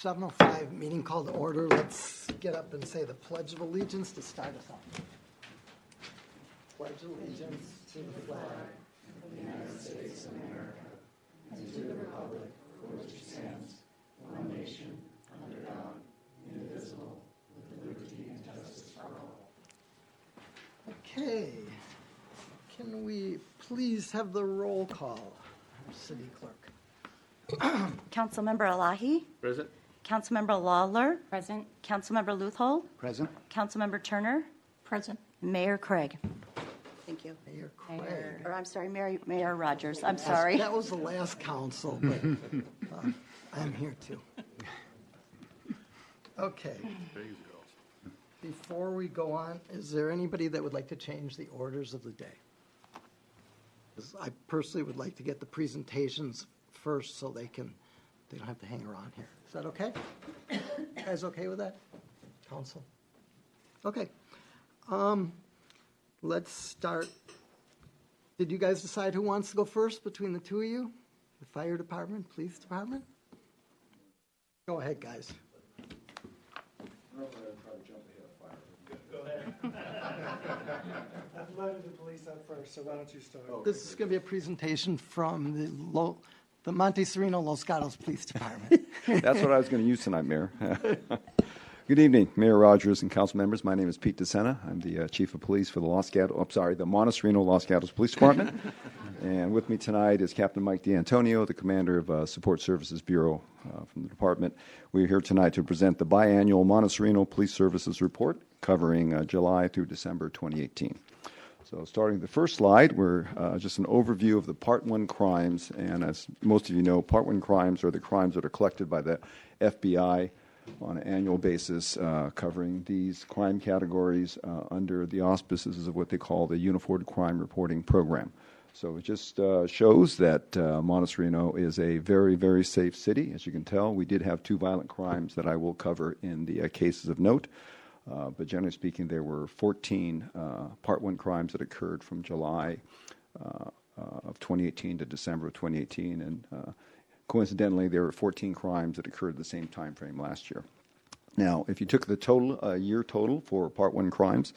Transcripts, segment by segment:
7:05, meeting called to order. Let's get up and say the Pledge of Allegiance to start us off. Pledge allegiance to the flag of the United States of America and to the republic for which it stands, one nation, under God, indivisible, with liberty and justice for all. Okay. Can we please have the roll call, City Clerk? Councilmember Elahi. Present. Councilmember Lawler. Present. Councilmember Luthold. Present. Councilmember Turner. Present. Mayor Craig. Thank you. Mayor Craig. Or I'm sorry, Mayor Rogers. I'm sorry. That was the last council, but I'm here too. Okay. Before we go on, is there anybody that would like to change the orders of the day? 'Cause I personally would like to get the presentations first so they don't have to hang around here. Is that okay? You guys okay with that, council? Okay. Let's start. Did you guys decide who wants to go first between the two of you? The fire department, police department? Go ahead, guys. Go ahead. I've loaded the police up first, so why don't you start? This is going to be a presentation from the Monte Sereno Los Gatos Police Department. That's what I was going to use tonight, Mayor. Good evening, Mayor Rogers and council members. My name is Pete DeSena. I'm the chief of police for the the Monte Sereno Los Gatos Police Department. And with me tonight is Captain Mike D'Antonio, the commander of Support Services Bureau from the department. We're here tonight to present the biannual Monte Sereno Police Services Report covering July through December 2018. So starting the first slide, we're just an overview of the Part 1 crimes. And as most of you know, Part 1 crimes are the crimes that are collected by the FBI on an annual basis, covering these crime categories under the auspices of what they call the Uniform Crime Reporting Program. So it just shows that Monte Sereno is a very, very safe city. As you can tell, we did have 2 violent crimes that I will cover in the cases of note. But generally speaking, there were 14 Part 1 crimes that occurred from July of 2018 to December of 2018. And coincidentally, there were 14 crimes that occurred at the same time frame last year. Now, if you took the total year total for Part 1 crimes,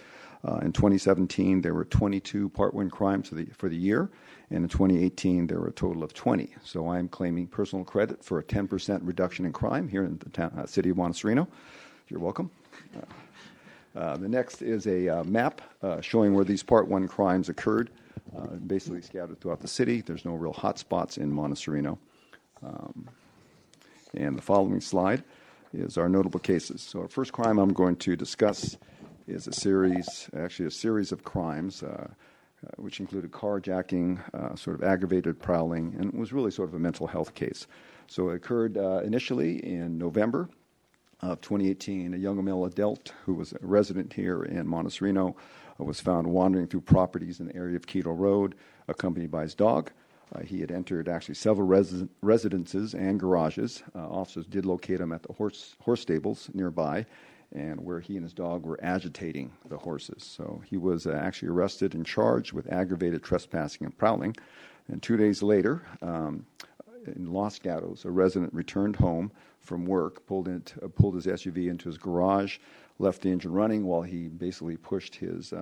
in 2017 there were 22 Part 1 crimes for the year, and in 2018 there were a total of 20. So I'm claiming personal credit for a 10% reduction in crime here in the city of Monte Sereno. You're welcome. The next is a map showing where these Part 1 crimes occurred, basically scattered throughout the city. There's no real hot spots in Monte Sereno. And the following slide is our notable cases. So our first crime I'm going to discuss is a series of crimes, which included carjacking, sort of aggravated prowling, and it was really sort of a mental health case. So it occurred initially in November of 2018. A young male adult who was a resident here in Monte Sereno was found wandering through properties in the area of Quito Road, accompanied by his dog. He had entered actually several residences and garages. Officers did locate him at the horse stables nearby, and where he and his dog were agitating the horses. So he was actually arrested and charged with aggravated trespassing and prowling. And 2 days later, in Los Gatos, a resident returned home from work, pulled his SUV into his garage, left the engine running while he basically pushed his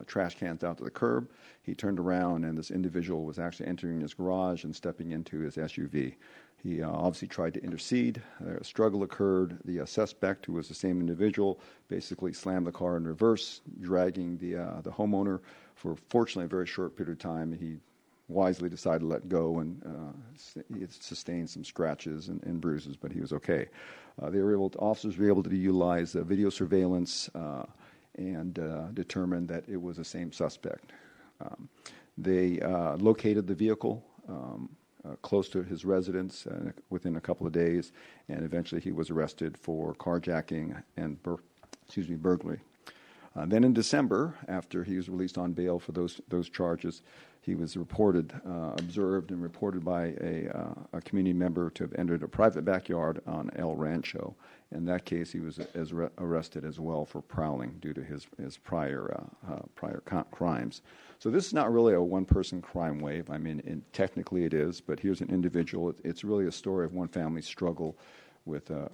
trash cans out to the curb. He turned around, and this individual was actually entering his garage and stepping into his SUV. He obviously tried to intercede. A struggle occurred. The suspect, who was the same individual, basically slammed the car in reverse, dragging the homeowner for, fortunately, a very short period of time. He wisely decided to let go, and he sustained some scratches and bruises, but he was okay. Officers were able to utilize video surveillance and determine that it was the same suspect. They located the vehicle close to his residence within a couple of days, and eventually he was arrested for carjacking and burglary. Then in December, after he was released on bail for those charges, he was observed and reported by a community member to have entered a private backyard on El Rancho. In that case, he was arrested as well for prowling due to his prior crimes. So this is not really a one-person crime wave. I mean, technically it is, but here's an individual. It's really a story of one family's struggle with a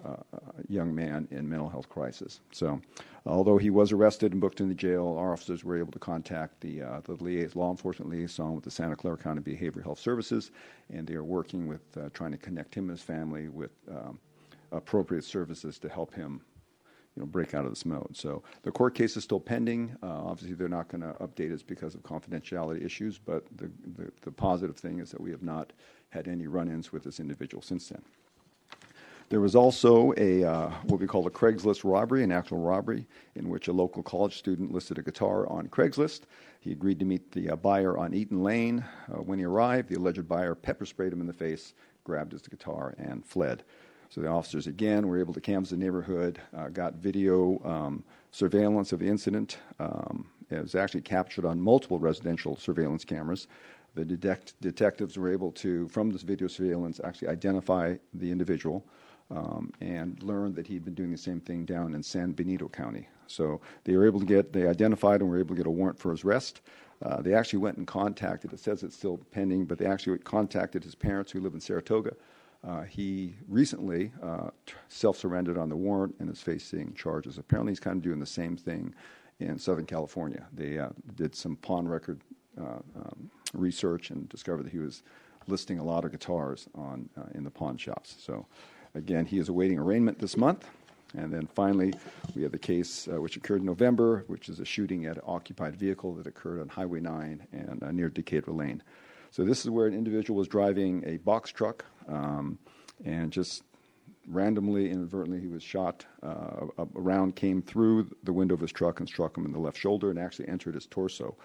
young man in mental health crisis. So, although he was arrested and booked in the jail, our officers were able to contact the law enforcement liaison with the Santa Clara County Behavioral Health Services, and they are working with trying to connect him and his family with appropriate services to help him break out of this mode. So the court case is still pending. Obviously, they're not going to update us because of confidentiality issues, but the positive thing is that we have not had any run-ins with this individual since then. There was also what we call a Craigslist robbery, an actual robbery, in which a local college student listed a guitar on Craigslist. He agreed to meet the buyer on Eaton Lane. When he arrived, the alleged buyer pepper sprayed him in the face, grabbed his guitar, and fled. So the officers, again, were able to canvass the neighborhood, got video surveillance of the incident. It was actually captured on multiple residential surveillance cameras. The detectives were able to, from this video surveillance, actually identify the individual and learned that he'd been doing the same thing down in San Benito County. So they identified and were able to get a warrant for his arrest. They actually went and contacted, it says it's still pending, but they actually contacted his parents who live in Saratoga. He recently self-surrendered on the warrant and is facing charges. Apparently, he's kind of doing the same thing in Southern California. They did some pawn record research and discovered that he was listing a lot of guitars in the pawn shops. So, again, he is awaiting arraignment this month. And then finally, we have the case which occurred in November, which is a shooting at an occupied vehicle that occurred on Highway 9 and near Decatur Lane. So this is where an individual was driving a box truck, and just randomly, inadvertently, he was shot. A round came through the window of his truck and struck him in the left shoulder and actually entered his torso.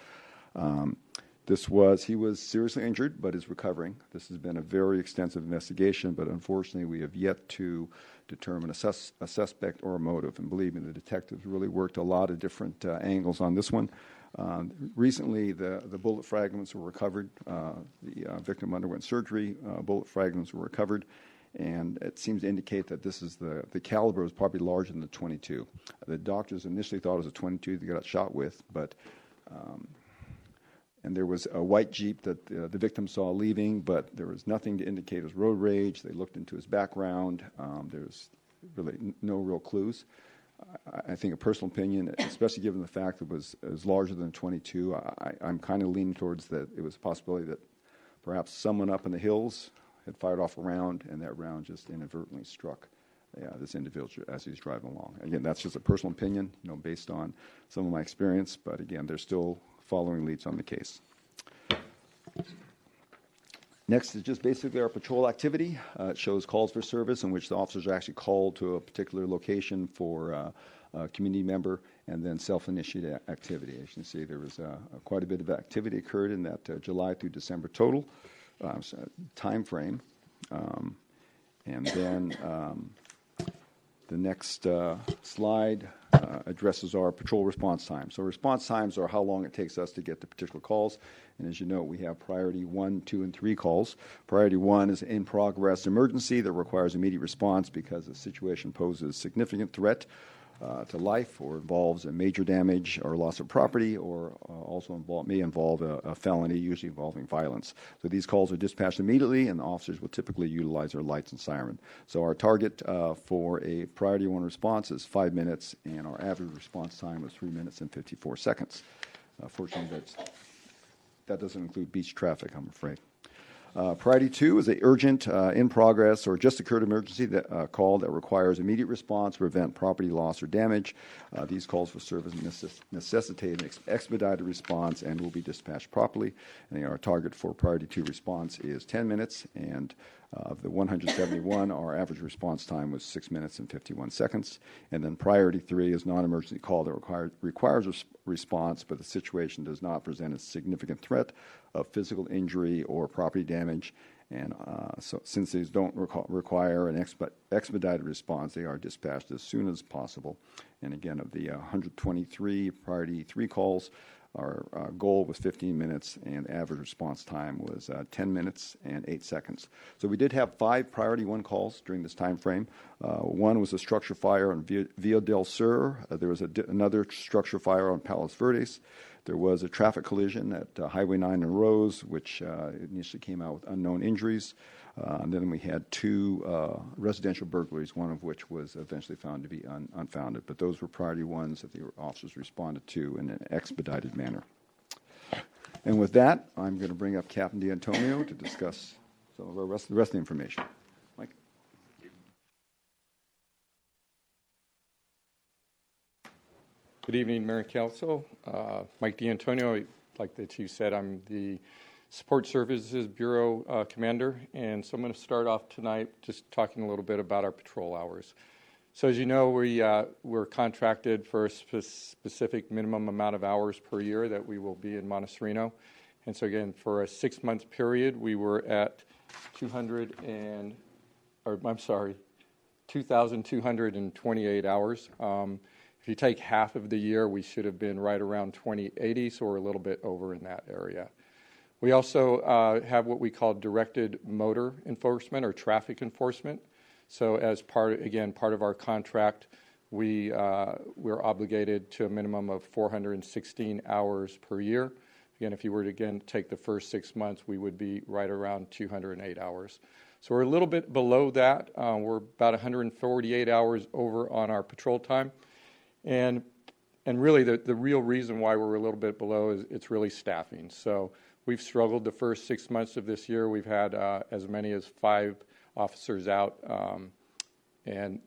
He was seriously injured, but is recovering. This has been a very extensive investigation, but unfortunately, we have yet to determine a suspect or a motive. And believe me, the detectives really worked a lot of different angles on this one. Recently, the bullet fragments were recovered. The victim underwent surgery. Bullet fragments were recovered, and it seems to indicate that this is the caliber was probably larger than the .22. The doctors initially thought it was a .22 they got shot with, but and there was a white Jeep that the victim saw leaving, but there was nothing to indicate it was road rage. They looked into his background. There's really no real clues. I think a personal opinion, especially given the fact that it was larger than 22, I'm kind of leaning towards that it was a possibility that perhaps someone up in the hills had fired off a round, and that round just inadvertently struck this individual as he's driving along. Again, that's just a personal opinion, based on some of my experience, but again, they're still following leads on the case. Next is just basically our patrol activity. It shows calls for service in which the officers are actually called to a particular location for a community member, and then self-initiated activity. As you can see, there was quite a bit of activity occurred in that July through December total time frame. And then the next slide addresses our patrol response time. So response times are how long it takes us to get to particular calls. And as you know, we have priority 1, 2, and 3 calls. Priority 1 is in progress emergency that requires immediate response because the situation poses significant threat to life, or involves a major damage or loss of property, or also may involve a felony, usually involving violence. So these calls are dispatched immediately, and the officers will typically utilize their lights and siren. So our target for a priority 1 response is 5 minutes, and our average response time was 3 minutes and 54 seconds. Fortunately, that doesn't include beach traffic, I'm afraid. Priority 2 is an urgent, in progress, or just occurred emergency call that requires immediate response to prevent property loss or damage. These calls for service necessitate an expedited response and will be dispatched properly. And our target for priority 2 response is 10 minutes, and of the 171, our average response time was 6 minutes and 51 seconds. And then priority 3 is non-emergency call that requires response, but the situation does not present a significant threat of physical injury or property damage. And so since these don't require an expedited response, they are dispatched as soon as possible. And again, of the 123 priority 3 calls, our goal was 15 minutes, and average response time was 10 minutes and 8 seconds. So we did have 5 priority 1 calls during this time frame. One was a structure fire on Via del Sur. There was another structure fire on Palos Verdes. There was a traffic collision at Highway 9 and Rose, which initially came out with unknown injuries. Then we had two residential burglaries, one of which was eventually found to be unfounded. But those were priority ones that the officers responded to in an expedited manner. And with that, I'm going to bring up Captain D'Antonio to discuss some of the rest of the information. Mike? Good evening, Mayor and Council. Mike D'Antonio, like the Chief said, I'm the Support Services Bureau Commander, and so I'm going to start off tonight just talking a little bit about our patrol hours. So as you know, we're contracted for a specific minimum amount of hours per year that we will be in Monte Sereno. And so again, for a 6-month period, we were at 2,228 hours. If you take half of the year, we should have been right around 2080, so we're a little bit over in that area. We also have what we call directed motor enforcement or traffic enforcement. So as part of our contract, we're obligated to a minimum of 416 hours per year. Again, if you were to take the first 6 months, we would be right around 208 hours. So we're a little bit below that. We're about 148 hours over on our patrol time. And really the real reason why we're a little bit below is it's really staffing. So we've struggled the first 6 months of this year. We've had as many as 5 officers out, and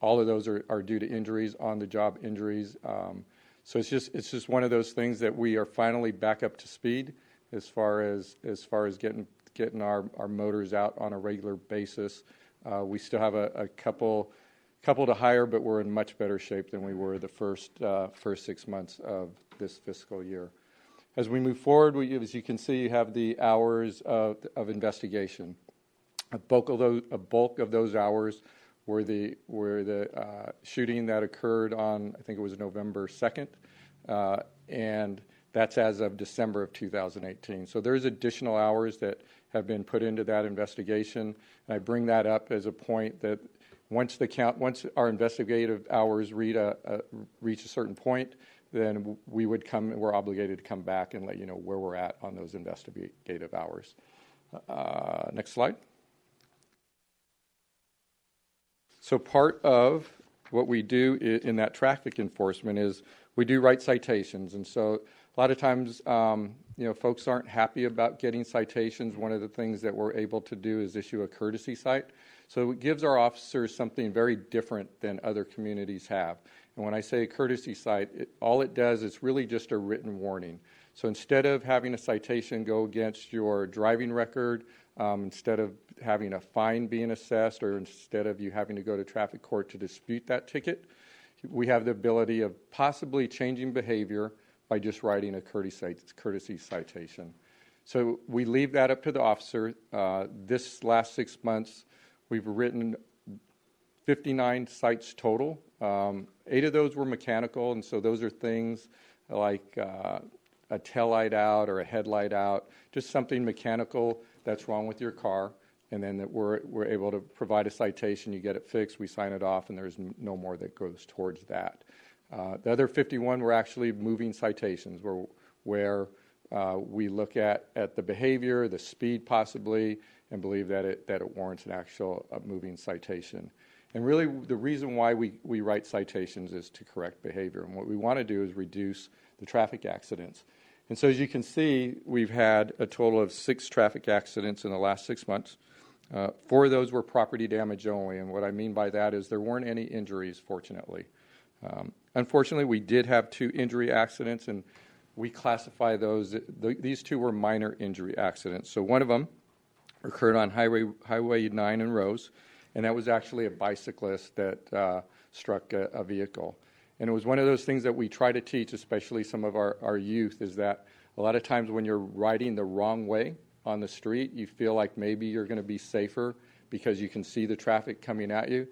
all of those are due to injuries, on-the-job injuries. So it's just one of those things that we are finally back up to speed as far as getting our motors out on a regular basis. We still have a couple to hire, but we're in much better shape than we were the first 6 months of this fiscal year. As we move forward, as you can see, you have the hours of investigation. A bulk of those hours were the shooting that occurred on, I think it was November 2nd, and that's as of December of 2018. So there's additional hours that have been put into that investigation, and I bring that up as a point that once our investigative hours reach a certain point, then we're obligated to come back and let you know where we're at on those investigative hours. Next slide. So part of what we do in that traffic enforcement is we do write citations, and so a lot of times, folks aren't happy about getting citations. One of the things that we're able to do is issue a courtesy cite. So it gives our officers something very different than other communities have. And when I say a courtesy cite, all it does is really just a written warning. So instead of having a citation go against your driving record, instead of having a fine being assessed, or instead of you having to go to traffic court to dispute that ticket, we have the ability of possibly changing behavior by just writing a courtesy citation. So we leave that up to the officer. This last 6 months, we've written 59 cites total. 8 of those were mechanical, and so those are things like a tail light out or a headlight out, just something mechanical that's wrong with your car, and then that we're able to provide a citation, you get it fixed, we sign it off, and there's no more that goes towards that. The other 51 were actually moving citations, where we look at the behavior, the speed possibly, and believe that it warrants an actual moving citation. And really, the reason why we write citations is to correct behavior. And what we want to do is reduce the traffic accidents. And so as you can see, we've had a total of 6 traffic accidents in the last 6 months. 4 of those were property damage only. And what I mean by that is there weren't any injuries, fortunately. Unfortunately, we did have 2 injury accidents, and we classify those. These 2 were minor injury accidents. So one of them occurred on Highway 9 in Rose, and that was actually a bicyclist that struck a vehicle. And it was one of those things that we try to teach, especially some of our youth, is that a lot of times when you're riding the wrong way on the street, you feel like maybe you're going to be safer because you can see the traffic coming at you.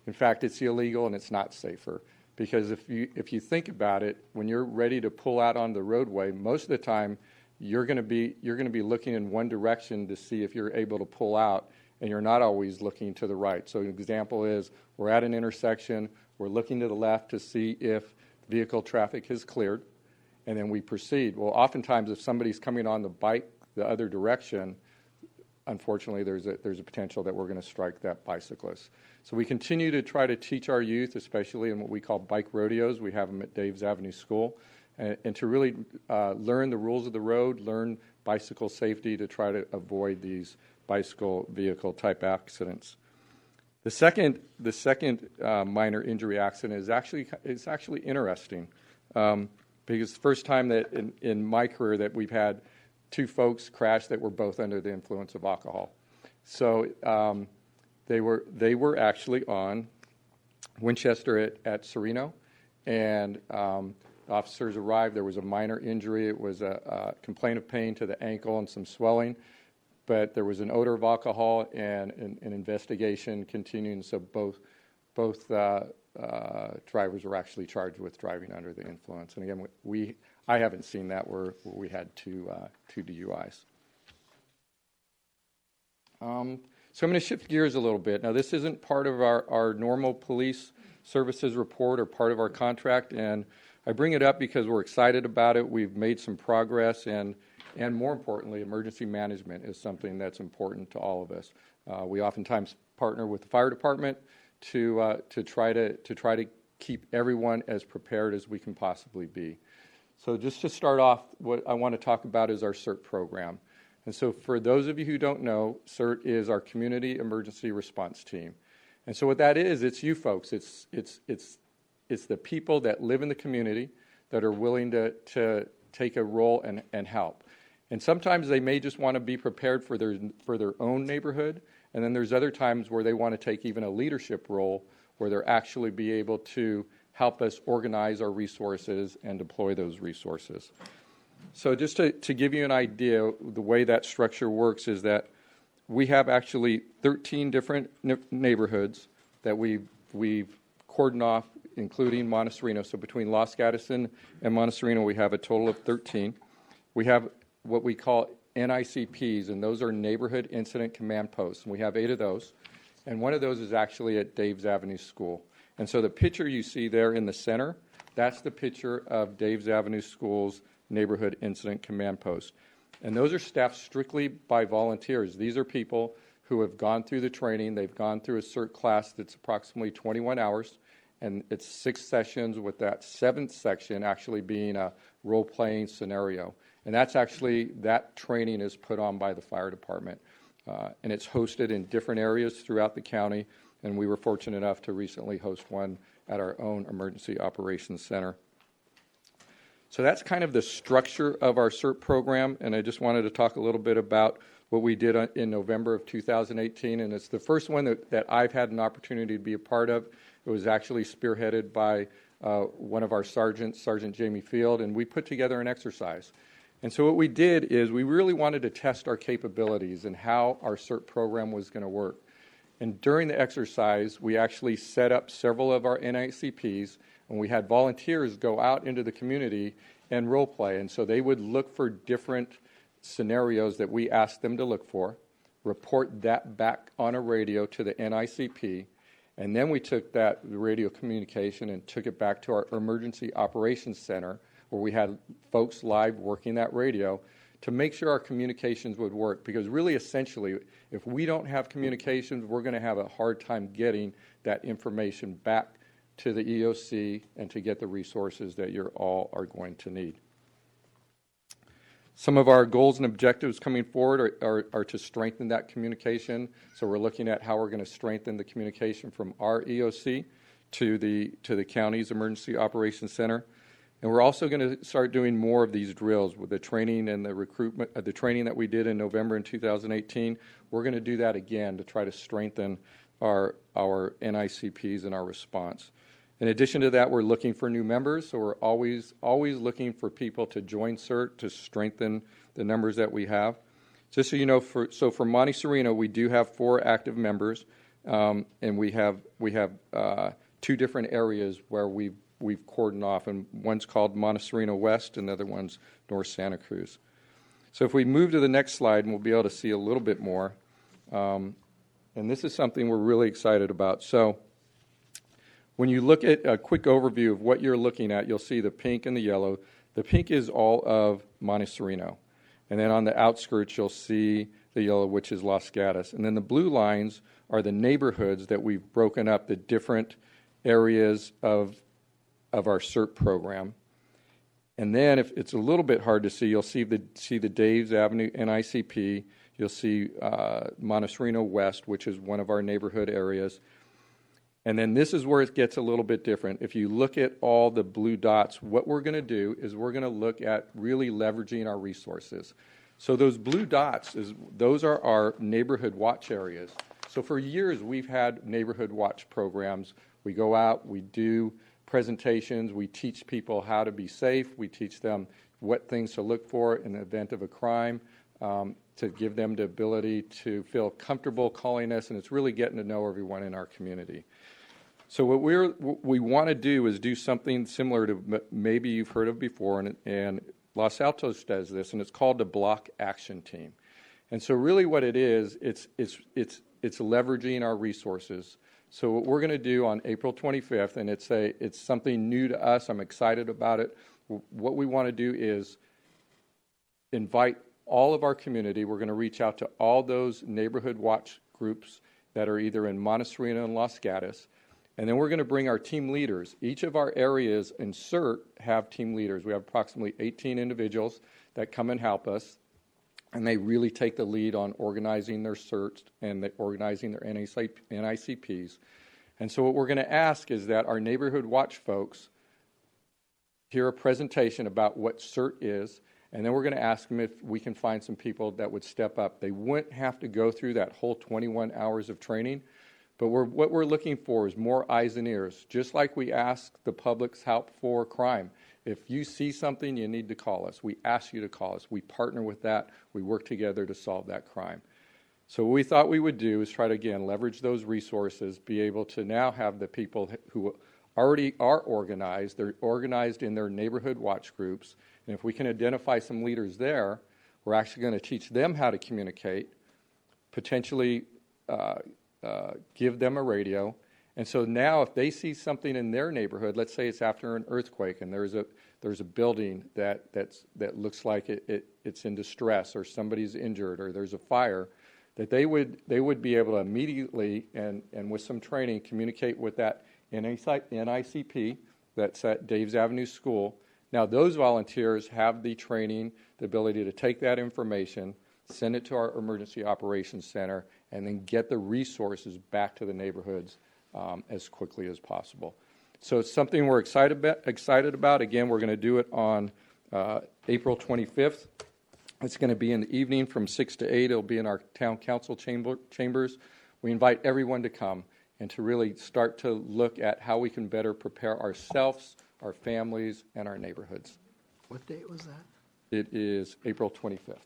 In fact, it's illegal and it's not safer. Because if you think about it, when you're ready to pull out on the roadway, most of the time you're going to be looking in one direction to see if you're able to pull out, and you're not always looking to the right. So an example is we're at an intersection, we're looking to the left to see if vehicle traffic has cleared, and then we proceed. Well, oftentimes if somebody's coming on the bike the other direction, unfortunately, there's a potential that we're going to strike that bicyclist. So we continue to try to teach our youth, especially in what we call bike rodeos. We have them at Dave's Avenue School, and to really learn the rules of the road, learn bicycle safety to try to avoid these bicycle vehicle type accidents. The second minor injury accident is actually interesting, because the first time that in my career that we've had two folks crash that were both under the influence of alcohol. So they were actually on Winchester at Sereno, and officers arrived. There was a minor injury. It was a complaint of pain to the ankle and some swelling, but there was an odor of alcohol and an investigation continuing. So both drivers were actually charged with driving under the influence. And again, I haven't seen that where we had two DUIs. So I'm going to shift gears a little bit. Now, this isn't part of our normal police services report or part of our contract, and I bring it up because we're excited about it. We've made some progress, and more importantly, emergency management is something that's important to all of us. We oftentimes partner with the fire department to try to keep everyone as prepared as we can possibly be. So just to start off, what I want to talk about is our CERT program. And so for those of you who don't know, CERT is our Community Emergency Response Team. And so what that is, it's you folks. It's the people that live in the community that are willing to take a role and help. And sometimes they may just want to be prepared for their own neighborhood, and then there's other times where they want to take even a leadership role where they're actually be able to help us organize our resources and deploy those resources. So just to give you an idea, the way that structure works is that we have actually 13 different neighborhoods that we've cordoned off, including Monte Sereno. So between Los Gatos and Monte Sereno, we have a total of 13. We have what we call NICPs, and those are Neighborhood Incident Command Posts. And we have 8 of those, and one of those is actually at Dave's Avenue School. And so the picture you see there in the center, that's the picture of Dave's Avenue School's Neighborhood Incident Command Post. And those are staffed strictly by volunteers. These are people who have gone through the training. They've gone through a CERT class that's approximately 21 hours, and it's 6 sessions, with that 7th section actually being a role-playing scenario. And that training is put on by the fire department. And it's hosted in different areas throughout the county, and we were fortunate enough to recently host one at our own Emergency Operations Center. So that's kind of the structure of our CERT program, and I just wanted to talk a little bit about what we did in November of 2018, and it's the first one that I've had an opportunity to be a part of. It was actually spearheaded by one of our sergeants, Sergeant Jamie Field, and we put together an exercise. And so what we did is we really wanted to test our capabilities and how our CERT program was going to work. And during the exercise, we actually set up several of our NICPs, and we had volunteers go out into the community and role play. And so they would look for different scenarios that we asked them to look for, report that back on a radio to the NICP, and then we took that radio communication and took it back to our Emergency Operations Center, where we had folks live working that radio to make sure our communications would work. Because really, essentially, if we don't have communications, we're going to have a hard time getting that information back to the EOC and to get the resources that you all are going to need. Some of our goals and objectives coming forward are to strengthen that communication. So we're looking at how we're going to strengthen the communication from our EOC to the county's Emergency Operations Center. And we're also going to start doing more of these drills with the training and the recruitment, the training that we did in November in 2018. We're going to do that again to try to strengthen our NICPs and our response. In addition to that, we're looking for new members, so we're always looking for people to join CERT to strengthen the numbers that we have. Just so you know, for Monte Sereno, we do have 4 active members, and we have 2 different areas where we've cordoned off, and one's called Monte Sereno West, and the other one's North Santa Cruz. So if we move to the next slide, and we'll be able to see a little bit more, and this is something we're really excited about. So when you look at a quick overview of what you're looking at, you'll see the pink and the yellow. The pink is all of Monte Sereno. And then on the outskirts, you'll see the yellow, which is Los Gatos. And then the blue lines are the neighborhoods that we've broken up, the different areas of our CERT program. And then if it's a little bit hard to see, you'll see the Daves Avenue NICP. You'll see Monte Sereno West, which is one of our neighborhood areas. And then this is where it gets a little bit different. If you look at all the blue dots, what we're going to do is we're going to look at really leveraging our resources. So those blue dots, those are our neighborhood watch areas. So for years, we've had neighborhood watch programs. We go out, we do presentations, we teach people how to be safe, we teach them what things to look for in the event of a crime, to give them the ability to feel comfortable calling us, and it's really getting to know everyone in our community. So what we want to do is do something similar to maybe you've heard of before, and Los Altos does this, and it's called the Block Action Team. And so really what it is, it's leveraging our resources. So what we're going to do on April 25th, and it's something new to us, I'm excited about it. What we want to do is invite all of our community. We're going to reach out to all those neighborhood watch groups that are either in Monte Sereno and Los Gatos, and then we're going to bring our team leaders. Each of our areas in CERT have team leaders. We have approximately 18 individuals that come and help us, and they really take the lead on organizing their CERTs and organizing their NICPs. And so what we're going to ask is that our neighborhood watch folks hear a presentation about what CERT is, and then we're going to ask them if we can find some people that would step up. They wouldn't have to go through that whole 21 hours of training, but what we're looking for is more eyes and ears, just like we ask the public's help for crime. If you see something, you need to call us. We ask you to call us. We partner with that. We work together to solve that crime. So what we thought we would do is try to, again, leverage those resources, be able to now have the people who already are organized. They're organized in their neighborhood watch groups. And if we can identify some leaders there, we're actually going to teach them how to communicate, potentially give them a radio. And so now if they see something in their neighborhood, let's say it's after an earthquake and there's a building that looks like it's in distress, or somebody's injured, or there's a fire, that they would be able to immediately and with some training communicate with that NICP that's at Daves Avenue School. Now those volunteers have the training, the ability to take that information, send it to our Emergency Operations Center, and then get the resources back to the neighborhoods as quickly as possible. So it's something we're excited about. Again, we're going to do it on April 25th. It's going to be in the evening from 6 to 8. It'll be in our town council chambers. We invite everyone to come and to really start to look at how we can better prepare ourselves, our families, and our neighborhoods. What date was that? It is April 25th.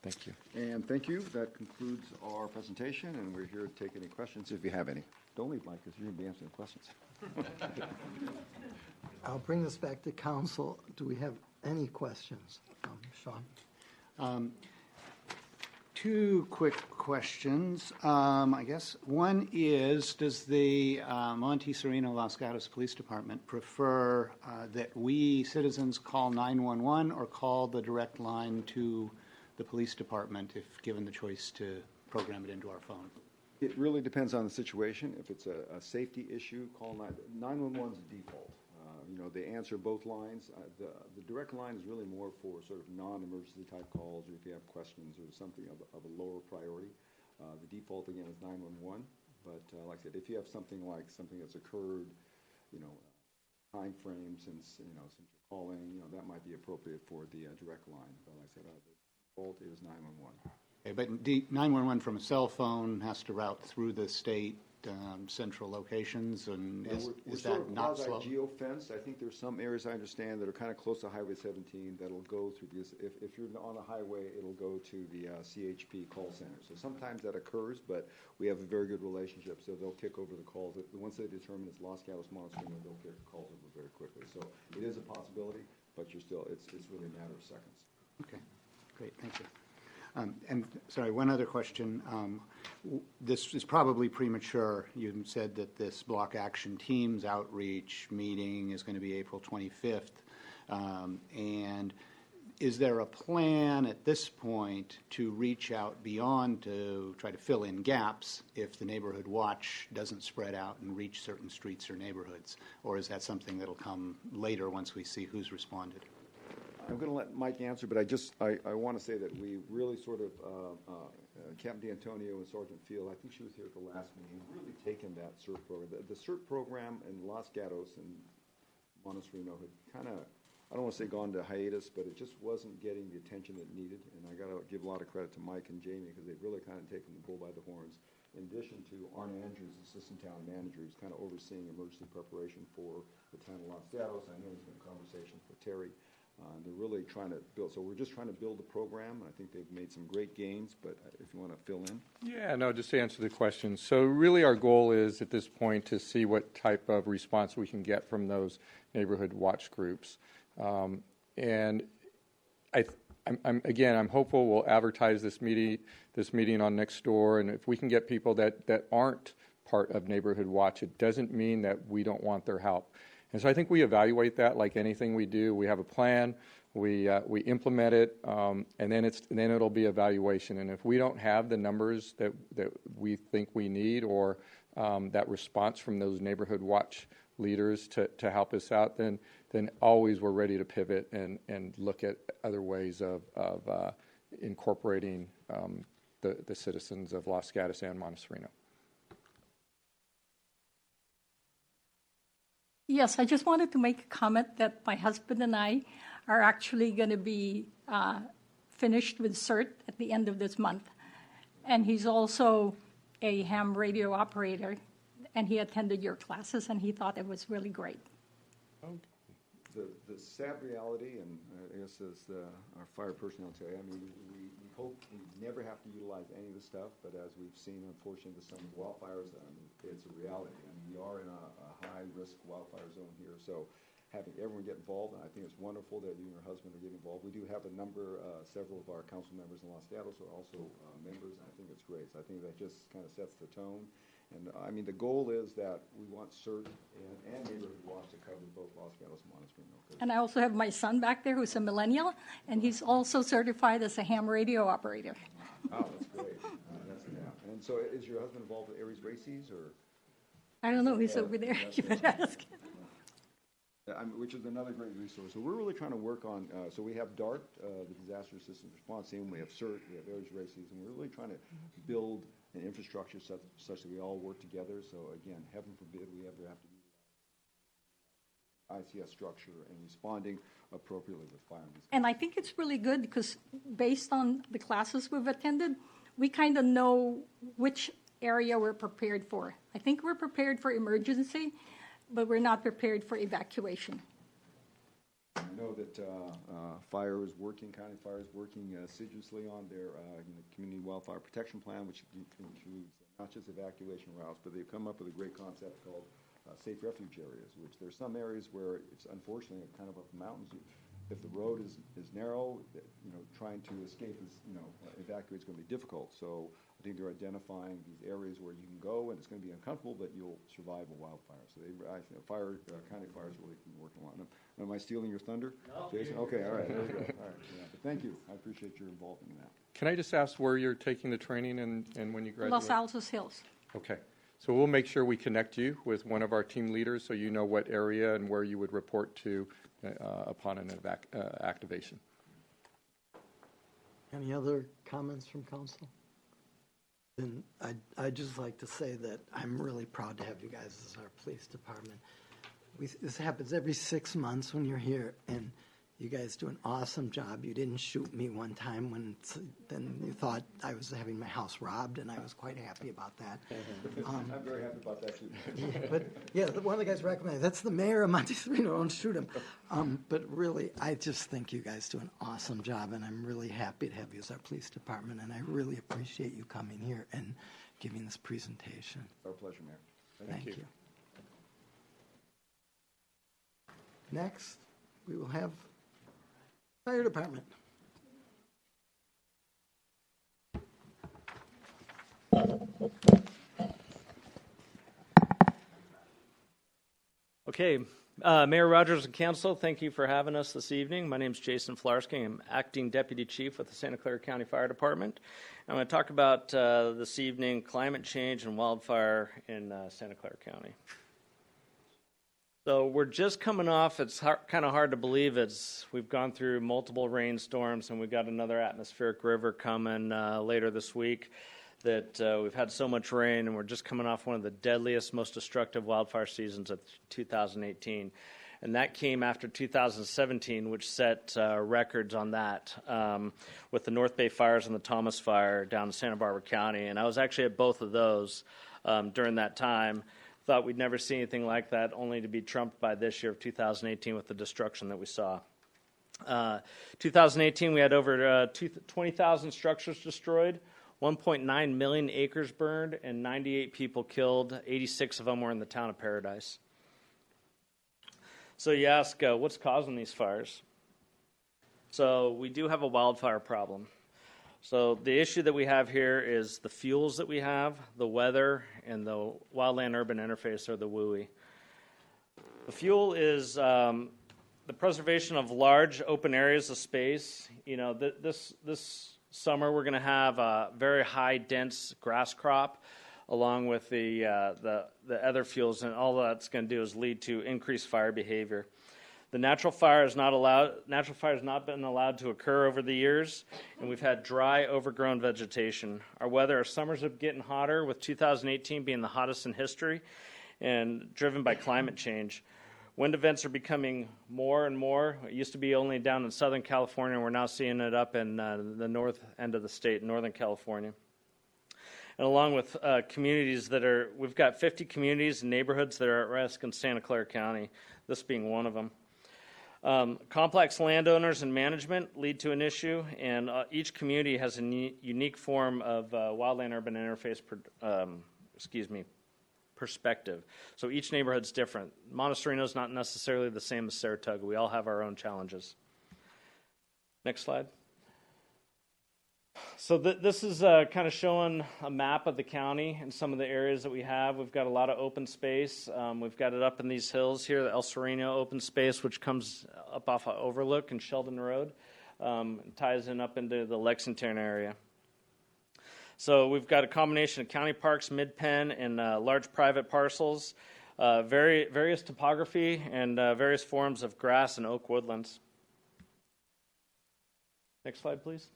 Thank you. And thank you. That concludes our presentation, and we're here to take any questions if you have any. Don't leave, Mike, because you're going to be answering questions. I'll bring this back to council. Do we have any questions? Sean? Two quick questions. I guess one is, does the Monte Sereno Los Gatos Police Department prefer that we citizens call 911 or call the direct line to the police department if given the choice to program it into our phone? It really depends on the situation. If it's a safety issue, call 911 is a default. They answer both lines. The direct line is really more for sort of non-emergency type calls, or if you have questions or something of a lower priority. The default, again, is 911. But like I said, if you have something that's occurred, time frame since you're calling, that might be appropriate for the direct line. But like I said, the default is 911. Okay, but 911 from a cell phone has to route through the state central locations, and is that not slow? Geo-fenced. I think there's some areas I understand that are kind of close to Highway 17 that'll go through this. If you're on a highway, it'll go to the CHP call center. So sometimes that occurs, but we have a very good relationship, so they'll kick over the calls. Once they determine it's Los Gatos monitoring, they'll kick the calls over very quickly. So it is a possibility, but it's really a matter of seconds. Okay, great, thank you. And sorry, one other question. This is probably premature. You said that this Block Action Team's outreach meeting is going to be April 25th. And Is there a plan at this point to reach out beyond to try to fill in gaps if the neighborhood watch doesn't spread out and reach certain streets or neighborhoods? Or is that something that'll come later once we see who's responded? I'm going to let Mike answer, but I want to say that we really sort of, Captain D'Antonio and Sergeant Field, I think she was here at the last meeting, really taken that CERT program. The CERT program in Los Gatos and Monte Sereno had kind of, I don't want to say gone to hiatus, but it just wasn't getting the attention it needed. And I got to give a lot of credit to Mike and Jamie because they've really kind of taken the bull by the horns. In addition to Arne Andrews, assistant town manager, who's kind of overseeing emergency preparation for the town of Los Gatos. I know there's been conversations with Terry. They're really trying to build. So we're just trying to build the program. I think they've made some great gains. But if you want to fill in. Yeah, no, just to answer the question. So really our goal is at this point to see what type of response we can get from those neighborhood watch groups. And I'm hopeful we'll advertise this meeting on Nextdoor, and if we can get people that aren't part of Neighborhood Watch, it doesn't mean that we don't want their help. And so I think we evaluate that like anything we do. We have a plan, we implement it, and then it'll be evaluation. And if we don't have the numbers that we think we need, or that response from those Neighborhood Watch leaders to help us out, then always we're ready to pivot and look at other ways of incorporating the citizens of Los Gatos and Monte Sereno. Yes, I just wanted to make a comment that my husband and I are actually going to be finished with CERT at the end of this month. And he's also a ham radio operator, and he attended your classes, and he thought it was really great. The sad reality, and I guess as our fire personnel tell you, I mean, we hope we never have to utilize any of the stuff, but as we've seen, unfortunately, with some wildfires, it's a reality. I mean, we are in a high-risk wildfire zone here, so having everyone get involved, and I think it's wonderful that you and your husband are getting involved. We do have a number, several of our council members in Los Gatos are also members, and I think it's great. So I think that just kind of sets the tone. And I mean, the goal is that we want CERT and Neighborhood Watch to cover both Los Gatos and Monte Sereno. And I also have my son back there who's a millennial, and he's also certified as a ham radio operator. Oh, that's great. And so is your husband involved with Aries Races, or? I don't know, he's over there. You better ask. Which is another great resource. So we're really trying to work on, so we have DART, the Disaster Assistance Response Team, we have CERT, we have Aries Races, and we're really trying to build an infrastructure such that we all work together. So again, heaven forbid we ever have to use ICS structure and responding appropriately with fire. And I think it's really good because based on the classes we've attended, we kind of know which area we're prepared for. I think we're prepared for emergency, but we're not prepared for evacuation. I know that Fire is working, County Fire is working assiduously on their community wildfire protection plan, which includes not just evacuation routes, but they've come up with a great concept called safe refuge areas, which there's some areas where it's unfortunately kind of up the mountains. If the road is narrow, trying to escape is, evacuate is going to be difficult. So I think they're identifying these areas where you can go and it's going to be uncomfortable, but you'll survive a wildfire. So County Fire is really working on them. Am I stealing your thunder, Jason? Okay, all right, there we go. All right, yeah. But thank you. I appreciate your involvement in that. Can I just ask where you're taking the training and when you graduate? Los Altos Hills. Okay. So we'll make sure we connect you with one of our team leaders so you know what area and where you would report to upon an activation. Any other comments from council? Then I'd just like to say that I'm really proud to have you guys as our police department. This happens every 6 months when you're here, and you guys do an awesome job. You didn't shoot me one time when then you thought I was having my house robbed, and I was quite happy about that. I'm very happy about that, too. But, yeah, one of the guys recommended, that's the mayor of Monte Sereno, don't shoot him. But really, I just think you guys do an awesome job, and I'm really happy to have you as our police department, and I really appreciate you coming here and giving this presentation. Our pleasure, Mayor. Thank you. Next, we will have Fire Department. Okay, Mayor Rogers and Council, thank you for having us this evening. My name is Jason Flarsky. I'm Acting Deputy Chief with the Santa Clara County Fire Department. I'm going to talk about this evening climate change and wildfire in Santa Clara County. So we're just coming off, it's kind of hard to believe, we've gone through multiple rainstorms and we've got another atmospheric river coming later this week, that we've had so much rain, and we're just coming off one of the deadliest, most destructive wildfire seasons of 2018. And that came after 2017, which set records on that with the North Bay fires and the Thomas fire down in Santa Barbara County. And I was actually at both of those during that time. Thought we'd never see anything like that, only to be trumped by this year of 2018 with the destruction that we saw. 2018, we had over 20,000 structures destroyed, 1.9 million acres burned, and 98 people killed. 86 of them were in the town of Paradise. So you ask, what's causing these fires? So we do have a wildfire problem. So the issue that we have here is the fuels that we have, the weather, and the wildland-urban interface, or the WUI. The fuel is the preservation of large open areas of space. You know, this summer we're going to have a very high, dense grass crop, along with the other fuels, and all that's going to do is lead to increased fire behavior. The natural fire has not been allowed to occur over the years, and we've had dry, overgrown vegetation. Our summers are getting hotter, with 2018 being the hottest in history, and driven by climate change. Wind events are becoming more and more. It used to be only down in Southern California, and we're now seeing it up in the north end of the state, Northern California. And along with communities we've got 50 communities and neighborhoods that are at risk in Santa Clara County, this being one of them. Complex landowners and management lead to an issue, and each community has a unique form of wildland-urban interface perspective. So each neighborhood's different. Monte Sereno is not necessarily the same as Saratoga. We all have our own challenges. Next slide. So this is kind of showing a map of the county and some of the areas that we have. We've got a lot of open space. We've got it up in these hills here, the El Sereno open space, which comes up off of Overlook and Sheldon Road, ties in up into the Lexington area. So we've got a combination of county parks, mid-pen, and large private parcels, various topography, and various forms of grass and oak woodlands. Next slide, please.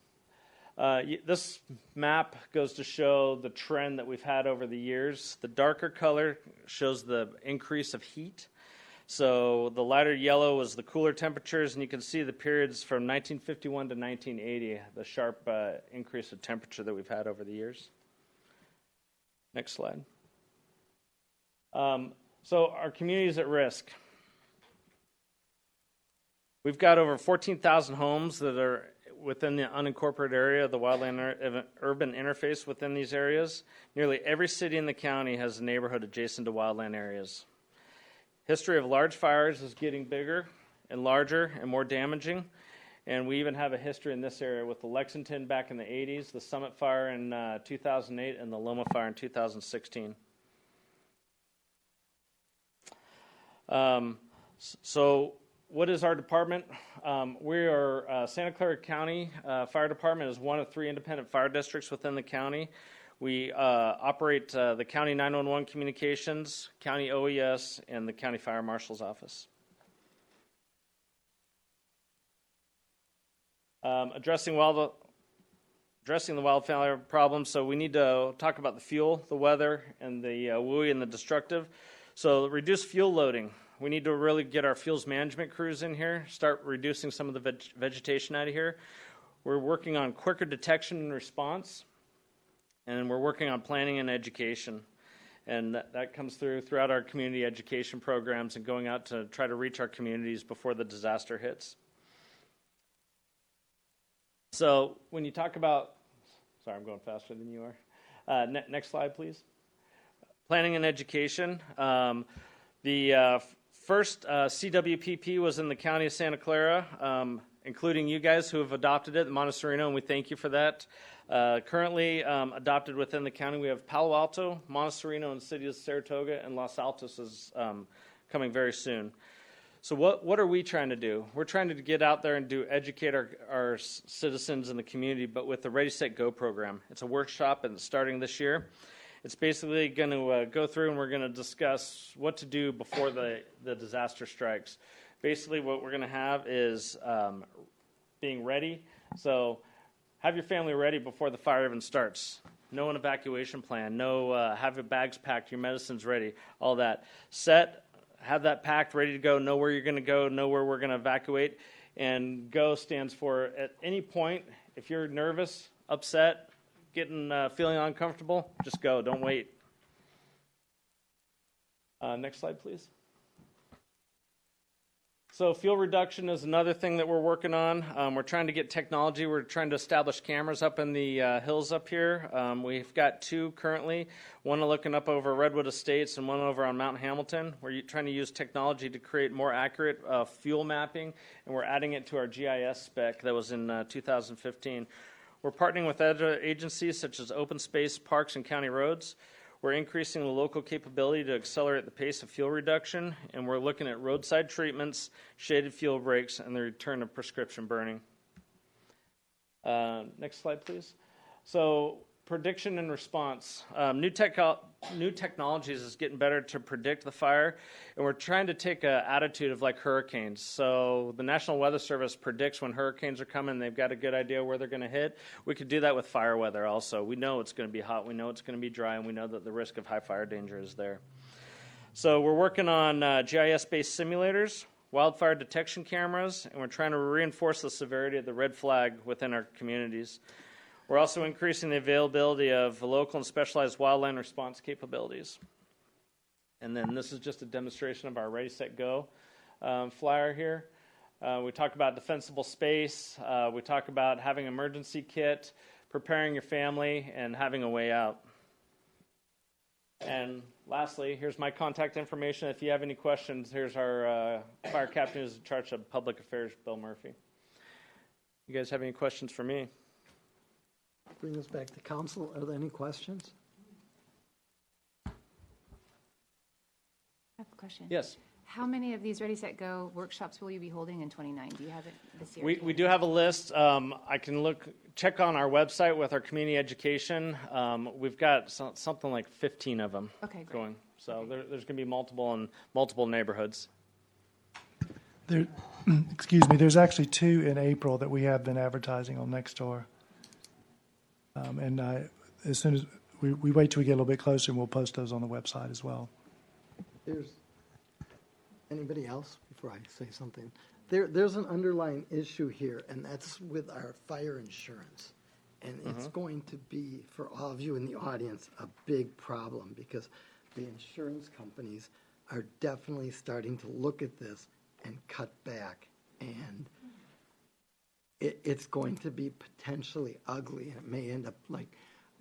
This map goes to show the trend that we've had over the years. The darker color shows the increase of heat. So the lighter yellow was the cooler temperatures, and you can see the periods from 1951 to 1980, the sharp increase of temperature that we've had over the years. Next slide. So our community is at risk. We've got over 14,000 homes that are within the unincorporated area of the wildland-urban interface within these areas. Nearly every city in the county has a neighborhood adjacent to wildland areas. History of large fires is getting bigger and larger and more damaging, and we even have a history in this area with the Lexington back in the 80s, the Summit Fire in 2008, and the Loma Fire in 2016. So what is our department? We are Santa Clara County Fire Department is one of 3 independent fire districts within the county. We operate the County 911 Communications, County OES, and the County Fire Marshal's Office. Addressing the wildfire problem, so we need to talk about the fuel, the weather, and the WUI and the destructive. So reduce fuel loading. We need to really get our fuels management crews in here, start reducing some of the vegetation out of here. We're working on quicker detection and response, and we're working on planning and education. And that comes throughout our community education programs and going out to try to reach our communities before the disaster hits. So when you talk about, sorry, I'm going faster than you are. Next slide, please. Planning and education. The first CWPP was in the county of Santa Clara, including you guys who have adopted it, Monte Sereno, and we thank you for that. Currently adopted within the county, we have Palo Alto, Monte Sereno, and the city of Saratoga, and Los Altos is coming very soon. So what are we trying to do? We're trying to get out there and educate our citizens in the community, but with the Ready, Set, Go program. It's a workshop and it's starting this year. It's basically going to go through and we're going to discuss what to do before the disaster strikes. Basically what we're going to have is being ready. So have your family ready before the fire even starts. Know an evacuation plan. Have your bags packed, your medicines ready, all that. Have that packed, ready to go, know where you're going to go, know where we're going to evacuate. And GO stands for at any point, if you're nervous, upset, feeling uncomfortable, just go, don't wait. Next slide, please. So fuel reduction is another thing that we're working on. We're trying to get technology. We're trying to establish cameras up in the hills up here. We've got 2 currently, one looking up over Redwood Estates and one over on Mount Hamilton. We're trying to use technology to create more accurate fuel mapping, and we're adding it to our GIS spec that was in 2015. We're partnering with other agencies such as Open Space, Parks, and County Roads. We're increasing the local capability to accelerate the pace of fuel reduction, and we're looking at roadside treatments, shaded fuel breaks, and the return of prescription burning. Next slide, please. So prediction and response. New technologies is getting better to predict the fire, and we're trying to take an attitude of like hurricanes. So the National Weather Service predicts when hurricanes are coming. They've got a good idea where they're going to hit. We could do that with fire weather also. We know it's going to be hot. We know it's going to be dry, and we know that the risk of high fire danger is there. So we're working on GIS-based simulators, wildfire detection cameras, and we're trying to reinforce the severity of the red flag within our communities. We're also increasing the availability of local and specialized wildland response capabilities. And then this is just a demonstration of our Ready, Set, Go flyer here. We talk about defensible space. We talk about having an emergency kit, preparing your family, and having a way out. And lastly, here's my contact information. If you have any questions, here's our fire captain who's in charge of public affairs, Bill Murphy. You guys have any questions for me? Bring us back to council. Are there any questions? I have a question. Yes. How many of these Ready, Set, Go workshops will you be holding in 29? Do you have it this year? We do have a list. I can check on our website with our community education. We've got something like 15 of them going. So okay. There's going to be multiple in multiple neighborhoods. Excuse me, there's actually 2 in April that we have been advertising on Nextdoor. And as soon as we wait till we get a little bit closer, and we'll post those on the website as well. There's anybody else before I say something? There's an underlying issue here, and that's with our fire insurance. And it's going to be, for all of you in the audience, a big problem because the insurance companies are definitely starting to look at this and cut back. And it's going to be potentially ugly, and it may end up like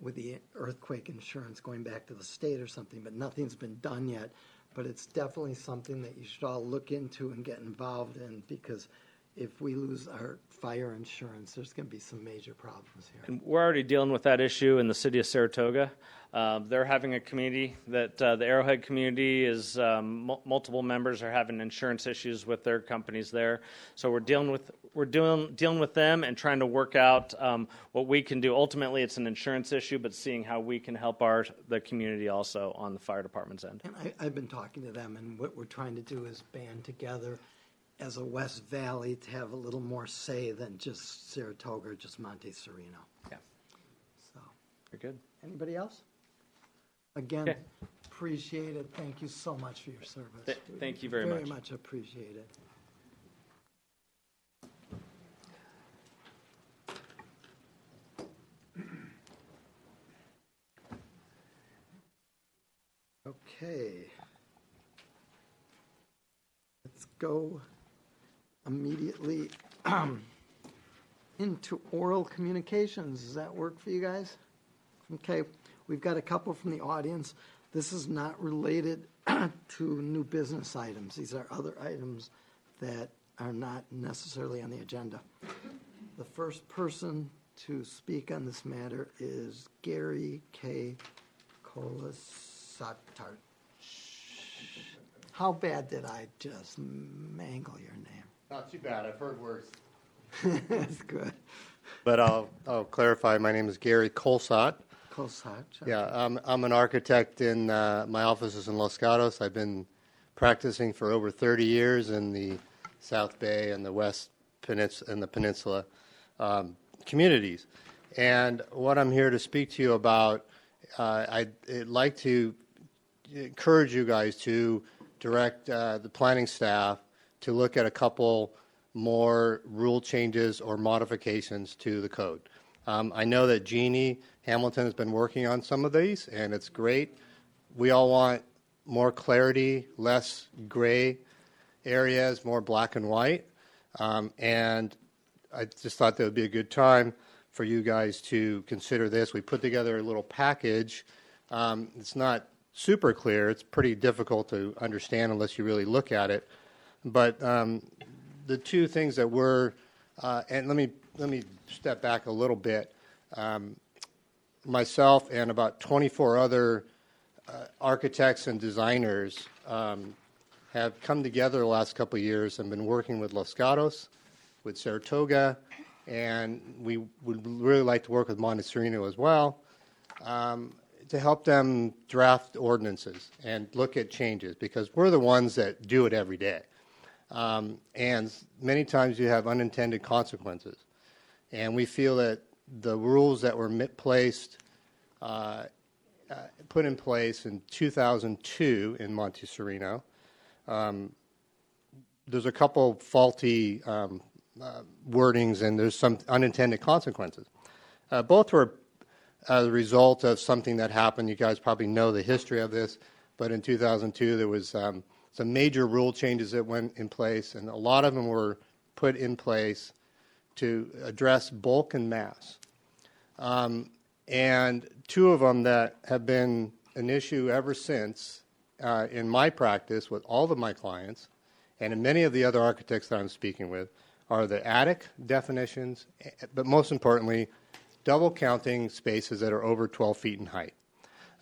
with the earthquake insurance going back to the state or something, but nothing's been done yet. But it's definitely something that you should all look into and get involved in, because if we lose our fire insurance, there's going to be some major problems here. And we're already dealing with that issue in the city of Saratoga. They're having a community that the Arrowhead community is multiple members are having insurance issues with their companies there. So we're dealing with them and trying to work out what we can do. Ultimately, it's an insurance issue, but seeing how we can help the community also on the fire department's end. And I've been talking to them, and what we're trying to do is band together as a West Valley to have a little more say than just Saratoga or just Monte Sereno. Yeah. So, Very good. Anybody else? Again, Okay. Appreciate it. Thank you so much for your service. Thank you very much. Very much appreciate it. Okay. Let's go immediately into oral communications. Does that work for you guys? Okay. We've got a couple from the audience. This is not related to new business items. These are other items that are not necessarily on the agenda. The first person to speak on this matter is Gary K. Kolasatart. How bad did I just mangle your name? Not too bad. I've heard worse. That's good. But I'll clarify. My name is Gary Colsott. Colsott. Yeah, I'm an architect in my office is in Los Gatos. I've been practicing for over 30 years in the South Bay and the West Peninsula and the Peninsula communities. And what I'm here to speak to you about, I'd like to encourage you guys to direct the planning staff to look at a couple more rule changes or modifications to the code. I know that Jeannie Hamilton has been working on some of these, and it's great. We all want more clarity, less gray areas, more black and white. And I just thought that would be a good time for you guys to consider this. We put together a little package. It's not super clear. It's pretty difficult to understand unless you really look at it. But the two things that we're, and let me step back a little bit. Myself and about 24 other architects and designers have come together the last couple of years and been working with Los Gatos, with Saratoga, and we would really like to work with Monte Sereno as well to help them draft ordinances and look at changes, because we're the ones that do it every day. And many times you have unintended consequences. And we feel that the rules that were put in place in 2002 in Monte Sereno, there's a couple faulty wordings, and there's some unintended consequences. Both were the result of something that happened. You guys probably know the history of this, but in 2002 there was some major rule changes that went in place, and a lot of them were put in place to address bulk and mass. And two of them that have been an issue ever since in my practice with all of my clients and in many of the other architects that I'm speaking with are the attic definitions, but most importantly, double counting spaces that are over 12 feet in height.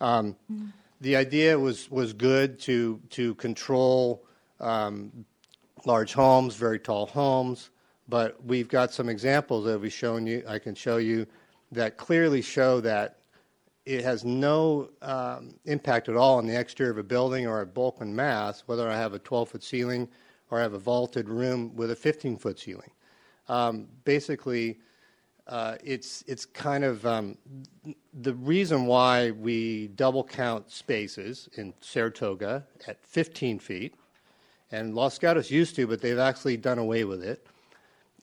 The idea was good to control large homes, very tall homes, but we've got some examples that I can show you that clearly show that it has no impact at all on the exterior of a building or a bulk and mass, whether I have a 12-foot ceiling or I have a vaulted room with a 15-foot ceiling. Basically, it's kind of the reason why we double count spaces in Saratoga at 15 feet, and Los Gatos used to, but they've actually done away with it,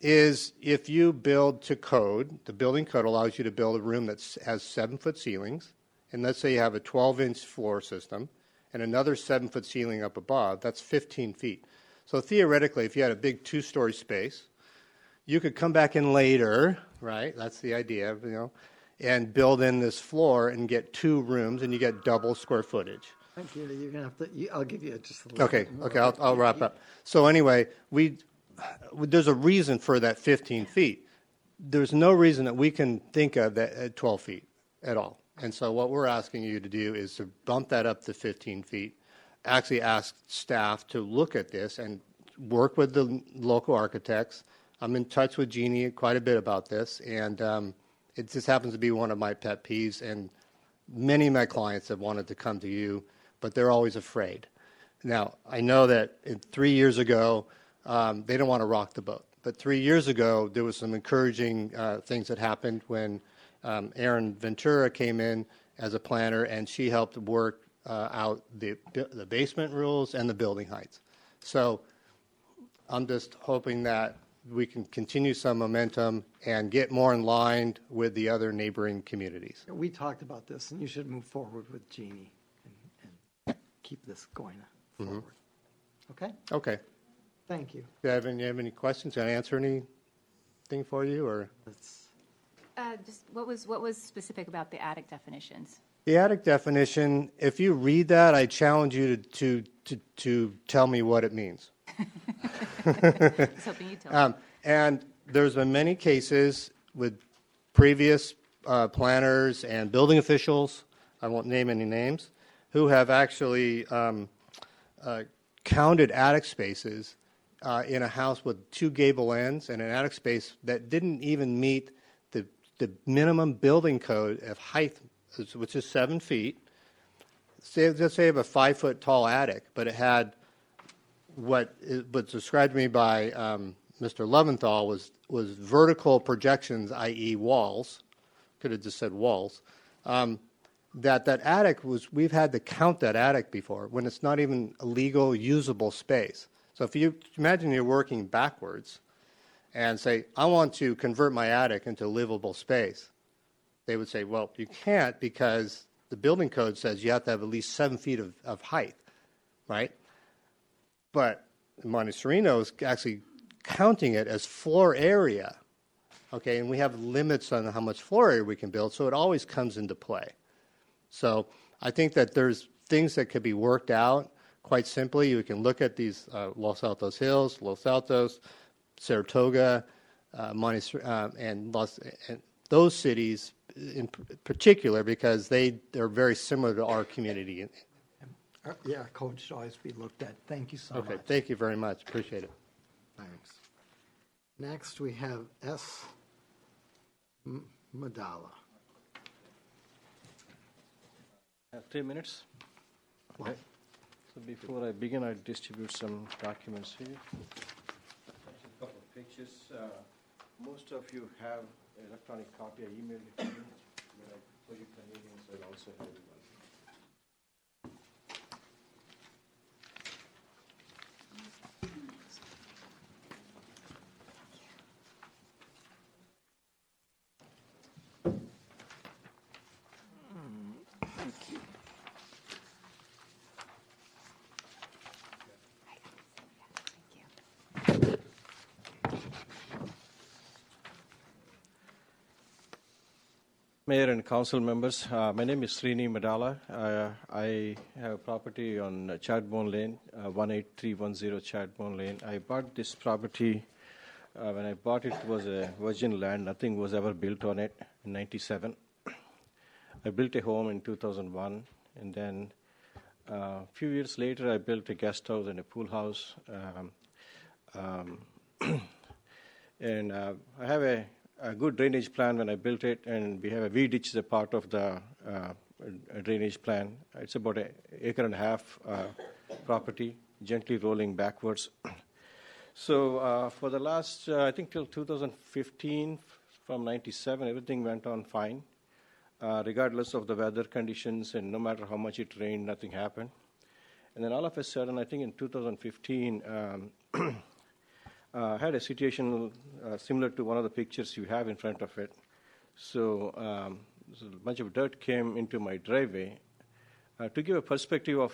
is if you build to code, the building code allows you to build a room that has 7-foot ceilings, and let's say you have a 12-inch floor system and another 7-foot ceiling up above, that's 15 feet. So theoretically, if you had a big 2-story space, you could come back in later, right? That's the idea, and build in this floor and get 2 rooms, and you get double square footage. Thank you. You're gonna have to. I'll give you just a little. Okay. bit more. Okay. I'll wrap up. So anyway, there's a reason for that 15 feet. There's no reason that we can think of that at 12 feet at all. And so what we're asking you to do is to bump that up to 15 feet. Actually, ask staff to look at this and work with the local architects. I'm in touch with Jeannie quite a bit about this, and it just happens to be one of my pet peeves, and many of my clients have wanted to come to you, but they're always afraid. Now, I know that 3 years ago, they don't want to rock the boat, but 3 years ago, there was some encouraging things that happened when Erin Ventura came in as a planner, and she helped work out the basement rules and the building heights. So I'm just hoping that we can continue some momentum and get more in line with the other neighboring communities. We talked about this, and you should move forward with Jeannie and keep this going forward. Okay. Okay. Thank you. Do you have any questions? Can I answer anything for you, or? Just what was specific about the attic definitions? The attic definition, if you read that, I challenge you to tell me what it means. I was hoping you'd tell me. And there's been many cases with previous planners and building officials, I won't name any names, who have actually counted attic spaces in a house with 2 gable ends and an attic space that didn't even meet the minimum building code of height, which is 7 feet. Let's say I have a 5-foot tall attic, but it had what was described to me by Mr. Leventhal was vertical projections, i.e. walls. Could have just said walls. That attic we've had to count that attic before when it's not even a legal usable space. So if you imagine you're working backwards and say, I want to convert my attic into livable space, they would say, well, you can't because the building code says you have to have at least 7 feet of height, right? But Monte Sereno is actually counting it as floor area, okay? And we have limits on how much floor area we can build, so it always comes into play. So I think that there's things that could be worked out quite simply. You can look at these Los Altos Hills, Los Altos, Saratoga, and those cities in particular because they're very similar to our community. Yeah, code should always be looked at. Thank you so much. Okay, thank you very much. Appreciate it. Thanks. Next, we have S. Madala. I have 3 minutes. Okay. So before I begin, I distribute some documents here. A couple of pictures. Most of you have an electronic copy. I emailed it to you. But for you Canadians, I also have one. Mayor and council members, my name is Srini Madala. I have a property on Chadbourne Lane, 18310 Chadbourne Lane. I bought this property, when I bought it was a virgin land. Nothing was ever built on it in 97. I built a home in 2001, and then a few years later I built a guest house and a pool house. And I have a good drainage plan when I built it, and we have a V-ditch as a part of the drainage plan. It's about an acre and a half property, gently rolling backwards. So for the last, I think till 2015, from 97, everything went on fine, regardless of the weather conditions, and no matter how much it rained, nothing happened. And then all of a sudden, I think in 2015, I had a situation similar to one of the pictures you have in front of it. So, so a bunch of dirt came into my driveway. To give a perspective of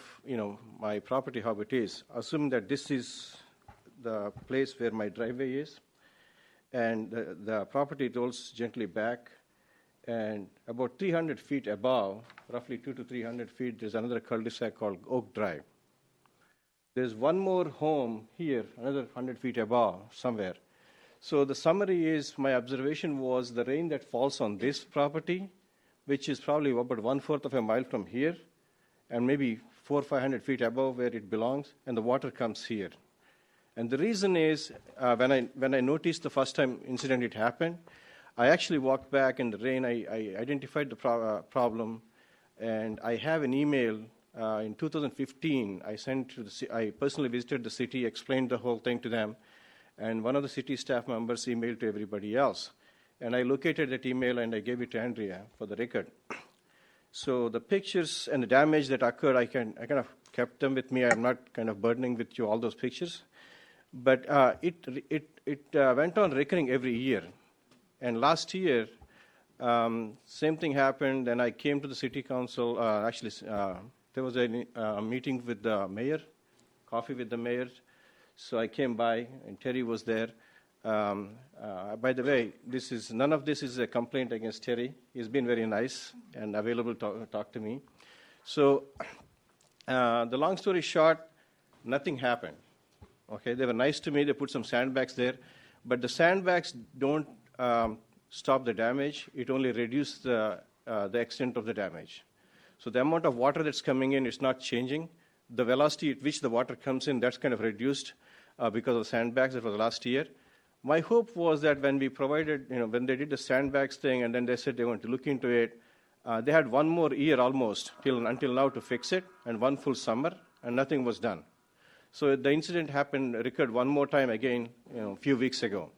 my property, how it is, assume that this is the place where my driveway is, and the property rolls gently back, and about 300 feet above, roughly 200 to 300 feet, there's another cul-de-sac called Oak Drive. There's one more home here, another 100 feet above, somewhere. So the summary is, my observation was the rain that falls on this property, which is probably about 1/4 of a mile from here, and maybe 400 or 500 feet above where it belongs, and the water comes here. And the reason is, when I noticed the first time incident it happened, I actually walked back in the rain. I identified the problem, and I have an email. In 2015, I personally visited the city, explained the whole thing to them, and one of the city staff members emailed to everybody else. And I located that email and I gave it to Andrea for the record. So the pictures and the damage that occurred, I kind of kept them with me. I'm not kind of burdening with you all those pictures. But it went on recurring every year. And last year, same thing happened, and I came to the city council. There was a meeting with the mayor, coffee with the mayor. So I came by, and Terry was there. By the way, none of this is a complaint against Terry. He's been very nice and available to talk to me. So the long story short, nothing happened. Okay, they were nice to me. They put some sandbags there. But the sandbags don't stop the damage. It only reduces the extent of the damage. So the amount of water that's coming in is not changing, the velocity at which the water comes in, that's kind of reduced because of sandbags. That was last year. My hope was that when we provided, when they did the sandbags thing and then they said they want to look into it, they had one more year almost until now to fix it, and one full summer, and nothing was done. So the incident recurred one more time again, a few weeks ago.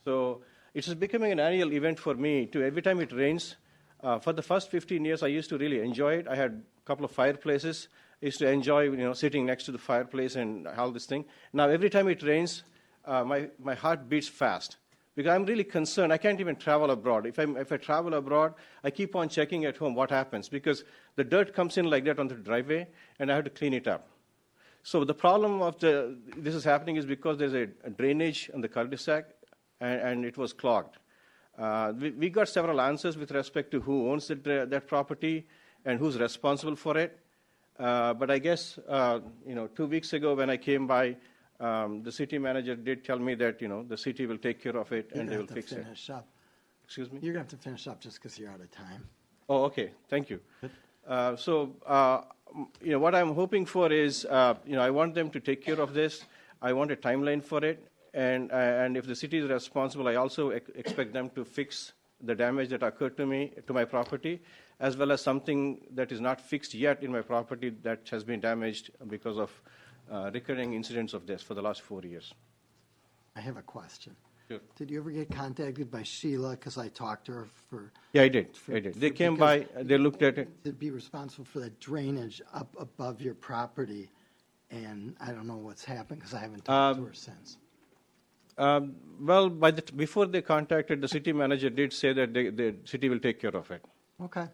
So it is becoming an annual event for me. Every time it rains, for the first 15 years, I used to really enjoy it. I had a couple of fireplaces. I used to enjoy, sitting next to the fireplace and all this thing. Now every time it rains, my heart beats fast. Because I'm really concerned. I can't even travel abroad. If I travel abroad, I keep on checking at home what happens, because the dirt comes in like that on the driveway, and I have to clean it up. So the problem of this is happening is because there's a drainage on the cul-de-sac, and it was clogged. We got several answers with respect to who owns that property and who's responsible for it. But I guess 2 weeks ago when I came by, the city manager did tell me that, the city will take care of it and they will fix it. Excuse me? You're going to have to finish up just because you're out of time. Oh, okay. Thank you. What I'm hoping for is, I want them to take care of this. I want a timeline for it. And if the city is responsible, I also expect them to fix the damage that occurred to my property, as well as something that is not fixed yet in my property that has been damaged because of recurring incidents of this for the last 4 years. I have a question. Sure. Did you ever get contacted by Sheila? Because I talked to her for. Yeah, I did. They came by, they looked at it. To be responsible for the drainage up above your property, and I don't know what's happened because I haven't talked to her since. Well, before they contacted, the city manager did say that the city will take care of it. Okay.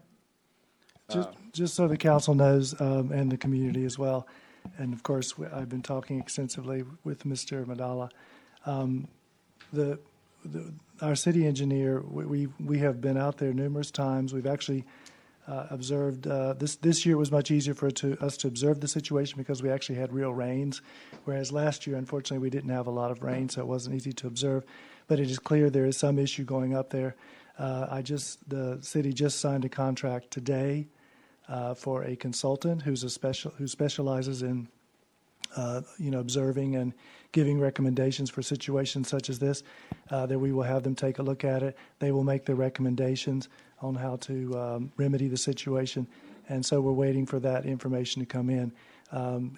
Just so the council knows, and the community as well, and of course, I've been talking extensively with Mr. Madala. Our city engineer, we have been out there numerous times. We've actually observed, this year was much easier for us to observe the situation because we actually had real rains, whereas last year, unfortunately, we didn't have a lot of rain, so it wasn't easy to observe. But it is clear there is some issue going up there. The city just signed a contract today for a consultant who specializes in observing and giving recommendations for situations such as this, that we will have them take a look at it. They will make their recommendations on how to remedy the situation. And so we're waiting for that information to come in.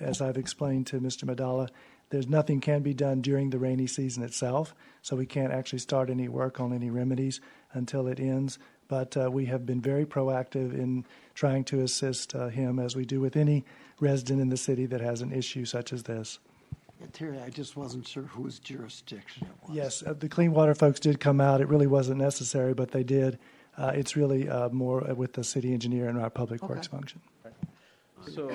As I've explained to Mr. Madala, there's nothing can be done during the rainy season itself, so we can't actually start any work on any remedies until it ends. But we have been very proactive in trying to assist him, as we do with any resident in the city that has an issue such as this. Yeah, Terry, I just wasn't sure whose jurisdiction it was. Yes, the clean water folks did come out. It really wasn't necessary, but they did. It's really more with the city engineer and our public works function. So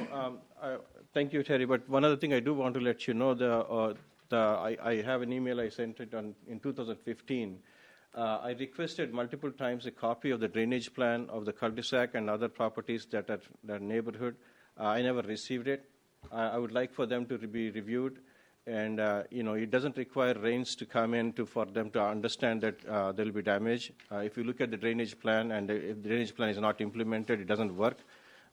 thank you, Terry. But one other thing I do want to let you know, I have an email I sent it in 2015. I requested multiple times a copy of the drainage plan of the cul-de-sac and other properties that are that neighborhood. I never received it. I would like for them to be reviewed, and it doesn't require rains to come in for them to understand that there will be damage. If you look at the drainage plan, and if the drainage plan is not implemented, it doesn't work,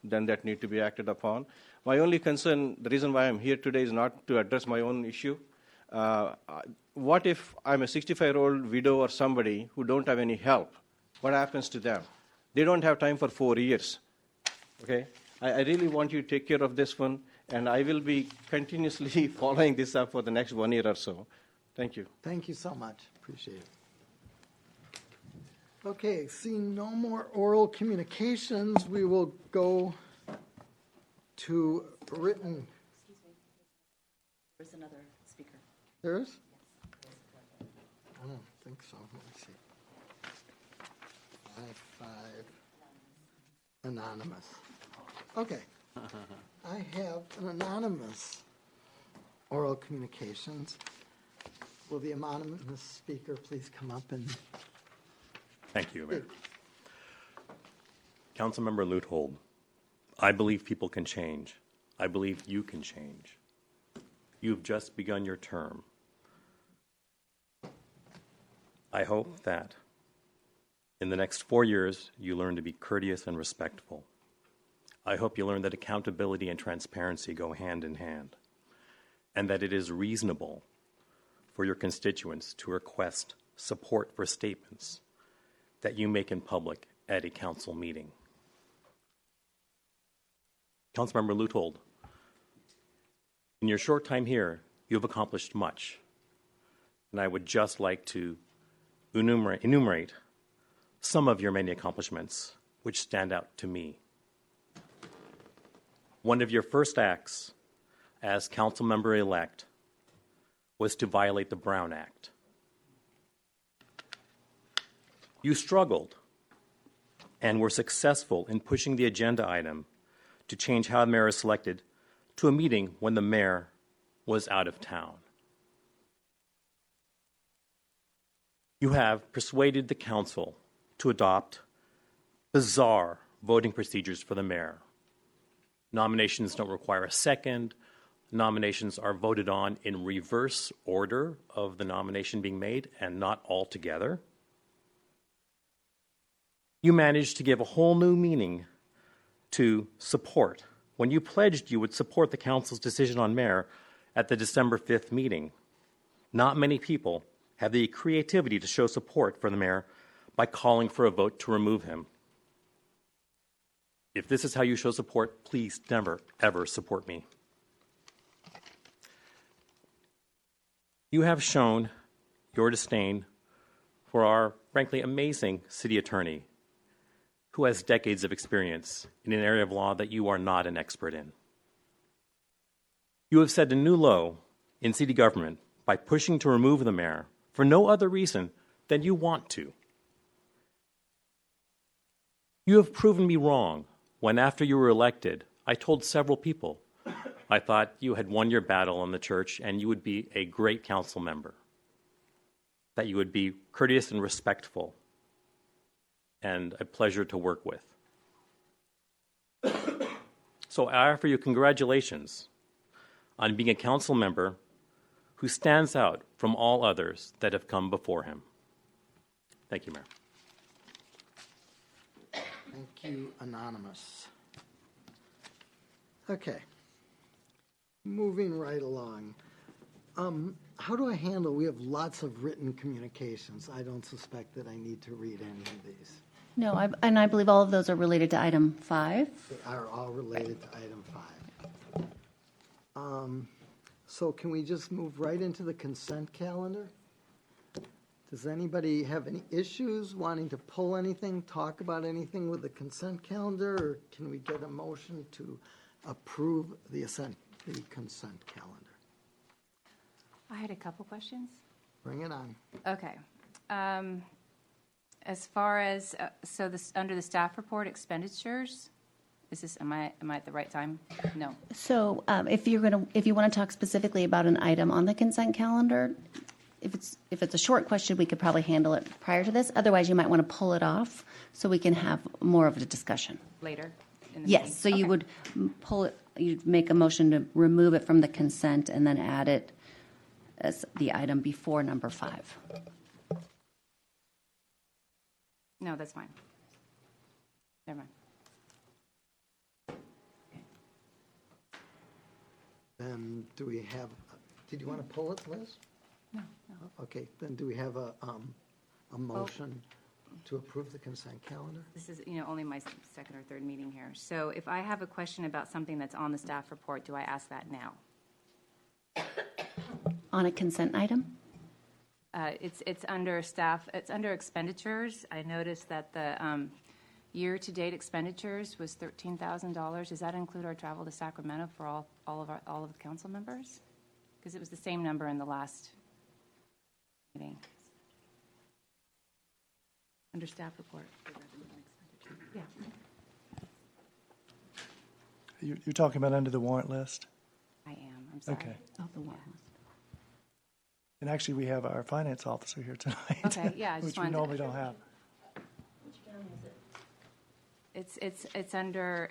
then that need to be acted upon. My only concern, the reason why I'm here today, is not to address my own issue. What if I'm a 65-year-old widow or somebody who don't have any help? What happens to them? They don't have time for 4 years. Okay? I really want you to take care of this one, and I will be continuously following this up for the next 1 year or so. Thank you. Thank you so much. Appreciate it. Okay, seeing no more oral communications, we will go to written. Excuse me. There's another speaker. There is? I don't think so. Let me see. 5. Anonymous. Okay. I have an anonymous oral communications. Will the anonymous speaker please come up and... Thank you, Mayor. Councilmember Leuthold, I believe people can change. I believe you can change. You've just begun your term. I hope that in the next 4 years, you learn to be courteous and respectful. I hope you learn that accountability and transparency go hand in hand, and that it is reasonable for your constituents to request support for statements that you make in public at a council meeting. Councilmember Leutold, in your short time here, you have accomplished much, and I would just like to enumerate some of your many accomplishments which stand out to me. One of your first acts as council member-elect was to violate the Brown Act. You struggled and were successful in pushing the agenda item to change how the mayor is selected to a meeting when the mayor was out of town. You have persuaded the council to adopt bizarre voting procedures for the mayor. Nominations don't require a second. Nominations are voted on in reverse order of the nomination being made and not all together. You managed to give a whole new meaning to support. When you pledged you would support the council's decision on mayor at the December 5th meeting, not many people have the creativity to show support for the mayor by calling for a vote to remove him. If this is how you show support, please never, ever support me. You have shown your disdain for our, frankly, amazing city attorney who has decades of experience in an area of law that you are not an expert in. You have set a new low in city government by pushing to remove the mayor for no other reason than you want to. You have proven me wrong when, after you were elected, I told several people I thought you had won your battle in the church and you would be a great council member, that you would be courteous and respectful and a pleasure to work with. So I offer you congratulations on being a council member who stands out from all others that have come before him. Thank you, Mayor. Thank you, Anonymous. Okay. Moving right along. How do I handle, we have lots of written communications. I don't suspect that I need to read any of these. No, and I believe all of those are related to item 5. They are all related to item 5. So can we just move right into the consent calendar? Does anybody have any issues wanting to pull anything, talk about anything with the consent calendar, or can we get a motion to approve the consent calendar? I had a couple questions. Bring it on. Okay. As far as, so this, under the staff report expenditures, is this, am I at the right time? No. So if you want to talk specifically about an item on the consent calendar, if it's a short question, we could probably handle it prior to this. Otherwise, you might want to pull it off so we can have more of a discussion. Later? In the Yes, meeting? so you would pull it, you'd make a motion to remove it from the consent and then add it as the item before number 5. No, that's fine. Never mind. Then do we have, did you want to pull it, Liz? No. Okay, then do we have a motion to approve the consent calendar? This is, only my second or third meeting here. So if I have a question about something that's on the staff report, do I ask that now? On a consent item? It's under staff, it's under expenditures. I noticed that the year-to-date expenditures was $13,000. Does that include our travel to Sacramento for all of the council members? Because it was the same number in the last meeting. Under staff report. Yeah. You're talking about under the warrant list? I am. I'm sorry. Okay. Oh, the warrant list. And actually, we have our finance officer here tonight. Okay, yeah, I just which we wanted to- normally don't have. It's under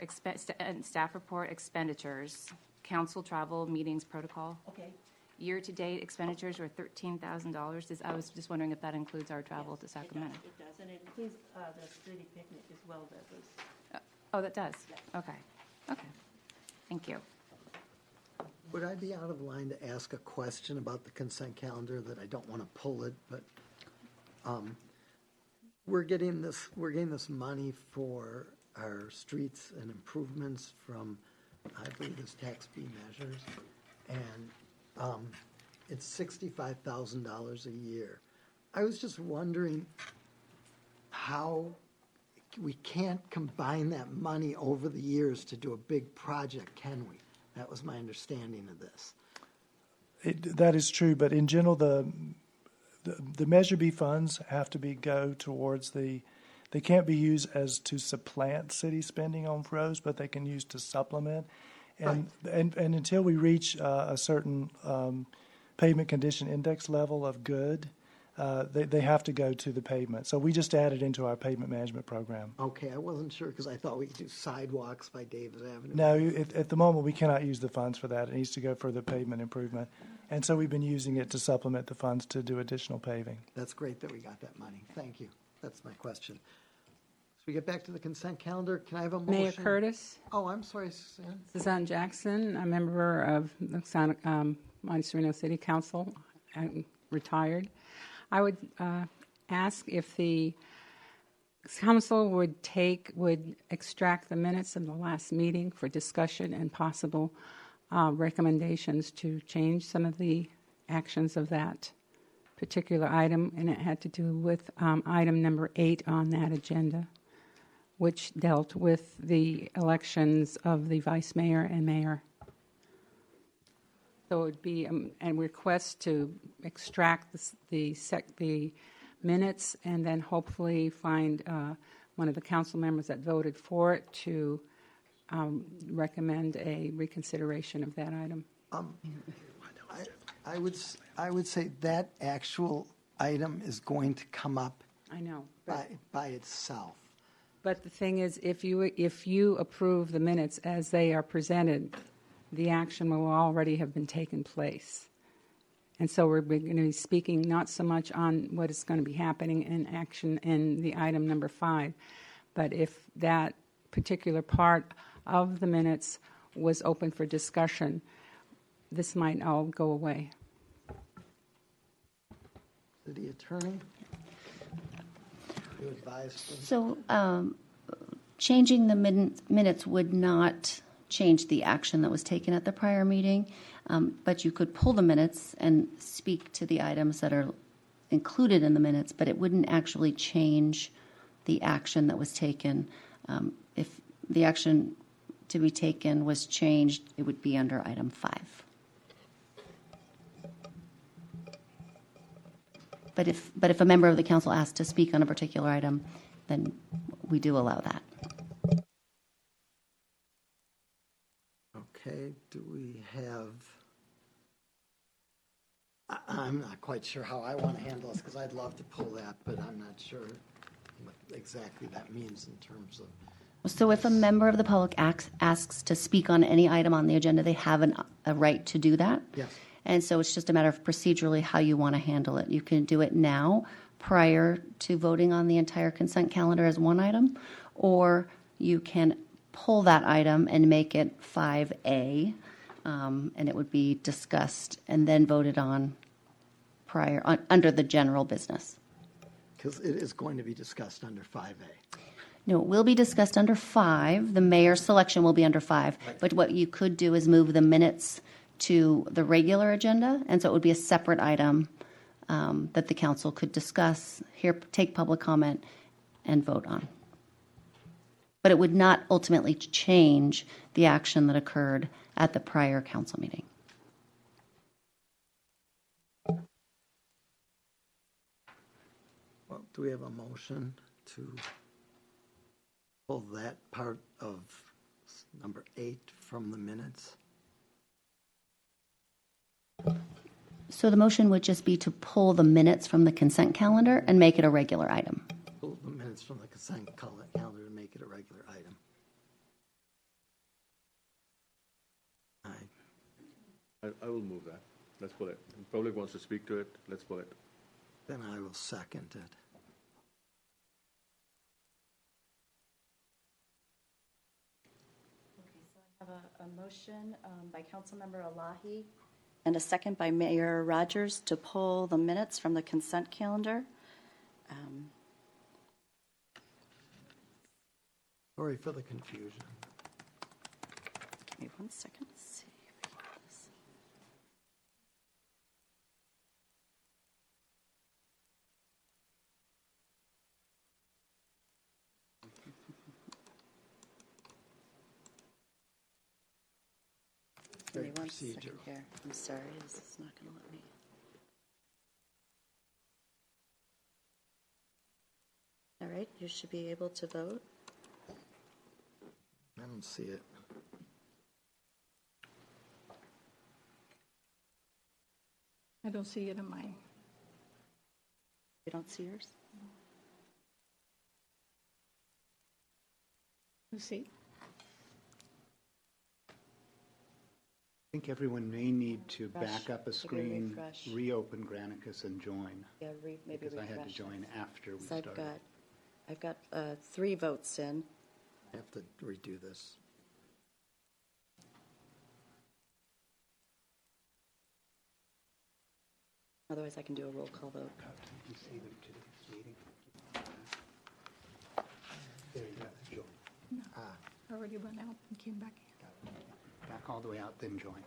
staff report expenditures, council travel, meetings, protocol. Okay. Year-to-date expenditures were $13,000. I was just wondering if that includes our travel to Sacramento. It does, and it includes the city picnic as well that was. Oh, that does? Okay. Okay, thank you. Would I be out of line to ask a question about the consent calendar that I don't want to pull it, but we're getting this money for our streets and improvements from, I believe it's tax B measures, and it's $65,000 a year. I was just wondering how we can't combine that money over the years to do a big project, can we? That was my understanding of this. That is true, but in general, the Measure B funds have to go towards they can't be used as to supplant city spending on roads, but they can use to supplement. And until we reach a certain pavement condition index level of good, they have to go to the pavement. So we just added into our pavement management program. Okay, I wasn't sure because I thought we could do sidewalks by Davis Avenue. No, at the moment we cannot use the funds for that. It needs to go for the pavement improvement. And so we've been using it to supplement the funds to do additional paving. That's great that we got that money. Thank you. That's my question. So we get back to the consent calendar. Can I have a motion? Mayor Curtis, Oh, I'm sorry, Suzanne. Suzanne Jackson, a member of the Monte Sereno City Council, retired. I would ask if the council would extract the minutes of the last meeting for discussion and possible recommendations to change some of the actions of that particular item, and it had to do with item number 8 on that agenda, which dealt with the elections of the vice mayor and mayor. So it would be a request to extract the minutes and then hopefully find one of the council members that voted for it to recommend a reconsideration of that item. I would say that actual item is going to come up I know. by itself. But the thing is, if you approve the minutes as they are presented, the action will already have been taken place. And so we're going to be speaking not so much on what is going to be happening in action in the item number 5, but if that particular part of the minutes was open for discussion, this might all go away. City Attorney? You advise them? So changing the minutes would not change the action that was taken at the prior meeting, but you could pull the minutes and speak to the items that are included in the minutes, but it wouldn't actually change the action that was taken. If the action to be taken was changed, it would be under item 5. But if a member of the council asks to speak on a particular item, then we do allow that. Okay, do we have, I'm not quite sure how I want to handle this because I'd love to pull that, but I'm not sure what exactly that means in terms of. So if a member of the public asks to speak on any item on the agenda, they have a right to do that. Yes. And so it's just a matter of procedurally how you want to handle it. You can do it now prior to voting on the entire consent calendar as one item, or you can pull that item and make it 5A, and it would be discussed and then voted on under the general business. Because it is going to be discussed under 5A. No, it will be discussed under 5. The mayor's selection will be under 5. Right. But what you could do is move the minutes to the regular agenda, and so it would be a separate item that the council could discuss, take public comment, and vote on. But it would not ultimately change the action that occurred at the prior council meeting. Well, do we have a motion to pull that part of number 8 from the minutes? So the motion would just be to pull the minutes from the consent calendar and make it a regular item. Pull the minutes from the consent calendar and make it a regular item. I will move that. Let's pull it. The public wants to speak to it. Let's pull it. Then I will second it. have a motion by Councilmember Elahi and a second by Mayor Rogers to pull the minutes from the consent calendar. Sorry for the confusion. Give me 1 second. Let's see if we got this. Give me 1 second procedural. here. I'm sorry, this is not going to let me. All right, you should be able to vote. I don't see it. I don't see it in mine. You don't see yours? You see? I think everyone may need to Refresh. back up a Maybe screen, refresh. reopen Granicus and join. Yeah, maybe Because I had to refresh. join after we So started. I've got 3 votes in. I have to redo this. Otherwise, I can do a roll call vote. You see them today's meeting? There you go, join. I already went out and came back in. Back all the way out, then join.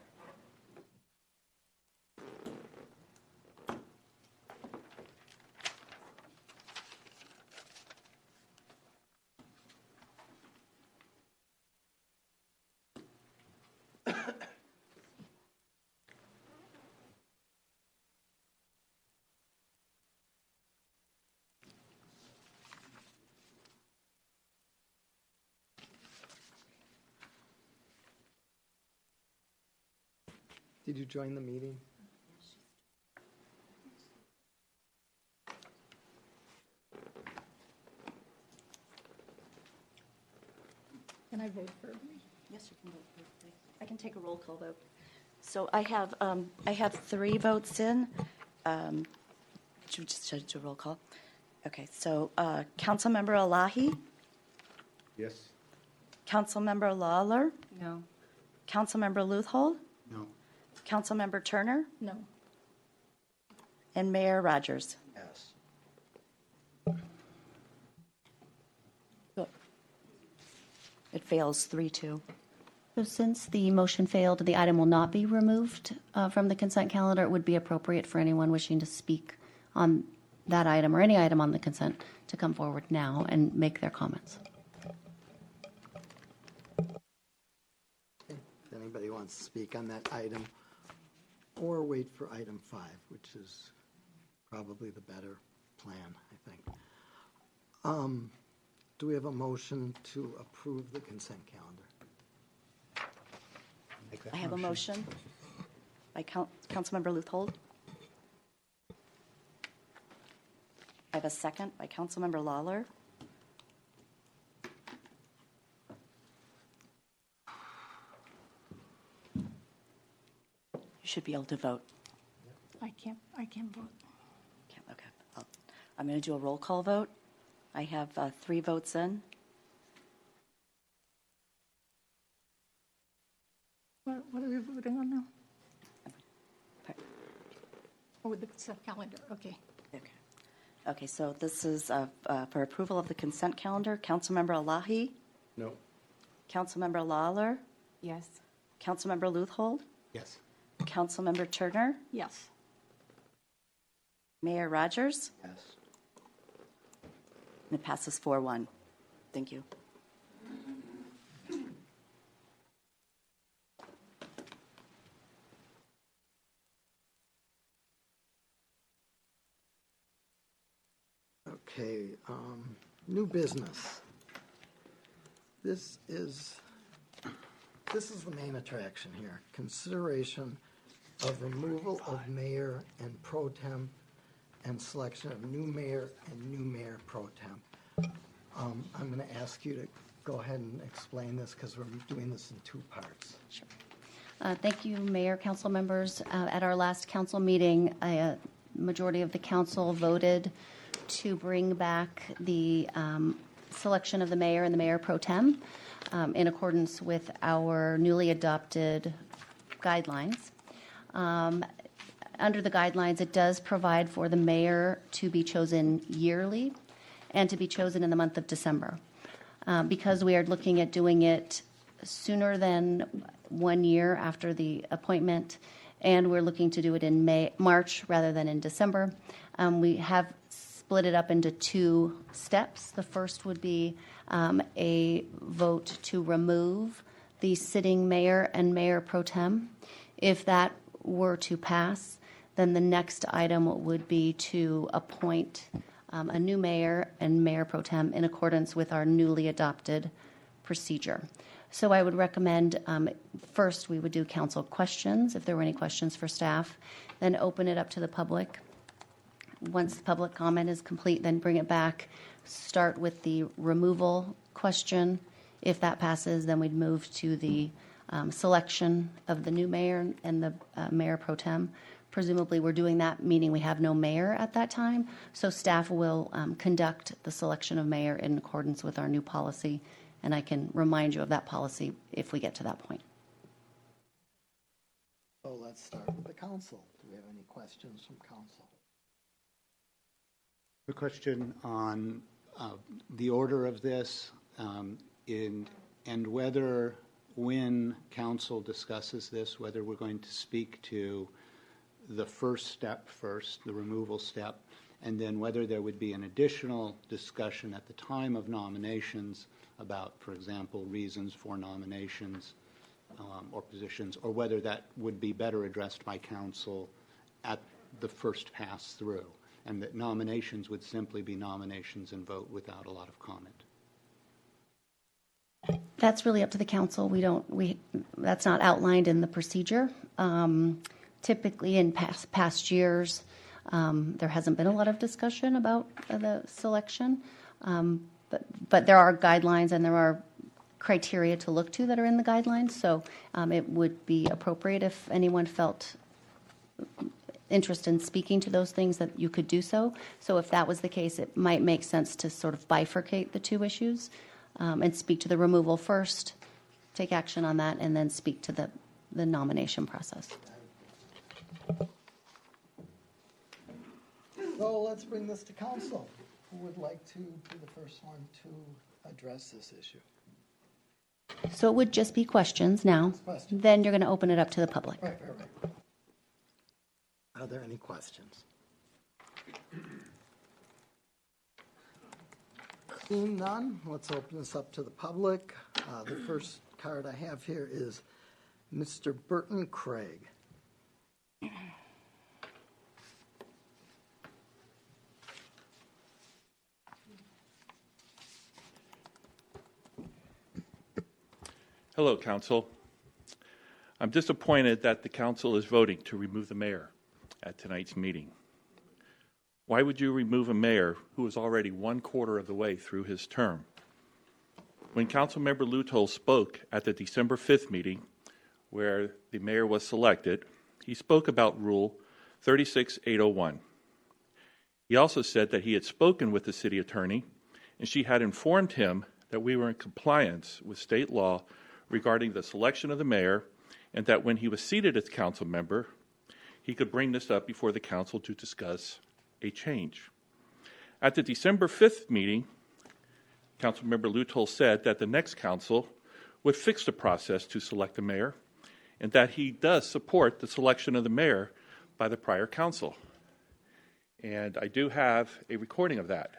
Did you join the meeting? Can I vote for me? Yes, you can vote. I can take a roll call vote. So I have 3 votes in. Should we just do a roll call? Okay, so Councilmember Elahi, Yes? Councilmember Lawler, No. Councilmember Luthold, No? Councilmember Turner, No. and Mayor Rogers. Yes. It fails 3-2. So since the motion failed, the item will not be removed from the consent calendar. It would be appropriate for anyone wishing to speak on that item or any item on the consent to come forward now and make their comments. If anybody wants to speak on that item, or wait for item 5, which is probably the better plan, I think. Do we have a motion to approve the consent calendar? Make that I have a motion by Councilmember Luthold. I have a second by Councilmember Lawler. You should be able to vote. I can't vote. Okay. I'm going to do a roll call vote. I have 3 votes in. What are we voting on now? Oh, the consent calendar, okay. Okay, so this is for approval of the consent calendar. Councilmember Elahi, No? Councilmember Lawler, Yes. Councilmember Luthold, Yes. Councilmember Turner, Yes. Mayor Rogers, Yes. and it passes 4-1. Thank you. Okay, new business. This is the main attraction here. Consideration of removal of mayor and pro tem and selection of new mayor and new mayor pro tem. I'm going to ask you to go ahead and explain this because we're doing this in 2 parts. Sure. Thank you, Mayor, council members. At our last council meeting, a majority of the council voted to bring back the selection of the mayor and the mayor pro tem. in accordance with our newly adopted guidelines. Under the guidelines, it does provide for the mayor to be chosen yearly and to be chosen in the month of December. Because we are looking at doing it sooner than 1 year after the appointment, and we're looking to do it in March rather than in December, we have split it up into 2 steps. The first would be a vote to remove the sitting mayor and mayor pro tem. If that were to pass, then the next item would be to appoint a new mayor and mayor pro tem in accordance with our newly adopted procedure. So I would recommend first we would do council questions, if there were any questions for staff, then open it up to the public. Once the public comment is complete, then bring it back, start with the removal question. If that passes, then we'd move to the selection of the new mayor and the mayor pro tem. Presumably, we're doing that, meaning we have no mayor at that time. So staff will conduct the selection of mayor in accordance with our new policy, and I can remind you of that policy if we get to that point. So let's start with the council. Do we have any questions from council? A question on the order of this and whether, when council discusses this, whether we're going to speak to the first step first, the removal step, and then whether there would be an additional discussion at the time of nominations about, for example, reasons for nominations or positions, or whether that would be better addressed by council at the first pass through, and that nominations would simply be nominations and vote without a lot of comment. That's really up to the council. That's not outlined in the procedure. Typically, in past years, there hasn't been a lot of discussion about the selection, but there are guidelines and there are criteria to look to that are in the guidelines. So it would be appropriate if anyone felt interest in speaking to those things that you could do so. So if that was the case, it might make sense to sort of bifurcate the 2 issues and speak to the removal first, take action on that, and then speak to the nomination process. So let's bring this to council. Who would like to be the first one to address this issue? So it would just be questions now. Questions. Then you're going to open it up to the public. Right. Are there any questions? Seeing none, let's open this up to the public. The first card I have here is Mr. Burton Craig. Hello, Council. I'm disappointed that the Council is voting to remove the mayor at tonight's meeting. Why would you remove a mayor who is already 1/4 of the way through his term? When Councilmember Lutoll spoke at the December 5th meeting, where the mayor was selected, he spoke about Rule 36801. He also said that he had spoken with the city attorney, and she had informed him that we were in compliance with state law regarding the selection of the mayor, and that when he was seated as council member, he could bring this up before the council to discuss a change. At the December 5th meeting, Councilmember Lutoll said that the next council would fix the process to select the mayor, and that he does support the selection of the mayor by the prior council. And I do have a recording of that.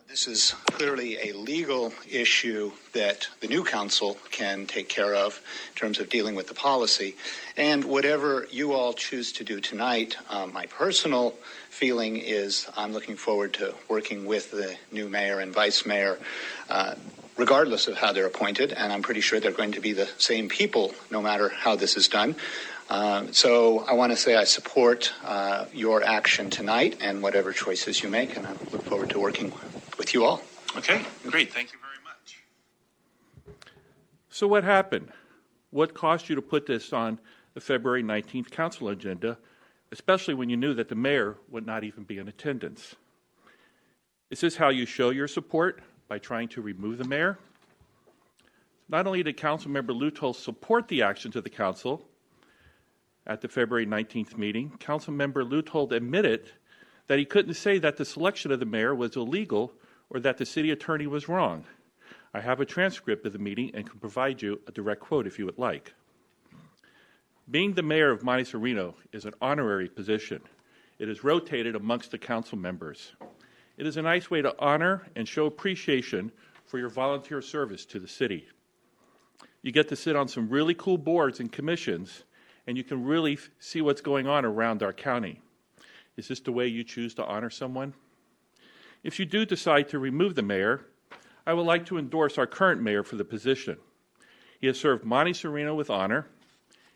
This is clearly a legal issue that the new council can take care of in terms of dealing with the policy. And whatever you all choose to do tonight, my personal feeling is I'm looking forward to working with the new mayor and vice mayor, regardless of how they're appointed. And I'm pretty sure they're going to be the same people no matter how this is done. So I want to say I support your action tonight and whatever choices you make, and I look forward to working with you all. Okay, great. Thank you very much. So what happened? What caused you to put this on the February 19th council agenda, especially when you knew that the mayor would not even be in attendance? Is this how you show your support, by trying to remove the mayor? Not only did Councilmember Lutold support the actions of the council at the February 19th meeting, Councilmember Lutold admitted that he couldn't say that the selection of the mayor was illegal or that the city attorney was wrong. I have a transcript of the meeting and can provide you a direct quote if you would like. Being the mayor of Monte Sereno is an honorary position. It is rotated amongst the council members. It is a nice way to honor and show appreciation for your volunteer service to the city. You get to sit on some really cool boards and commissions, and you can really see what's going on around our county. Is this the way you choose to honor someone? If you do decide to remove the mayor, I would like to endorse our current mayor for the position. He has served Monte Sereno with honor.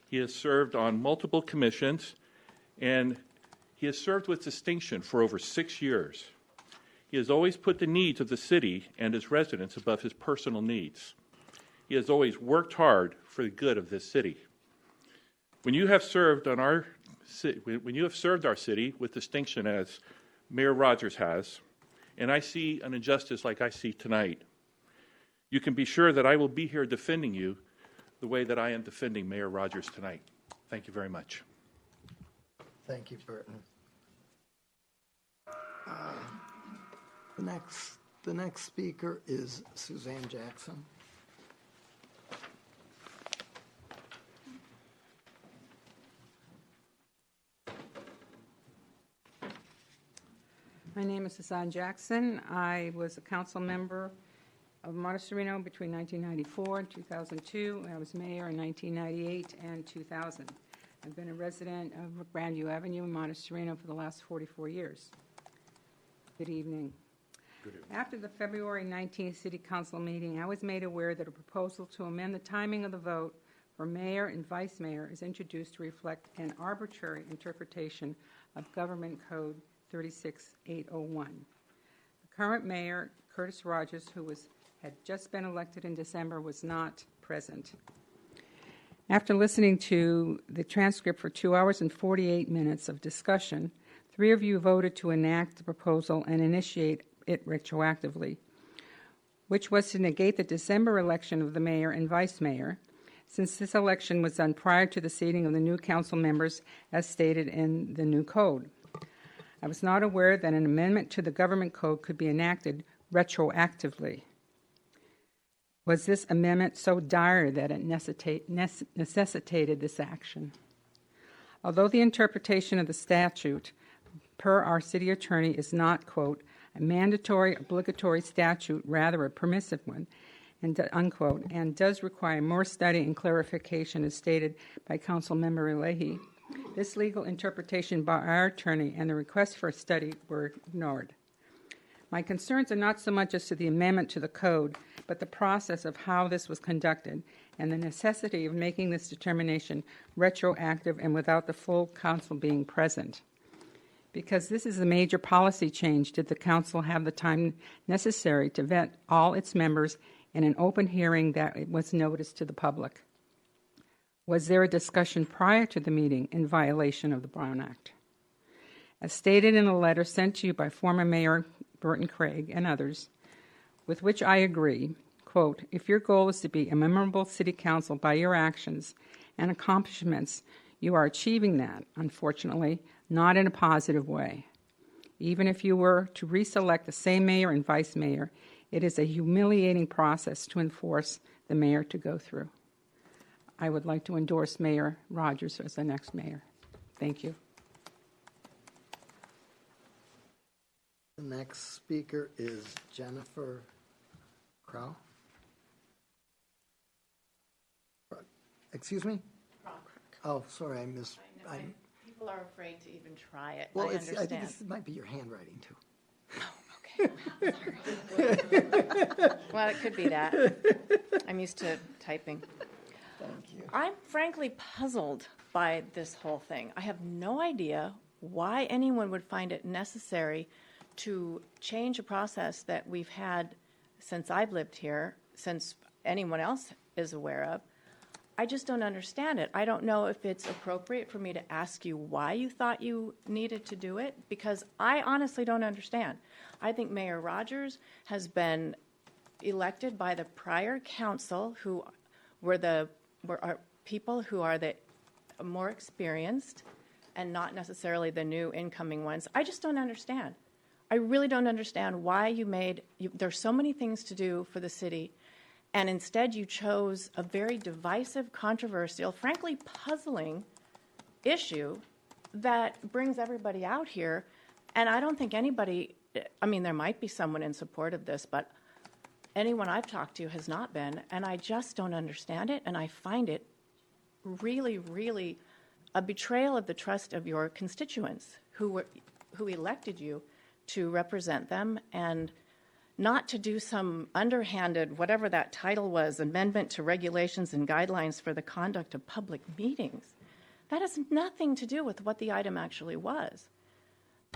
He has served on multiple commissions, and he has served with distinction for over 6 years. He has always put the needs of the city and its residents above his personal needs. He has always worked hard for the good of this city. When you have served our city with distinction as Mayor Rogers has, and I see an injustice like I see tonight, you can be sure that I will be here defending you the way that I am defending Mayor Rogers tonight. Thank you very much. Thank you, Burton. The next speaker is Suzanne Jackson. My name is Suzanne Jackson. I was a council member of Monte Sereno between 1994 and 2002. I was mayor in 1998 and 2000. I've been a resident of Grandview Avenue in Monte Sereno for the last 44 years. Good evening. After the February 19th City Council meeting, I was made aware that a proposal to amend the timing of the vote for mayor and vice mayor is introduced to reflect an arbitrary interpretation of Government Code 36801. The current mayor, Curtis Rogers, who had just been elected in December, was not present. After listening to the transcript for 2 hours and 48 minutes of discussion, 3 of you voted to enact the proposal and initiate it retroactively, which was to negate the December election of the mayor and vice mayor, since this election was done prior to the seating of the new council members as stated in the new code. I was not aware that an amendment to the government code could be enacted retroactively. Was this amendment so dire that it necessitated this action? Although the interpretation of the statute per our city attorney is not, quote, a mandatory obligatory statute, rather a permissive one, and unquote, and does require more study and clarification as stated by Council Member Leahy, this legal interpretation by our attorney and the request for a study were ignored. My concerns are not so much as to the amendment to the code, but the process of how this was conducted and the necessity of making this determination retroactive and without the full council being present. Because this is a major policy change, did the council have the time necessary to vet all its members in an open hearing that was noticed to the public? Was there a discussion prior to the meeting in violation of the Brown Act? As stated in a letter sent to you by former Mayor Burton Craig and others, with which I agree, quote, if your goal is to be a memorable city council by your actions and accomplishments, you are achieving that, unfortunately, not in a positive way. Even if you were to reselect the same mayor and vice mayor, it is a humiliating process to enforce the mayor to go through. I would like to endorse Mayor Rogers as the next mayor. Thank you. The next speaker is Jennifer Crow. Excuse me? Oh, sorry, I missed. People are afraid to even try it. Well, I understand. I think this might be your handwriting, too. Oh, okay. Sorry. Well, it could be that. I'm used to typing. Thank you. I'm frankly puzzled by this whole thing. I have no idea why anyone would find it necessary to change a process that we've had since I've lived here, since anyone else is aware of. I just don't understand it. I don't know if it's appropriate for me to ask you why you thought you needed to do it, because I honestly don't understand. I think Mayor Rogers has been, elected by the prior council, who are people who are the more experienced and not necessarily the new incoming ones. I just don't understand. I really don't understand why there's so many things to do for the city, and instead you chose a very divisive, controversial, frankly puzzling issue that brings everybody out here. And I don't think anybody, I mean, there might be someone in support of this, but anyone I've talked to has not been, and I just don't understand it, and I find it really, really a betrayal of the trust of your constituents who elected you to represent them, and not to do some underhanded, whatever that title was, amendment to regulations and guidelines for the conduct of public meetings. That has nothing to do with what the item actually was.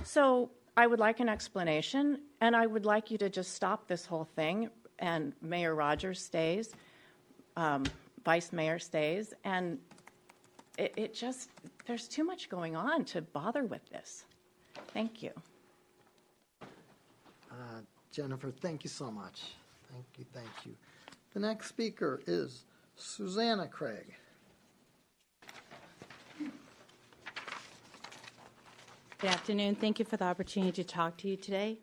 So I would like an explanation, and I would like you to just stop this whole thing, and Mayor Rogers stays, Vice Mayor stays, and it just, there's too much going on to bother with this. Thank you. Jennifer, thank you so much. Thank you. The next speaker is Susanna Craig. Good afternoon. Thank you for the opportunity to talk to you today.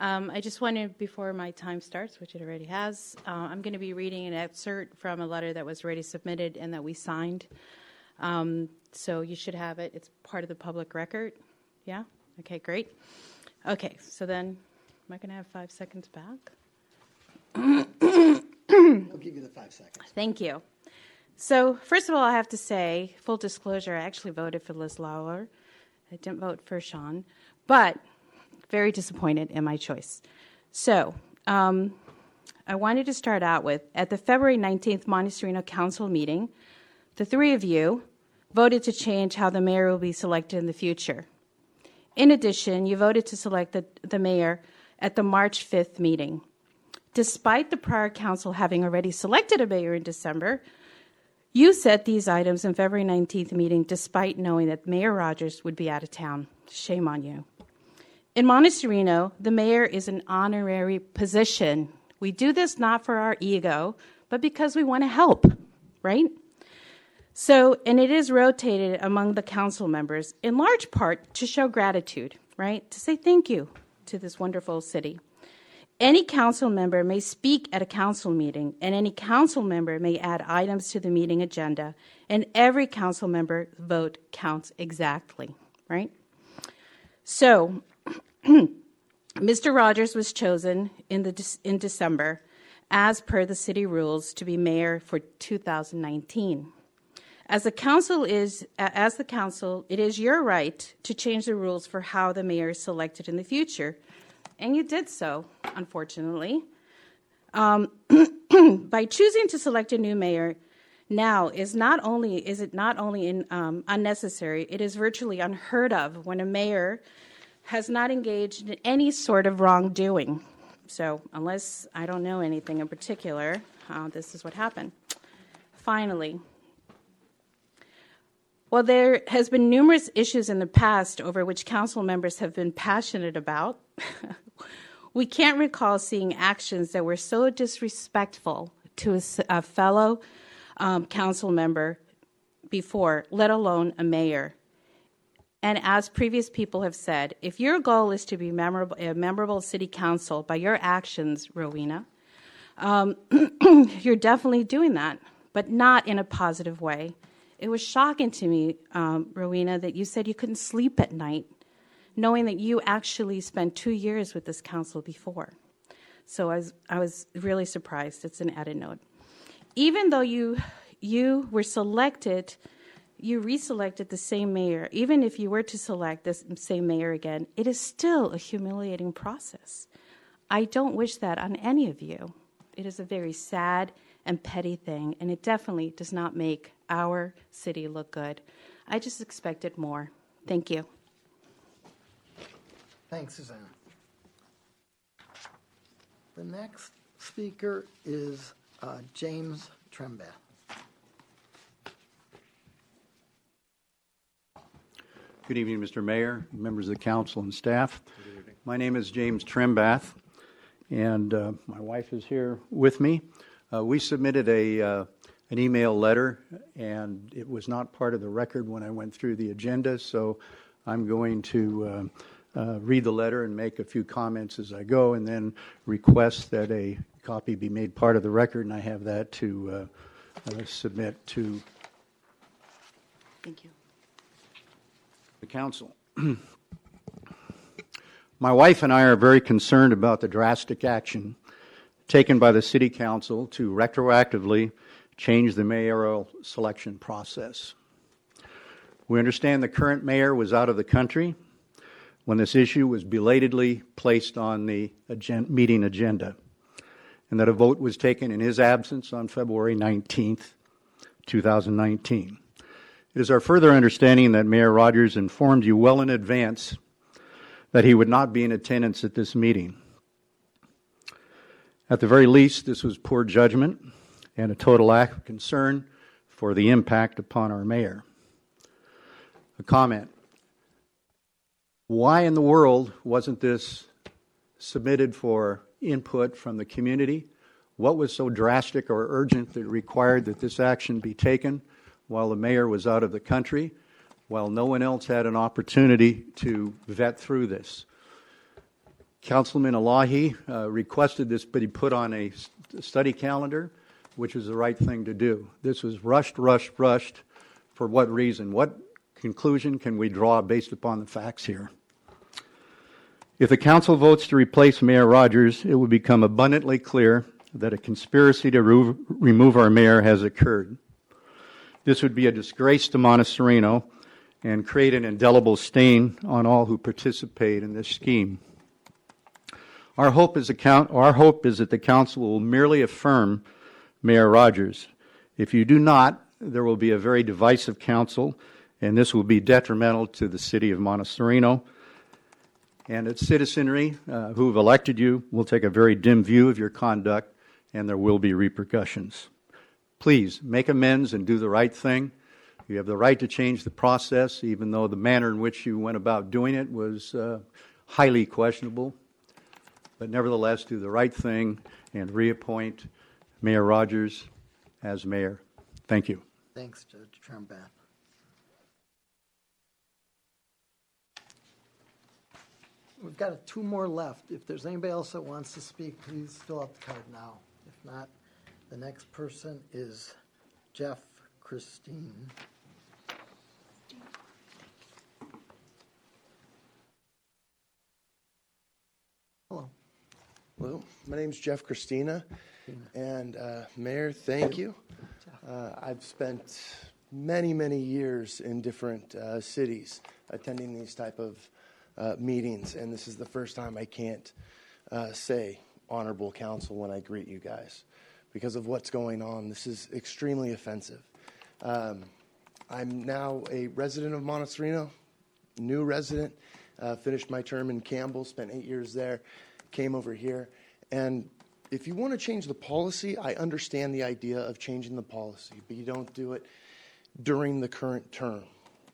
I just wanted, before my time starts, which it already has, I'm going to be reading an excerpt from a letter that was already submitted and that we signed. So you should have it. It's part of the public record. Yeah? Okay, great. Okay, so then, am I going to have 5 seconds back? I'll give you the 5 seconds. Thank you. So, first of all, I have to say, full disclosure, I actually voted for Liz Lauer. I didn't vote for Sean, but very disappointed in my choice. So, I wanted to start out with, at the February 19th Monte Sereno Council meeting, the three of you voted to change how the mayor will be selected in the future. In addition, you voted to select the mayor at the March 5th meeting. Despite the prior council having already selected a mayor in December, you set these items in February 19th meeting despite knowing that Mayor Rogers would be out of town. Shame on you. In Monte Sereno, the mayor is an honorary position. We do this not for our ego, but because we want to help, right? So, and it is rotated among the council members, in large part to show gratitude, right? To say thank you to this wonderful city. Any council member may speak at a council meeting, and any council member may add items to the meeting agenda, and every council member vote counts exactly, right? So, Mr. Rogers was chosen in December, as per the city rules, to be mayor for 2019. As the council, it is your right to change the rules for how the mayor is selected in the future. And you did so, unfortunately. By choosing to select a new mayor now is it not only unnecessary, it is virtually unheard of when a mayor has not engaged in any sort of wrongdoing. So unless I don't know anything in particular, this is what happened. Finally, while there has been numerous issues in the past over which council members have been passionate about, we can't recall seeing actions that were so disrespectful to a fellow council member before, let alone a mayor. And as previous people have said, if your goal is to be a memorable city council by your actions, Rowena, you're definitely doing that, but not in a positive way. It was shocking to me, Rowena, that you said you couldn't sleep at night, knowing that you actually spent 2 years with this council before. So I was really surprised. It's an added note. Even though you were selected, you reselected the same mayor. Even if you were to select this same mayor again, it is still a humiliating process. I don't wish that on any of you. It is a very sad and petty thing, and it definitely does not make our city look good. I just expected more. Thank you. Thanks, Susanna. The next speaker is James Trembath. Good evening, Mr. Mayor, members of the council and staff. My name is James Trembath, and my wife is here with me. We submitted an email letter, and it was not part of the record when I went through the agenda, so I'm going to read the letter and make a few comments as I go, and then request that a copy be made part of the record, and I have that to submit to Thank you. the council. My wife and I are very concerned about the drastic action taken by the City Council to retroactively change the mayoral selection process. We understand the current mayor was out of the country when this issue was belatedly placed on the meeting agenda, and that a vote was taken in his absence on February 19th, 2019. It is our further understanding that Mayor Rogers informed you well in advance that he would not be in attendance at this meeting. At the very least, this was poor judgment and a total lack of concern for the impact upon our mayor. A comment. Why in the world wasn't this submitted for input from the community? What was so drastic or urgent that it required that this action be taken while the mayor was out of the country, while no one else had an opportunity to vet through this? Councilman Elahi requested this be put on a study calendar, which was the right thing to do. This was rushed. For what reason? What conclusion can we draw based upon the facts here? If the council votes to replace Mayor Rogers, it will become abundantly clear that a conspiracy to remove our mayor has occurred. This would be a disgrace to Monte Sereno and create an indelible stain on all who participate in this scheme. Our hope is that the council will merely affirm Mayor Rogers. If you do not, there will be a very divisive council, and this will be detrimental to the city of Monte Sereno. And its citizenry who have elected you will take a very dim view of your conduct, and there will be repercussions. Please make amends and do the right thing. You have the right to change the process, even though the manner in which you went about doing it was highly questionable. But nevertheless, do the right thing and reappoint Mayor Rogers as mayor. Thank you. Thanks, Judge Trembath. We've got 2 more left. If there's anybody else that wants to speak, please fill out the card now. If not, the next person is Jeff Christine. Hello. Hello, my name's Jeff Christina, and Mayor, thank you. I've spent many years in different cities attending these type of meetings, and this is the first time I can't say honorable council when I greet you guys because of what's going on. This is extremely offensive. I'm now a resident of Monte Sereno, new resident, finished my term in Campbell, spent 8 years there, came over here. And if you want to change the policy, I understand the idea of changing the policy, but you don't do it during the current term.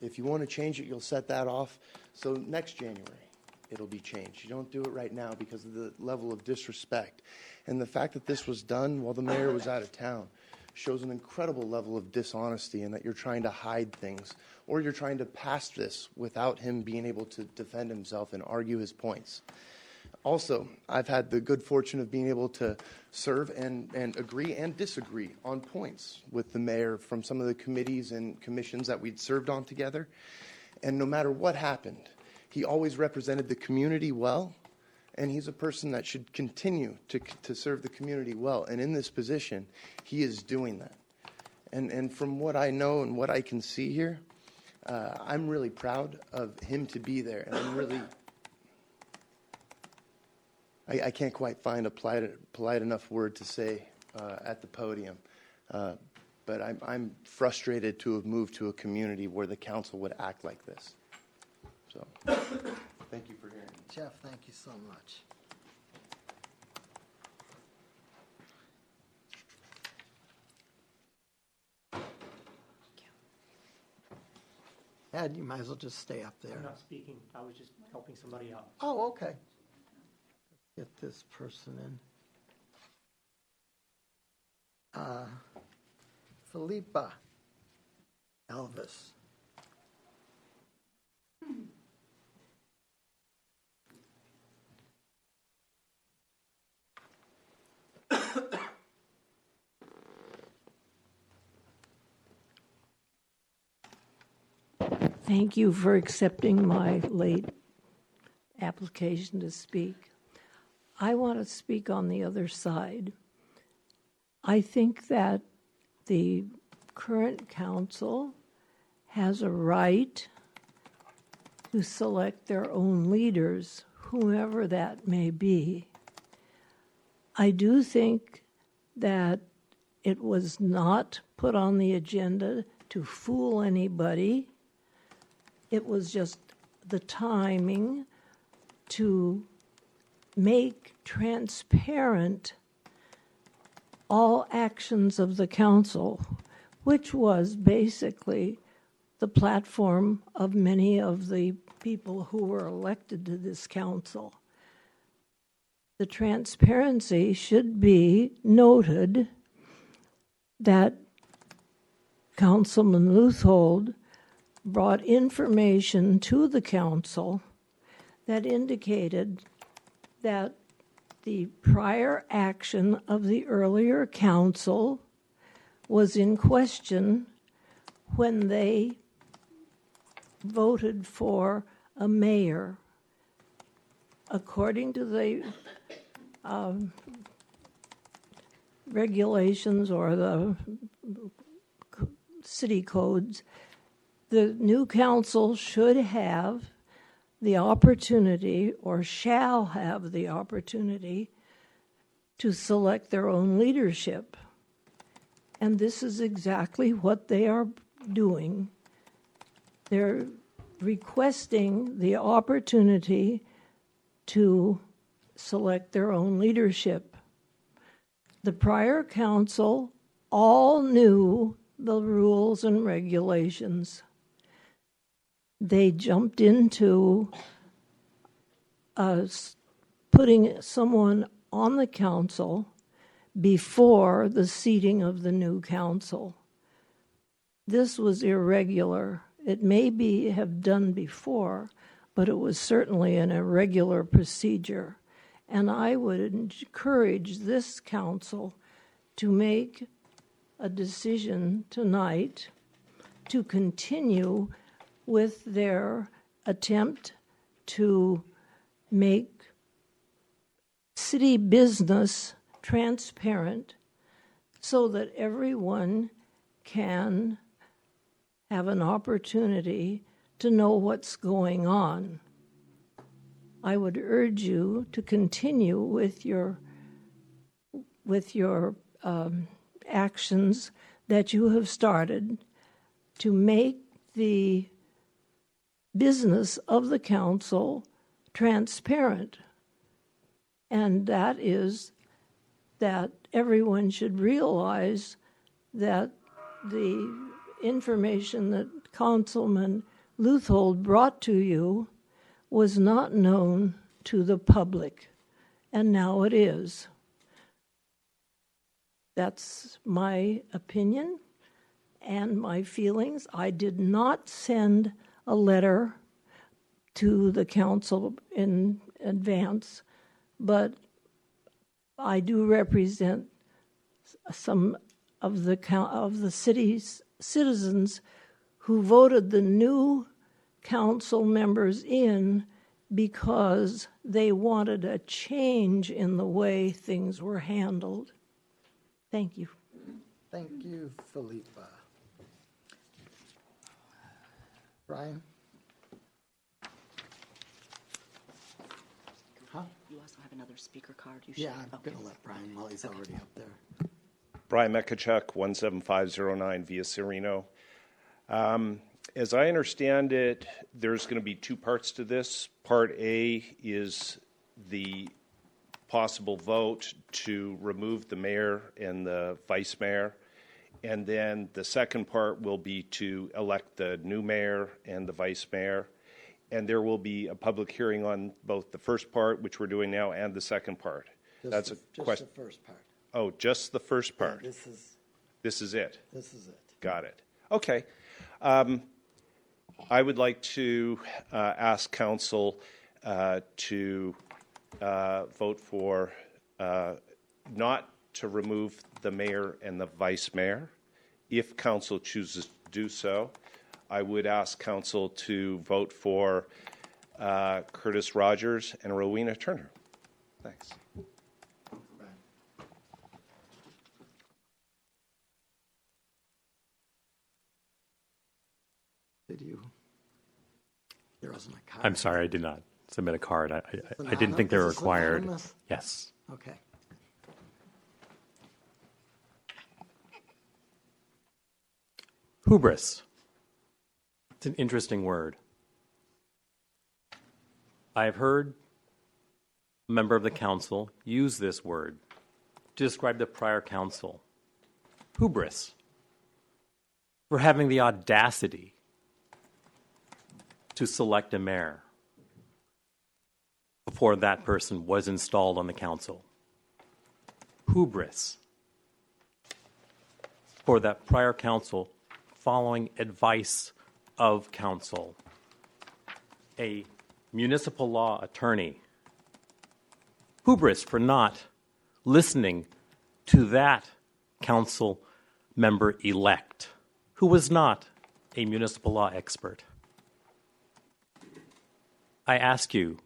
If you want to change it, you'll set that off. So next January, it'll be changed. You don't do it right now because of the level of disrespect. And the fact that this was done while the mayor was out of town shows an incredible level of dishonesty and that you're trying to hide things or you're trying to pass this without him being able to defend himself and argue his points. Also, I've had the good fortune of being able to serve and agree and disagree on points with the mayor from some of the committees and commissions that we'd served on together. And no matter what happened, he always represented the community well, and he's a person that should continue to serve the community well. And in this position, he is doing that. And from what I know and what I can see here, I'm really proud of him to be there, and I'm really... I can't quite find a polite enough word to say at the podium, but I'm frustrated to have moved to a community where the council would act like this. So, thank you for hearing me. Jeff, thank you so much. Ed, you might as well just stay up there. I'm not speaking. I was just helping somebody out. Oh, okay. get this person in. Philippa Elvis. Thank you for accepting my late application to speak. I want to speak on the other side. I think that the current council has a right to select their own leaders, whomever that may be. I do think that it was not put on the agenda to fool anybody. It was just the timing to make transparent all actions of the council, which was basically the platform of many of the people who were elected to this council. The transparency should be noted that Councilman Leuthold brought information to the council that indicated that the prior action of the earlier council was in question when they voted for a mayor. According to the regulations or the city codes, the new council should have the opportunity or shall have the opportunity to select their own leadership. And this is exactly what they are doing. They're requesting the opportunity to select their own leadership. The prior council all knew the rules and regulations. They jumped into putting someone on the council before the seating of the new council. This was irregular. It may be have done before, but it was certainly an irregular procedure. And I would encourage this council to make a decision tonight to continue with their attempt to make city business transparent so that everyone can have an opportunity to know what's going on. I would urge you to continue with your actions that you have started to make the business of the council transparent. And that is that everyone should realize that the information that Councilman Leuthold brought to you was not known to the public, and now it is. That's my opinion and my feelings. I did not send a letter to the council in advance, but I do represent some of the city's citizens who voted the new council members in because they wanted a change in the way things were handled. Thank you. Thank you, Philippa. Brian? Huh? You also have another speaker card. You Yeah, should. I'm going to let Brian while he's already up there. Brian Mekachuk, 17509 Via Sereno. As I understand it, there's going to be two parts to this. Part A is the possible vote to remove the mayor and the vice mayor. And then the second part will be to elect the new mayor and the vice mayor. and there will be a public hearing on both the first part, which we're doing now, and the second part. That's a question. Just the first part. Oh, just the first part. Yeah, This is it. this is it. Got it. Okay. I would like to ask council to vote for not to remove the mayor and the vice mayor. If council chooses to do so, I would ask council to vote for Curtis Rogers and Rowena Turner. Thanks. Did you? There wasn't a card. I'm sorry, I did not submit a card. I didn't anonymous? think they were Is this required. anonymous? Yes. Okay. Hubris. It's an interesting word. I've heard a member of the council use this word to describe the prior council. Hubris. For having the audacity to select a mayor before that person was installed on the council. Hubris. For that prior council following advice of council. A municipal law attorney. Hubris for not listening to that council member elect who was not a municipal law expert. I ask you,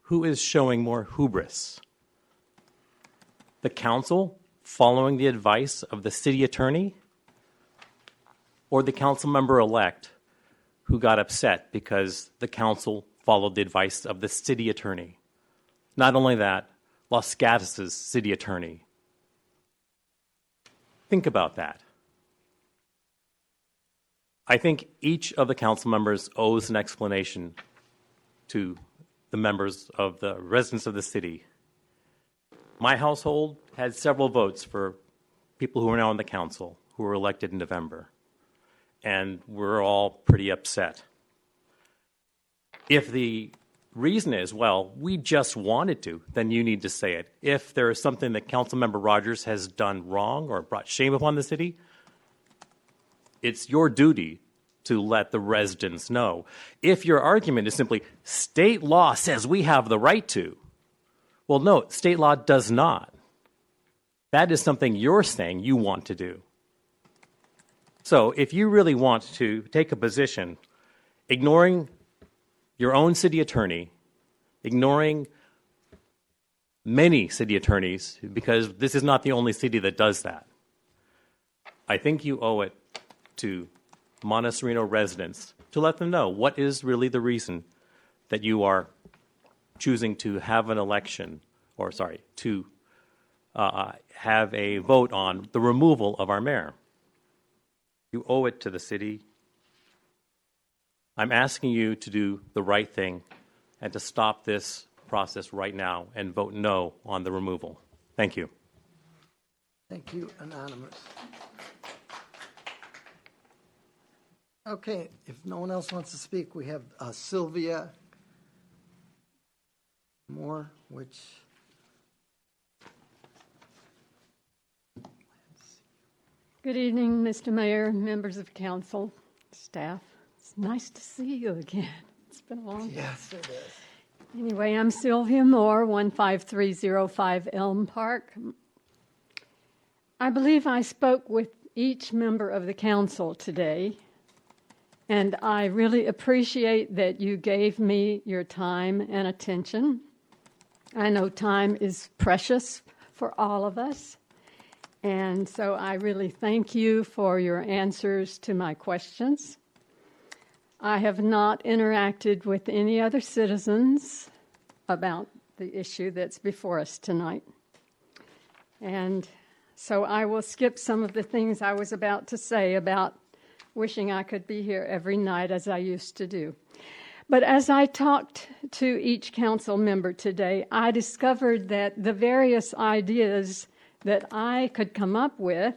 who is showing more hubris? The council following the advice of the city attorney? Or the council member elect who got upset because the council followed the advice of the city attorney? Not only that, Los Gatos' city attorney. Think about that. I think each of the council members owes an explanation to the members of the residents of the city. My household had several votes for people who are now on the council who were elected in November. And we're all pretty upset. If the reason is, well, we just wanted to, then you need to say it. If there is something that Councilmember Rogers has done wrong or brought shame upon the city, it's your duty to let the residents know. If your argument is simply, state law says we have the right to, well, no, state law does not. That is something you're saying you want to do. So if you really want to take a position, ignoring your own city attorney, ignoring many city attorneys, because this is not the only city that does that, I think you owe it to Monte Sereno residents to let them know what is really the reason that you are choosing to have an election, or sorry, to have a vote on the removal of our mayor. You owe it to the city. I'm asking you to do the right thing and to stop this process right now and vote no on the removal. Thank you. Thank you, Anonymous. Okay, if no one else wants to speak, we have Sylvia Moore, which... Good evening, Mr. Mayor, members of council, staff. It's nice to see you again. It's been a long time. Yes, it is. Anyway, I'm Sylvia Moore, 15305 Elm Park. I believe I spoke with each member of the council today, and I really appreciate that you gave me your time and attention. I know time is precious for all of us. And so I really thank you for your answers to my questions. I have not interacted with any other citizens about the issue that's before us tonight. And so I will skip some of the things I was about to say about wishing I could be here every night as I used to do. But as I talked to each council member today, I discovered that the various ideas that I could come up with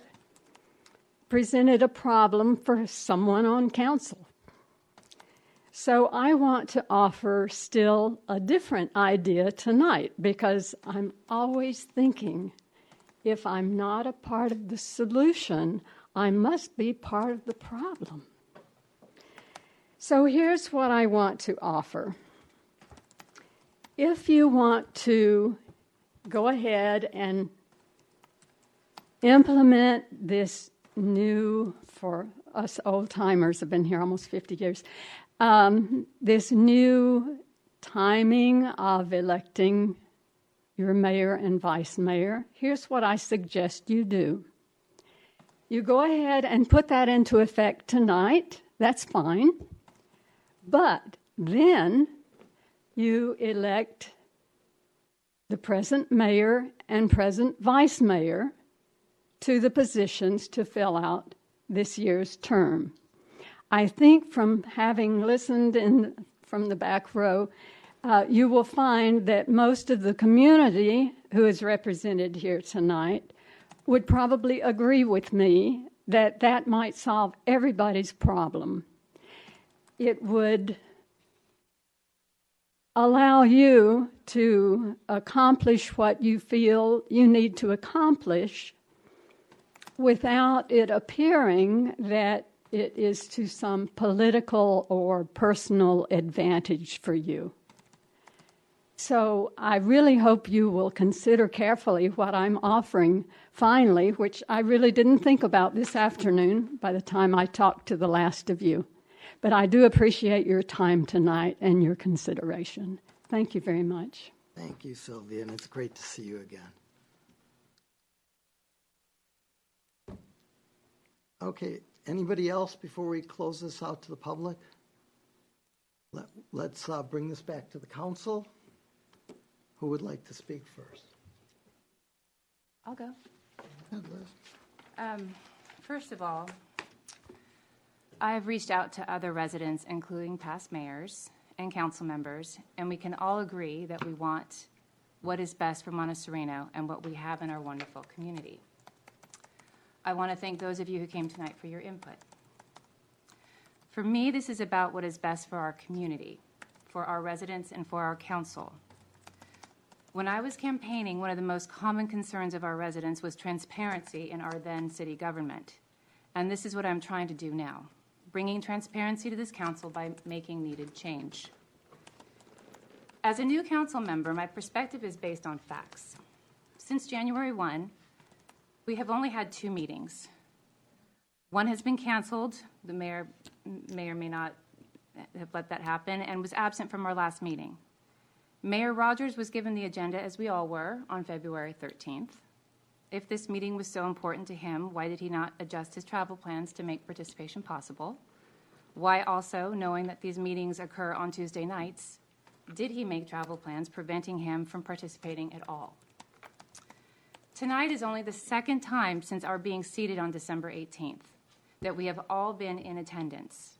presented a problem for someone on council. So I want to offer still a different idea tonight, because I'm always thinking, if I'm not a part of the solution, I must be part of the problem. So here's what I want to offer. If you want to go ahead and implement this new, for us old-timers have been here almost 50 years, this new timing of electing your mayor and vice mayor, here's what I suggest you do. You go ahead and put that into effect tonight. That's fine. But then you elect the present mayor and present vice mayor to the positions to fill out this year's term. I think from having listened from the back row, you will find that most of the community who is represented here tonight would probably agree with me that that might solve everybody's problem. It would allow you to accomplish what you feel you need to accomplish without it appearing that it is to some political or personal advantage for you. So I really hope you will consider carefully what I'm offering finally, which I really didn't think about this afternoon by the time I talked to the last of you. But I do appreciate your time tonight and your consideration. Thank you very much. Thank you, Sylvia, and it's great to see you again. Okay, anybody else before we close this out to the public? Let's bring this back to the council. Who would like to speak first? I'll go. Go ahead, Liz. First of all, I have reached out to other residents, including past mayors and council members, and we can all agree that we want what is best for Monte Sereno and what we have in our wonderful community. I want to thank those of you who came tonight for your input. For me, this is about what is best for our community, for our residents, and for our council. When I was campaigning, one of the most common concerns of our residents was transparency in our then city government. And this is what I'm trying to do now, bringing transparency to this council by making needed change. As a new council member, my perspective is based on facts. Since January 1, we have only had 2 meetings. One has been canceled. The mayor may or may not have let that happen and was absent from our last meeting. Mayor Rogers was given the agenda, as we all were, on February 13th. If this meeting was so important to him, why did he not adjust his travel plans to make participation possible? Why also, knowing that these meetings occur on Tuesday nights, did he make travel plans preventing him from participating at all? Tonight is only the second time since our being seated on December 18th that we have all been in attendance.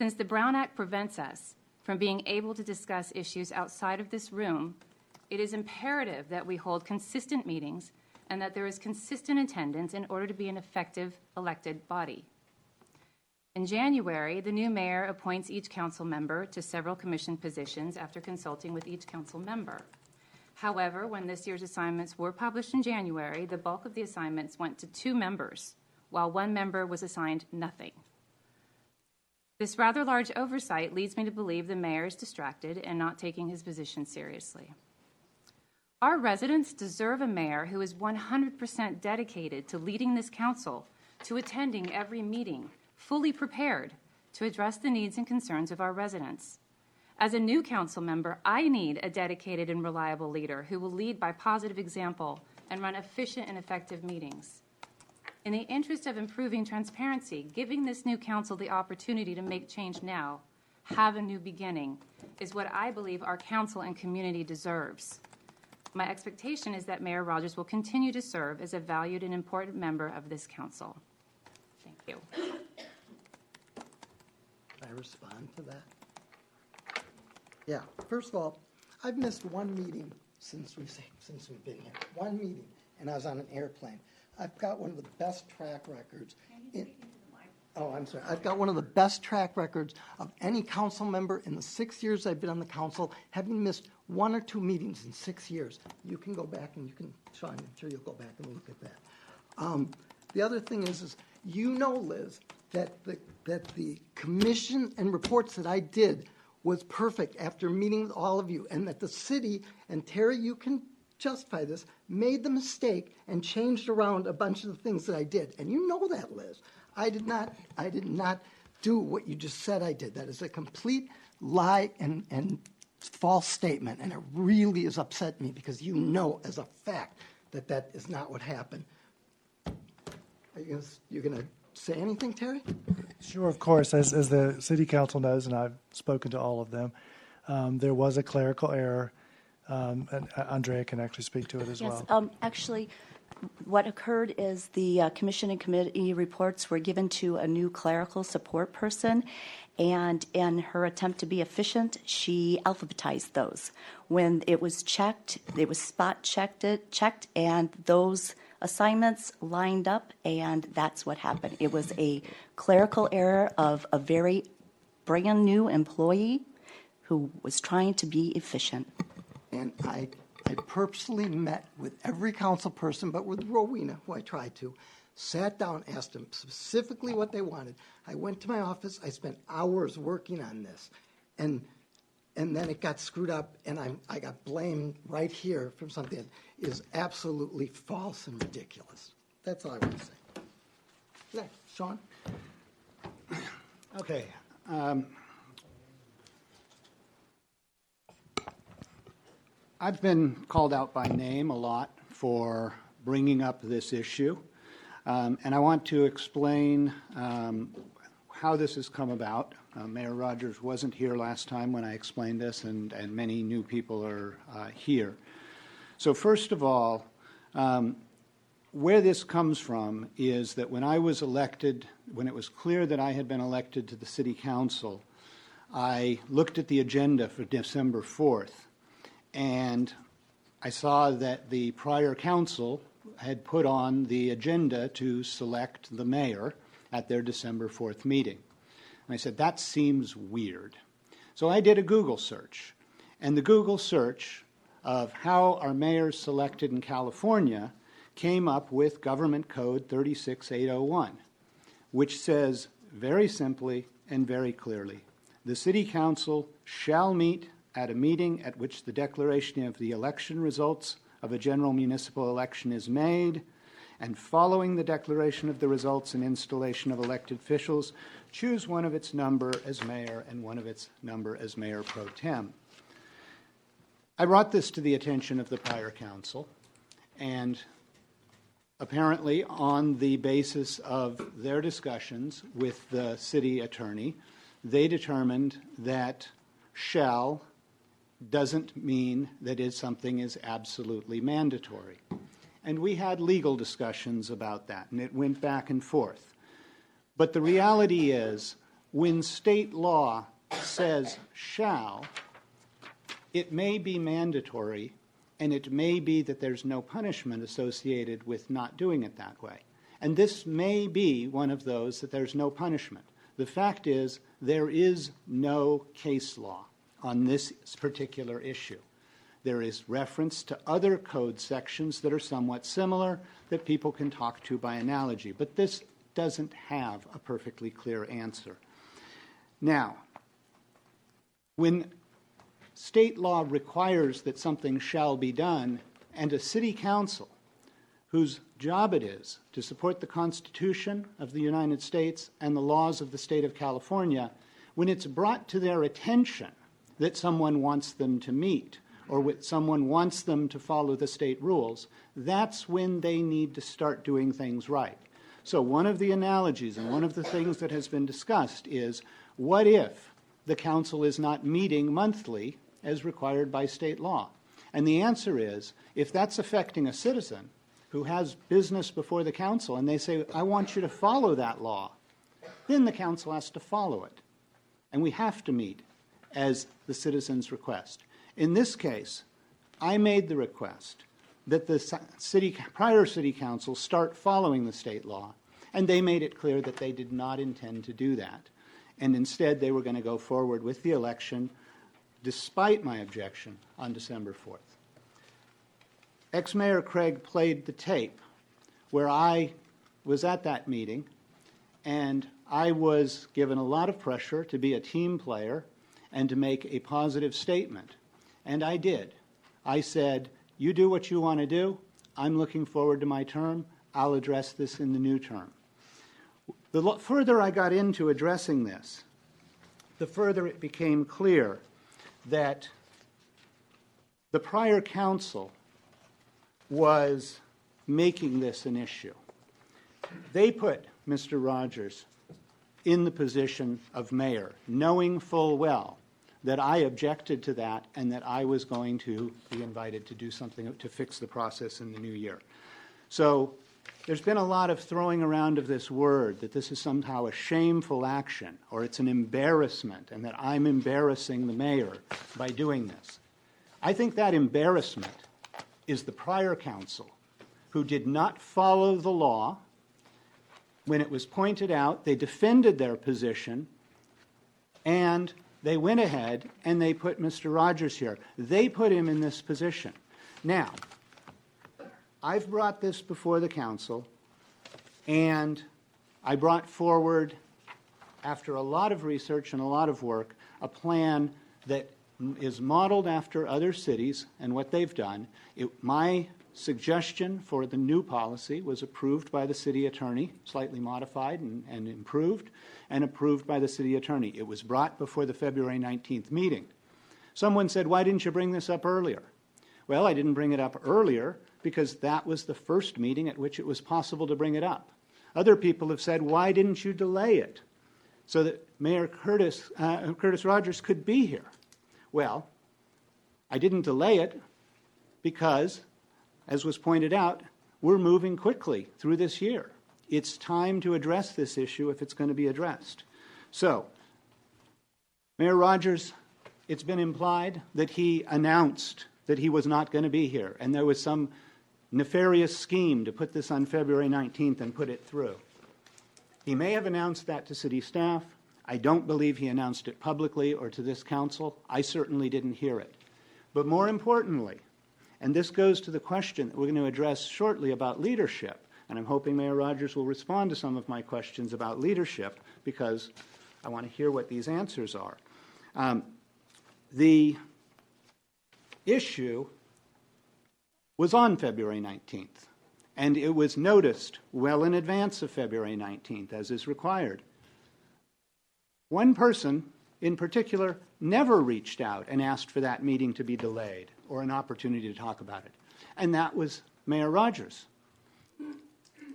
Since the Brown Act prevents us from being able to discuss issues outside of this room, it is imperative that we hold consistent meetings and that there is consistent attendance in order to be an effective elected body. In January, the new mayor appoints each council member to several commission positions after consulting with each council member. However, when this year's assignments were published in January, the bulk of the assignments went to 2 members, while 1 member was assigned nothing. This rather large oversight leads me to believe the mayor is distracted and not taking his position seriously. Our residents deserve a mayor who is 100% dedicated to leading this council, to attending every meeting, fully prepared to address the needs and concerns of our residents. As a new council member, I need a dedicated and reliable leader who will lead by positive example and run efficient and effective meetings. In the interest of improving transparency, giving this new council the opportunity to make change now, have a new beginning, is what I believe our council and community deserves. My expectation is that Mayor Rogers will continue to serve as a valued and important member of this council. Thank you. Can I respond to that? Yeah, first of all, I've missed 1 meeting since we've been here. 1 meeting, and I was on an airplane. I've got one of the best track records. Oh, I'm sorry. I've got one of the best track records of any council member in the 6 years I've been on the council, having missed 1 or 2 meetings in 6 years. You can go back and you can, Sean, I'm sure you'll go back and look at that. The other thing is you know, Liz, that the commission and reports that I did was perfect after meeting with all of you, and that the city, and Terry, you can justify this, made the mistake and changed around a bunch of the things that I did. And you know that, Liz. I did not do what you just said I did. That is a complete lie and false statement, and it really has upset me because you know as a fact that that is not what happened. Are you going to say anything, Terry? Sure, of course. As the city council knows, and I've spoken to all of them, there was a clerical error. And Andrea can actually speak to it as well. Yes, actually, what occurred is the commission and committee reports were given to a new clerical support person, and in her attempt to be efficient, she alphabetized those. When it was checked, it was spot checked, and those assignments lined up, and that's what happened. It was a clerical error of a very brand new employee who was trying to be efficient. And I purposely met with every council person, but with Rowena, who I tried to, sat down, asked them specifically what they wanted. I went to my office. I spent hours working on this. And then it got screwed up, and I got blamed right here from something that is absolutely false and ridiculous. That's all I want to say. Yeah, Sean? Okay. I've been called out by name a lot for bringing up this issue, and I want to explain how this has come about. Mayor Rogers wasn't here last time when I explained this, and many new people are here. So first of all, where this comes from is that when I was elected, when it was clear that I had been elected to the City Council, I looked at the agenda for December 4th, and I saw that the prior council had put on the agenda to select the mayor at their December 4th meeting. And I said, that seems weird. So I did a Google search. And the Google search of how are mayors selected in California came up with Government Code 36801, which says very simply and very clearly, the City Council shall meet at a meeting at which the declaration of the election results of a general municipal election is made, and following the declaration of the results and installation of elected officials, choose one of its number as mayor and one of its number as mayor pro tem. I brought this to the attention of the prior council, and apparently on the basis of their discussions with the city attorney, they determined that shall doesn't mean that something is absolutely mandatory. And we had legal discussions about that, and it went back and forth. But the reality is, when state law says shall, it may be mandatory, and it may be that there's no punishment associated with not doing it that way. And this may be one of those that there's no punishment. The fact is, there is no case law on this particular issue. There is reference to other code sections that are somewhat similar that people can talk to by analogy, but this doesn't have a perfectly clear answer. Now, when state law requires that something shall be done, and a city council whose job it is to support the Constitution of the United States and the laws of the state of California, when it's brought to their attention that someone wants them to meet or someone wants them to follow the state rules, that's when they need to start doing things right. So one of the analogies and one of the things that has been discussed is, what if the council is not meeting monthly as required by state law? And the answer is, if that's affecting a citizen who has business before the council and they say, I want you to follow that law, then the council has to follow it. And we have to meet as the citizens request. In this case, I made the request that the prior city council start following the state law, And they made it clear that they did not intend to do that. And instead, they were going to go forward with the election despite my objection on December 4th. Ex-Mayor Craig played the tape where I was at that meeting, and I was given a lot of pressure to be a team player and to make a positive statement. And I did. I said, you do what you want to do. I'm looking forward to my term. I'll address this in the new term. The further I got into addressing this, the further it became clear that the prior council was making this an issue. They put Mr. Rogers in the position of mayor, knowing full well that I objected to that and that I was going to be invited to do something to fix the process in the new year. So there's been a lot of throwing around of this word that this is somehow a shameful action or it's an embarrassment and that I'm embarrassing the mayor by doing this. I think that embarrassment is the prior council who did not follow the law. When it was pointed out, they defended their position and they went ahead and they put Mr. Rogers here. They put him in this position. Now, I've brought this before the council, and I brought forward, after a lot of research and a lot of work, a plan that is modeled after other cities and what they've done. My suggestion for the new policy was approved by the city attorney, slightly modified and improved, and approved by the city attorney. It was brought before the February 19th meeting. Someone said, why didn't you bring this up earlier? Well, I didn't bring it up earlier because that was the first meeting at which it was possible to bring it up. Other people have said, why didn't you delay it so that Mayor Curtis Rogers could be here? Well, I didn't delay it because, as was pointed out, we're moving quickly through this year. It's time to address this issue if it's going to be addressed. So, Mayor Rogers, it's been implied that he announced that he was not going to be here, and there was some nefarious scheme to put this on February 19th and put it through. He may have announced that to city staff. I don't believe he announced it publicly or to this council. I certainly didn't hear it. But more importantly, and this goes to the question that we're going to address shortly about leadership, and I'm hoping Mayor Rogers will respond to some of my questions about leadership because I want to hear what these answers are. The issue was on February 19th, and it was noticed well in advance of February 19th, as is required. One person in particular never reached out and asked for that meeting to be delayed or an opportunity to talk about it, and that was Mayor Rogers.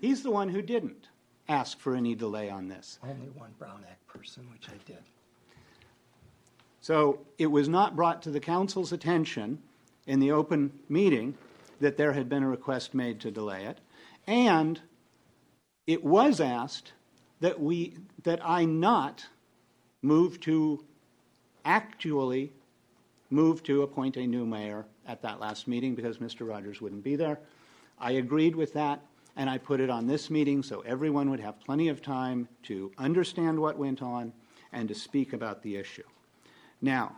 He's the one who didn't ask for any delay on this. Only one Brown Act person, which I did. So it was not brought to the council's attention in the open meeting that there had been a request made to delay it, and it was asked that I not actually move to appoint a new mayor at that last meeting because Mr. Rogers wouldn't be there. I agreed with that, and I put it on this meeting so everyone would have plenty of time to understand what went on and to speak about the issue. Now,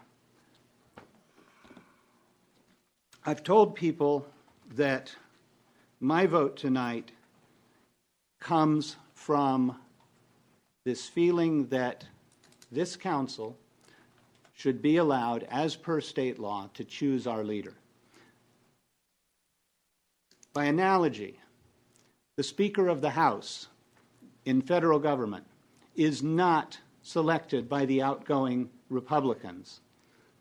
I've told people that my vote tonight comes from this feeling that this council should be allowed, as per state law, to choose our leader. By analogy, the Speaker of the House in federal government is not selected by the outgoing Republicans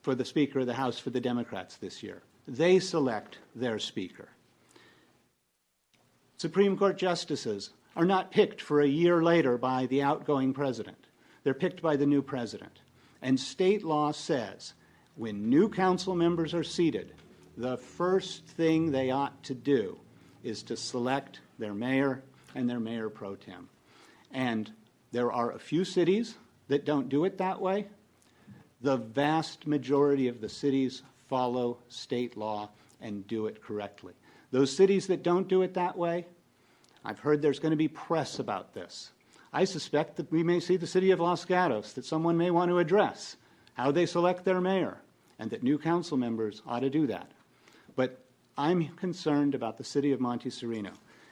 for the Speaker of the House for the Democrats this year. They select their Speaker. Supreme Court justices are not picked for a year later by the outgoing president. They're picked by the new president. And state law says when new council members are seated, the first thing they ought to do is to select their mayor and their mayor pro tem. And there are a few cities that don't do it that way. The vast majority of the cities follow state law and do it correctly. Those cities that don't do it that way I've heard there's going to be press about this. I suspect that we may see the city of Los Gatos, that someone may want to address how they select their mayor, and that new council members ought to do that. But I'm concerned about the city of Monte Sereno.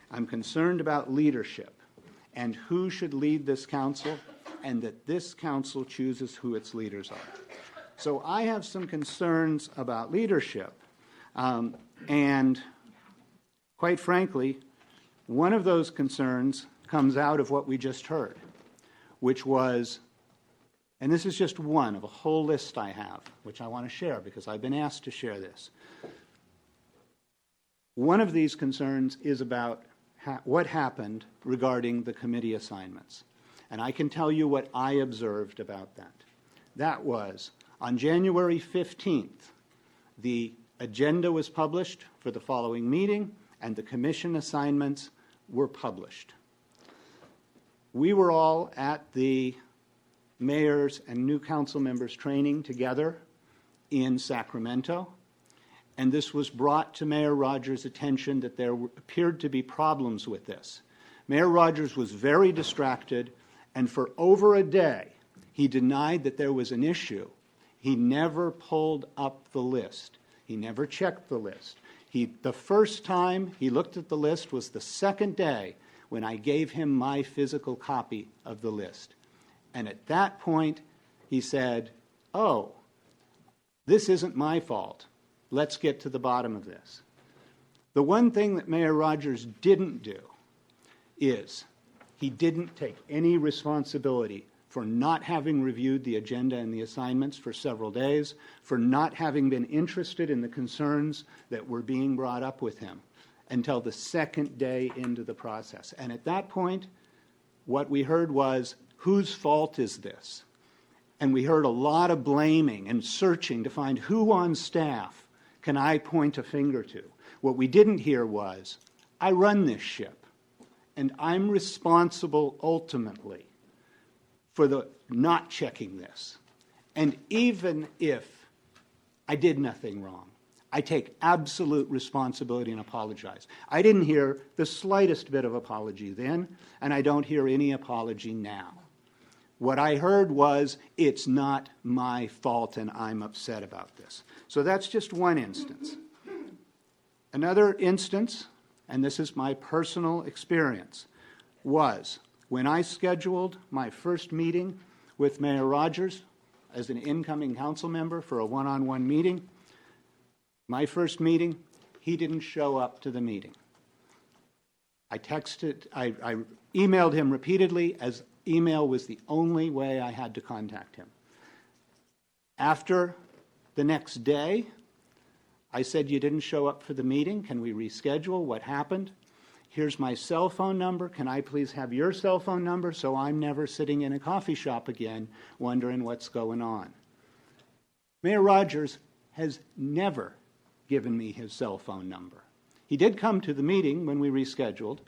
I'm concerned about leadership and who should lead this council, and that this council chooses who its leaders are. So I have some concerns about leadership. And quite frankly, one of those concerns comes out of what we just heard, which was, and this is just one of a whole list I have, which I want to share because I've been asked to share this. One of these concerns is about what happened regarding the committee assignments. And I can tell you what I observed about that. That was, on January 15th, the agenda was published for the following meeting, and the commission assignments were published. We were all at the mayor's and new council members' training together in Sacramento, and this was brought to Mayor Rogers' attention that there appeared to be problems with this. Mayor Rogers was very distracted, and for over a day, he denied that there was an issue. He never pulled up the list. He never checked the list. The first time he looked at the list was the second day when I gave him my physical copy of the list. And at that point, he said, "Oh, this isn't my fault. Let's get to the bottom of this." The one thing that Mayor Rogers didn't do is he didn't take any responsibility for not having reviewed the agenda and the assignments for several days, for not having been interested in the concerns that were being brought up with him until the second day into the process. And at that point, what we heard was, whose fault is this? And we heard a lot of blaming and searching to find who on staff can I point a finger to. What we didn't hear was, I run this ship, and I'm responsible ultimately for the not checking this. And even if I did nothing wrong, I take absolute responsibility and apologize. I didn't hear the slightest bit of apology then, and I don't hear any apology now. What I heard was, it's not my fault and I'm upset about this. So that's just one instance. Another instance, and this is my personal experience, was when I scheduled my first meeting with Mayor Rogers as an incoming council member for a one-on-one meeting. My first meeting, he didn't show up to the meeting. I emailed him repeatedly, as email was the only way I had to contact him. After the next day, I said, "You didn't show up for the meeting. Can we reschedule? What happened? Here's my cell phone number. Can I please have your cell phone number so I'm never sitting in a coffee shop again wondering what's going on?" Mayor Rogers has never given me his cell phone number. He did come to the meeting when we rescheduled,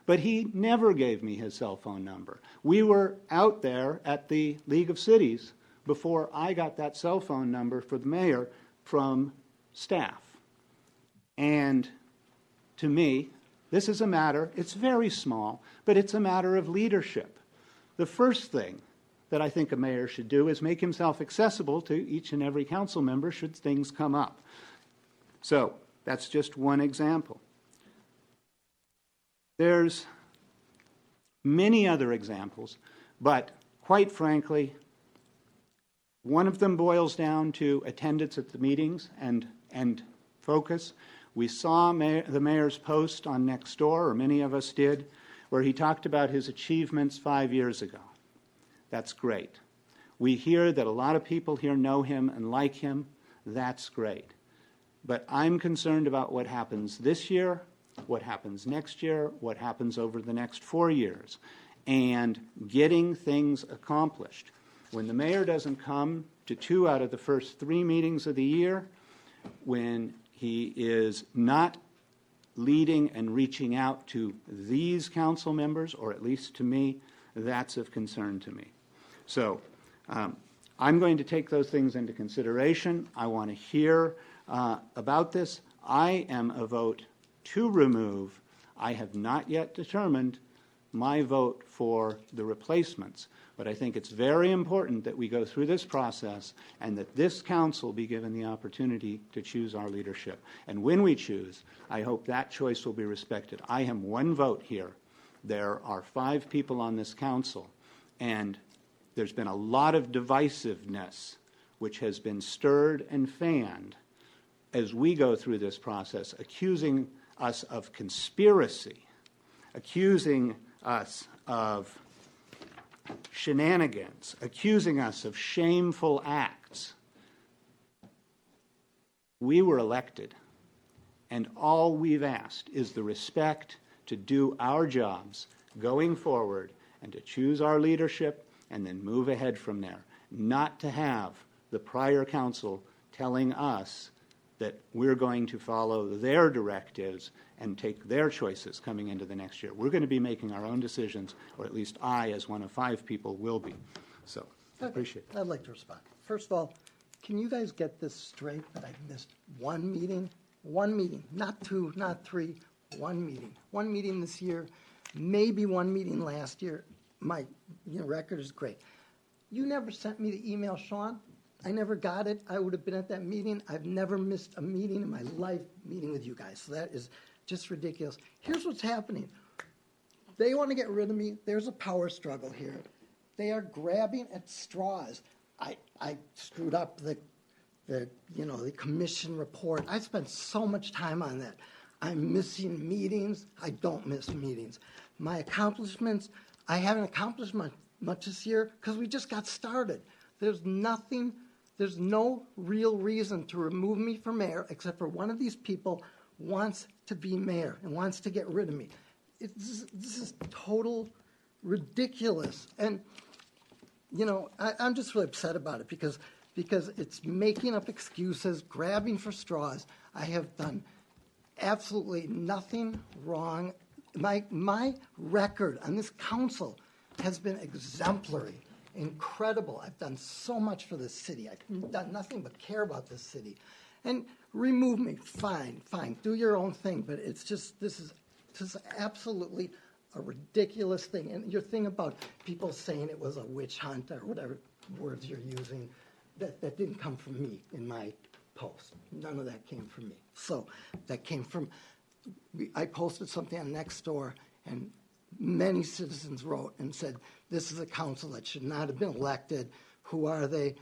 but he never gave me his cell phone number. We were out there at the League of Cities before I got that cell phone number for the mayor from staff. And to me, this is a matter, it's very small, but it's a matter of leadership. The first thing that I think a mayor should do is make himself accessible to each and every council member should things come up. So that's just one example. There's many other examples, but quite frankly, one of them boils down to attendance at the meetings and focus. We saw the mayor's post on Nextdoor, or many of us did, where he talked about his achievements 5 years ago. That's great. We hear that a lot of people here know him and like him. That's great. But I'm concerned about what happens this year, what happens next year, what happens over the next 4 years, and getting things accomplished. When the mayor doesn't come to 2 out of the first 3 meetings of the year, when he is not leading and reaching out to these council members, or at least to me, that's of concern to me. So I'm going to take those things into consideration. I want to hear about this. I am a vote to remove. I have not yet determined my vote for the replacements, but I think it's very important that we go through this process and that this council be given the opportunity to choose our leadership. And when we choose, I hope that choice will be respected. I am one vote here. There are 5 people on this council, and there's been a lot of divisiveness which has been stirred and fanned as we go through this process, accusing us of conspiracy, accusing us of shenanigans, accusing us of shameful acts. We were elected, and all we've asked is the respect to do our jobs going forward and to choose our leadership and then move ahead from there, not to have the prior council telling us that we're going to follow their directives and take their choices coming into the next year. We're going to be making our own decisions, or at least I, as one of 5 people, will be. So, I appreciate it. I'd like to respond. First of all, can you guys get this straight that I've missed one meeting? One meeting, not 2, not 3, one meeting. One meeting this year, maybe one meeting last year. My record is great. You never sent me the email, Sean. I never got it. I would have been at that meeting. I've never missed a meeting in my life meeting with you guys. So that is just ridiculous. Here's what's happening. They want to get rid of me. There's a power struggle here. They are grabbing at straws. I screwed up the commission report. I spent so much time on that. I'm missing meetings. I don't miss meetings. My accomplishments, I haven't accomplished much this year because we just got started. There's no real reason to remove me from mayor except for one of these people wants to be mayor and wants to get rid of me. This is total ridiculous. And, I'm just really upset about it because it's making up excuses, grabbing for straws. I have done absolutely nothing wrong. My record on this council has been exemplary. Incredible. I've done so much for this city. I've done nothing but care about this city. And remove me, fine. Do your own thing. But it's just, this is absolutely a ridiculous thing. And your thing about people saying it was a witch hunt or whatever words you're using, that didn't come from me in my post. None of that came from me. So that came from, I posted something on Nextdoor, and many citizens wrote and said, this is a council that should not have been elected. Who are they?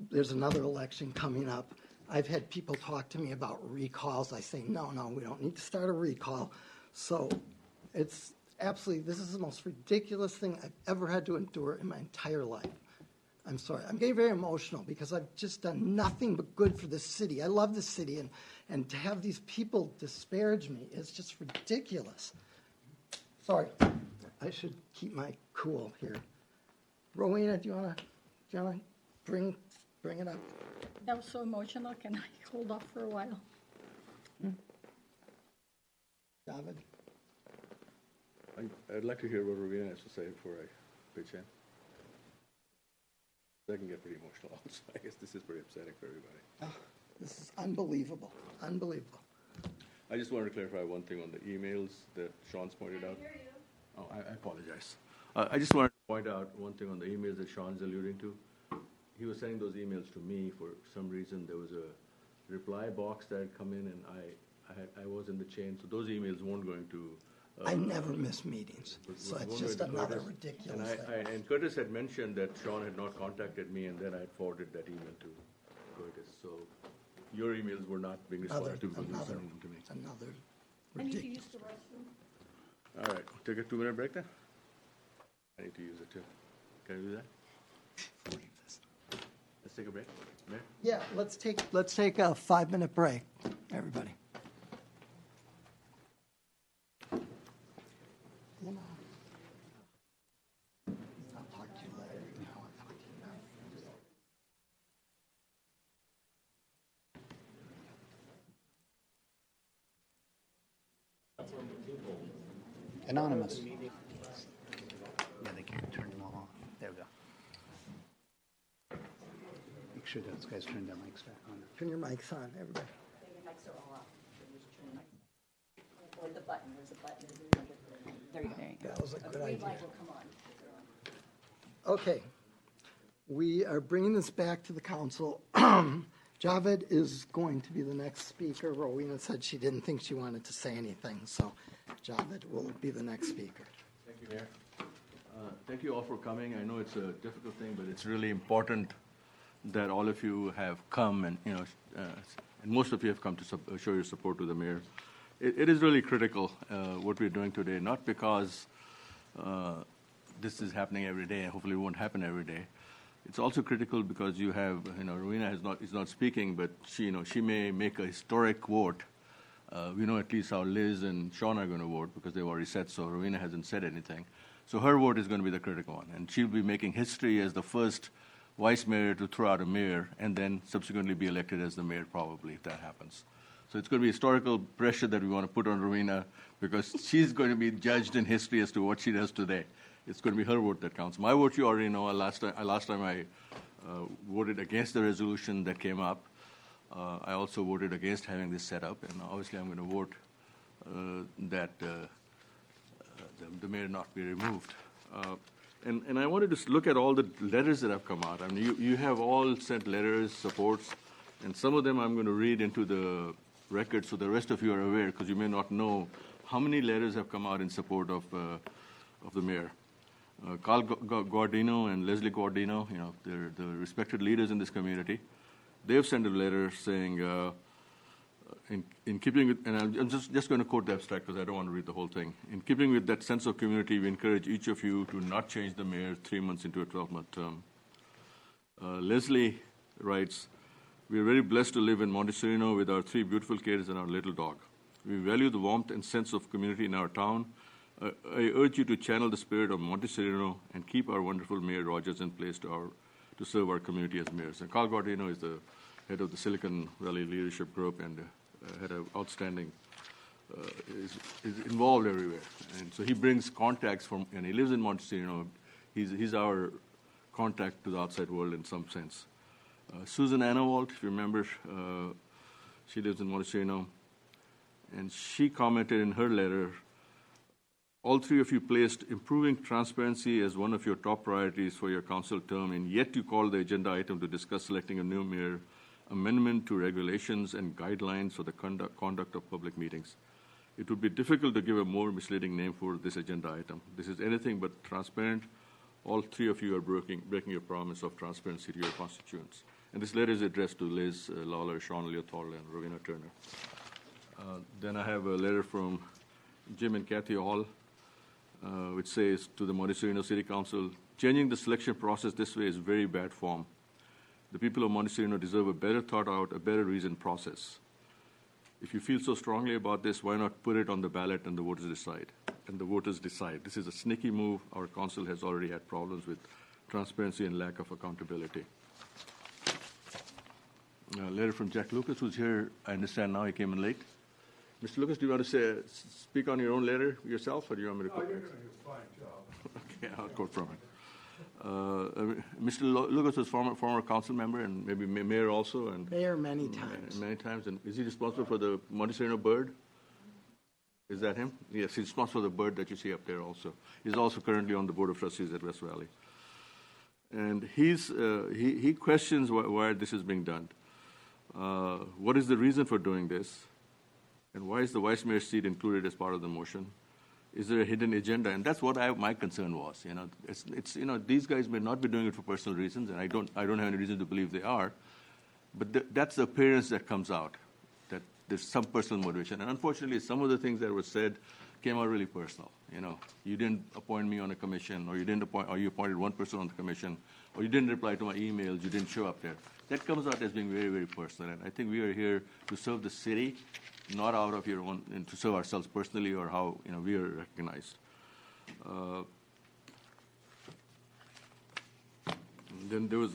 There's another election coming up. I've had people talk to me about recalls. I say, no, we don't need to start a recall. So it's absolutely, this is the most ridiculous thing I've ever had to endure in my entire life. I'm sorry. I'm getting very emotional because I've just done nothing but good for this city. I love this city, and to have these people disparage me is just ridiculous. Sorry. I should keep my cool here. Rowena, do you want to bring it up? That was so emotional. Can I hold off for a while? David? I'd like to hear what Rowena has to say before I pitch in. I can get pretty emotional also. I guess this is pretty upsetting for everybody. Oh, this is unbelievable. Unbelievable. I just wanted to clarify one thing on the emails that Sean's pointed out. Oh, I apologize. I just wanted to point out one thing on the emails that Sean's alluding to. He was sending those emails to me. For some reason, there was a reply box that had come in, and I was in the chain, so those emails weren't going to. I never miss meetings, so it's just another ridiculous thing. And Curtis had mentioned that Sean had not contacted me, and then I had forwarded that email to Curtis. So your emails were not being responded to because you were sending them to me. Another I need to ridiculous. use the restroom. All right, take a 2-minute break then. I need to use it too. Can I do that? Let's take a break. Mayor? Yeah, let's take a 5-minute break, everybody. I'll talk to you later. No, I'll talk to you now. Anonymous. Yeah, they can turn them all off. There we go. Make sure those guys turn their mics back on. Turn your mics on, everybody. Or the button, there's a button. There you go. That was a good green idea. light will come on. Okay, we are bringing this back to the council. Javed is going to be the next speaker. Rowena said she didn't think she wanted to say anything, so Javed will be the next speaker. Thank you, Mayor. Thank you all for coming. I know it's a difficult thing, but it's really important that all of you have come, and and most of you have come to show your support to the mayor. It is really critical what we're doing today, not because this is happening every day. Hopefully, it won't happen every day. It's also critical because you have, Rowena is not speaking, but she may make a historic vote. We know at least how Liz and Sean are going to vote because they've already said so. Rowena hasn't said anything. So her vote is going to be the critical one. And she'll be making history as the first vice mayor to throw out a mayor and then subsequently be elected as the mayor probably if that happens. So it's going to be historical pressure that we want to put on Rowena because she's going to be judged in history as to what she does today. It's going to be her vote that counts. My vote, you already know. Last time I voted against the resolution that came up. I also voted against having this set up, and obviously I'm going to vote that the mayor not be removed. And I wanted to look at all the letters that have come out. I mean, you have all sent letters, supports, and some of them I'm going to read into the record so the rest of you are aware, because you may not know how many letters have come out in support of the mayor. Carl Guardino and Leslie Guardino, they're the respected leaders in this community. They've sent a letter saying, in keeping with, and I'm just going to quote the abstract because I don't want to read the whole thing. In keeping with that sense of community, we encourage each of you to not change the mayor 3 months into a 12-month term. Leslie writes, we are very blessed to live in Monte Sereno with our 3 beautiful kids and our little dog. We value the warmth and sense of community in our town. I urge you to channel the spirit of Monte Sereno and keep our wonderful Mayor Rogers in place to serve our community as mayors. And Carl Guardino is the head of the Silicon Valley Leadership Group and had an outstanding, is involved everywhere. And so he brings contacts from, and he lives in Monte Sereno. He's our contact to the outside world in some sense. Susan Annawalt, if you remember, she lives in Monte Sereno. And she commented in her letter, all 3 of you placed improving transparency as one of your top priorities for your council term, and yet you called the agenda item to discuss selecting a new mayor, amendment to regulations and guidelines for the conduct of public meetings. It would be difficult to give a more misleading name for this agenda item. This is anything but transparent. All 3 of you are breaking your promise of transparency to your constituents. And this letter is addressed to Liz Lawler, Sean Leothal, and Rowena Turner. Then I have a letter from Jim and Kathy Hall, which says to the Monte Sereno City Council, changing the selection process this way is very bad form. The people of Monte Sereno deserve a better thought out, a better reasoned process. If you feel so strongly about this, why not put it on the ballot and the voters decide? And the voters decide. This is a sneaky move. Our council has already had problems with transparency and lack of accountability. A letter from Jack Lucas, who's here. I understand now he came in late. Mr. Lucas, do you want to speak on your own letter yourself, or do you want me to quote? You're going to do a fine job. Okay, I'll quote from it. Mr. Lucas was former council member and maybe mayor also, and mayor many times. Many times, and is he responsible for the Monte Sereno bird? Is that him? Yes, he's responsible for the bird that you see up there also. He's also currently on the board of trustees at West Valley, and he questions why this is being done. What is the reason for doing this? And why is the vice mayor's seat included as part of the motion? Is there a hidden agenda? And that's what my concern was. It's these guys may not be doing it for personal reasons, and I don't have any reason to believe they are. But that's the appearance that comes out, that there's some personal motivation. And unfortunately, some of the things that were said came out really personal. You didn't appoint me on a commission, or you appointed one person on the commission, or you didn't reply to my emails, you didn't show up there. That comes out as being very, very personal. And I think we are here to serve the city, not out of your own, and to serve ourselves personally or how we are recognized. Then there was,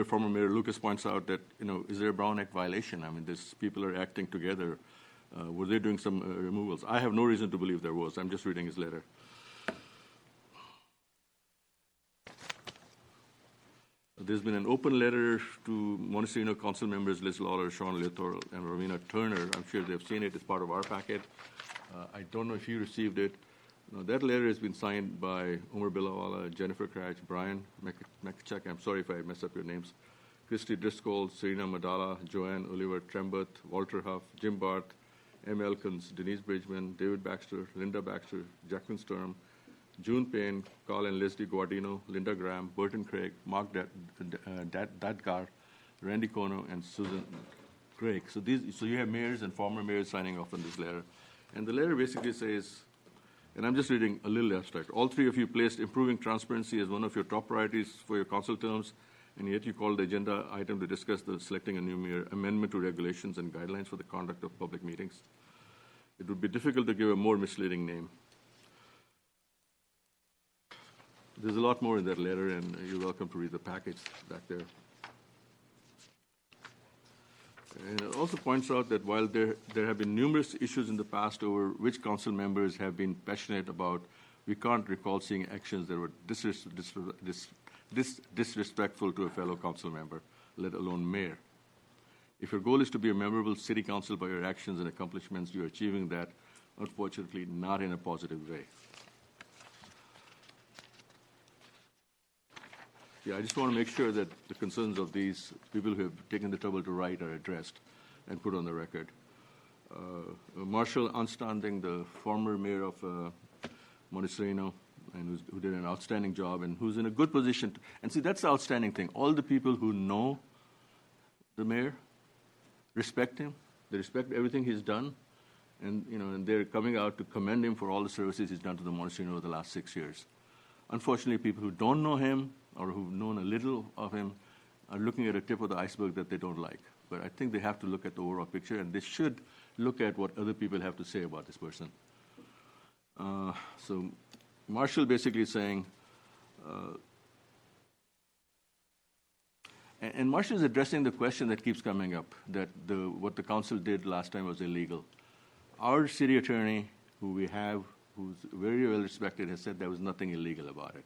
former Mayor Lucas points out that is there a Brown Act violation? I mean, these people are acting together. Were they doing some removals? I have no reason to believe there was. I'm just reading his letter. There's been an open letter to Monte Sereno council members Liz Lawler, Sean Little, and Rowena Turner. I'm sure they've seen it as part of our packet. I don't know if you received it. That letter has been signed by Umar Bilawala, Jennifer Cratch, Brian McChuck, I'm sorry if I mess up your names, Christy Driscoll, Serena Madala, Joanne Oliver Trembuth, Walter Huff, Jim Barth, M. Elkins, Denise Bridgman, David Baxter, Linda Baxter, Jacqueline Sturm, June Payne, Carl and Leslie Guardino, Linda Graham, Burton Craig, Mark Dadgar, Randy Kono, and Susan Craig. So you have mayors and former mayors signing off on this letter. And the letter basically says, and I'm just reading a little abstract, all three of you placed improving transparency as one of your top priorities for your council terms, and yet you called the agenda item to discuss the selecting a new mayor amendment to regulations and guidelines for the conduct of public meetings. It would be difficult to give a more misleading name. There's a lot more in that letter, and you're welcome to read the package back there. And it also points out that while there have been numerous issues in the past over which council members have been passionate about, we can't recall seeing actions that were disrespectful to a fellow council member, let alone mayor. If your goal is to be a memorable city council by your actions and accomplishments, you're achieving that, unfortunately, not in a positive way. Yeah, I just want to make sure that the concerns of these people who have taken the trouble to write are addressed and put on the record. Marshall Anstanding, the former mayor of Monte Sereno, and who did an outstanding job and who's in a good position. And see, that's the outstanding thing. All the people who know the mayor respect him. They respect everything he's done. And they're coming out to commend him for all the services he's done to the Monte Sereno over the last 6 years. Unfortunately, people who don't know him or who've known a little of him are looking at a tip of the iceberg that they don't like. But I think they have to look at the overall picture, and they should look at what other people have to say about this person. So Marshall basically is saying, and Marshall is addressing the question that keeps coming up, that what the council did last time was illegal. Our city attorney, who we have, who's very well respected, has said there was nothing illegal about it.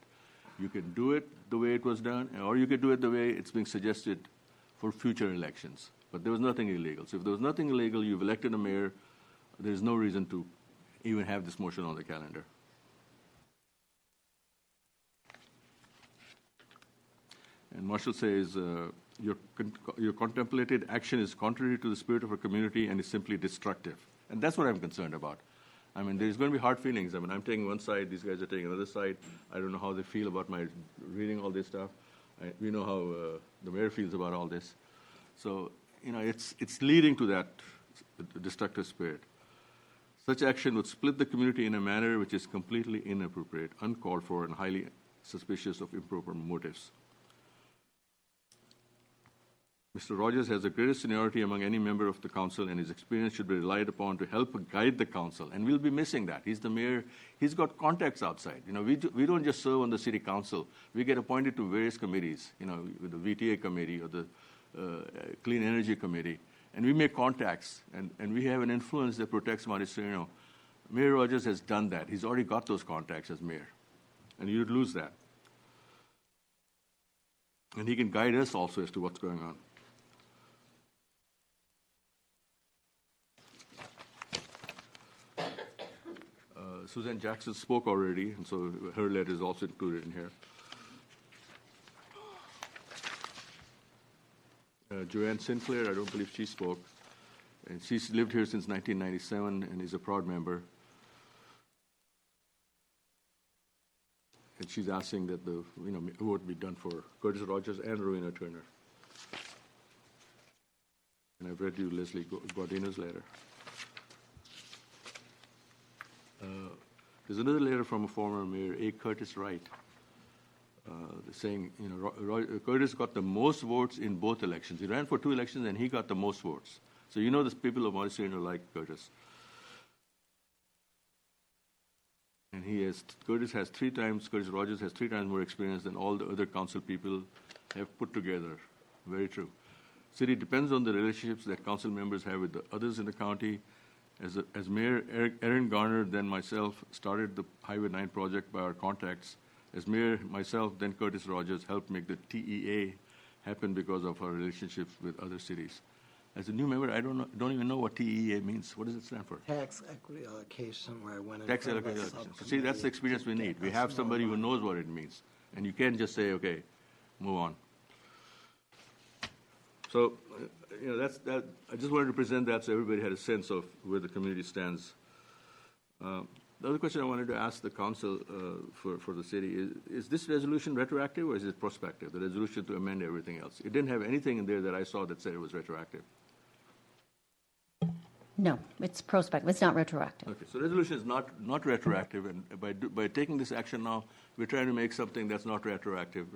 You can do it the way it was done, or you can do it the way it's being suggested for future elections. But there was nothing illegal. So if there was nothing illegal, you've elected a mayor, there's no reason to even have this motion on the calendar. And Marshall says, your contemplated action is contrary to the spirit of our community and is simply destructive. And that's what I'm concerned about. I mean, there's going to be hard feelings. I mean, I'm taking one side, these guys are taking another side. I don't know how they feel about my reading all this stuff. We know how the mayor feels about all this. So, it's leading to that destructive spirit. Such action would split the community in a manner which is completely inappropriate, uncalled for, and highly suspicious of improper motives. Mr. Rogers has the greatest seniority among any member of the council, and his experience should be relied upon to help guide the council. And we'll be missing that. He's the mayor. He's got contacts outside. We don't just serve on the city council. We get appointed to various committees, with the VTA committee or the Clean Energy Committee. And we make contacts, and we have an influence that protects Monte Sereno. Mayor Rogers has done that. He's already got those contacts as mayor. And you'd lose that. And he can guide us also as to what's going on. Suzanne Jackson spoke already, and so her letter is also included in here. Joanne Sinclair, I don't believe she spoke. And she's lived here since 1997 and is a proud member. And she's asking that the vote be done for Curtis Rogers and Rowena Turner. And I've read you Leslie Guardino's letter. There's another letter from a former mayor, A. Curtis Wright, saying, Curtis got the most votes in both elections. He ran for 2 elections and he got the most votes. So the people of Monte Sereno like Curtis. And Curtis Rogers has 3 times more experience than all the other council people have put together. Very true. City depends on the relationships that council members have with the others in the county. As Mayor Aaron Garner, then myself, started the Highway 9 project by our contacts. As Mayor, myself, then Curtis Rogers helped make the TEA happened because of our relationships with other cities. As a new member, I don't even know what TEA means. What does it stand for? Tax equity allocation, where I went in. Tax equity allocation. See, that's the experience we need. We have somebody who knows what it means. And you can't just say, okay, move on. So, that's that. I just wanted to present that so everybody had a sense of where the community stands. The other question I wanted to ask the council for the city is this resolution retroactive or is it prospective, the resolution to amend everything else? It didn't have anything in there that I saw that said it was retroactive. No, it's prospective. It's not retroactive. Okay, so resolution is not retroactive, and by taking this action now, we're trying to make something that's not retroactive.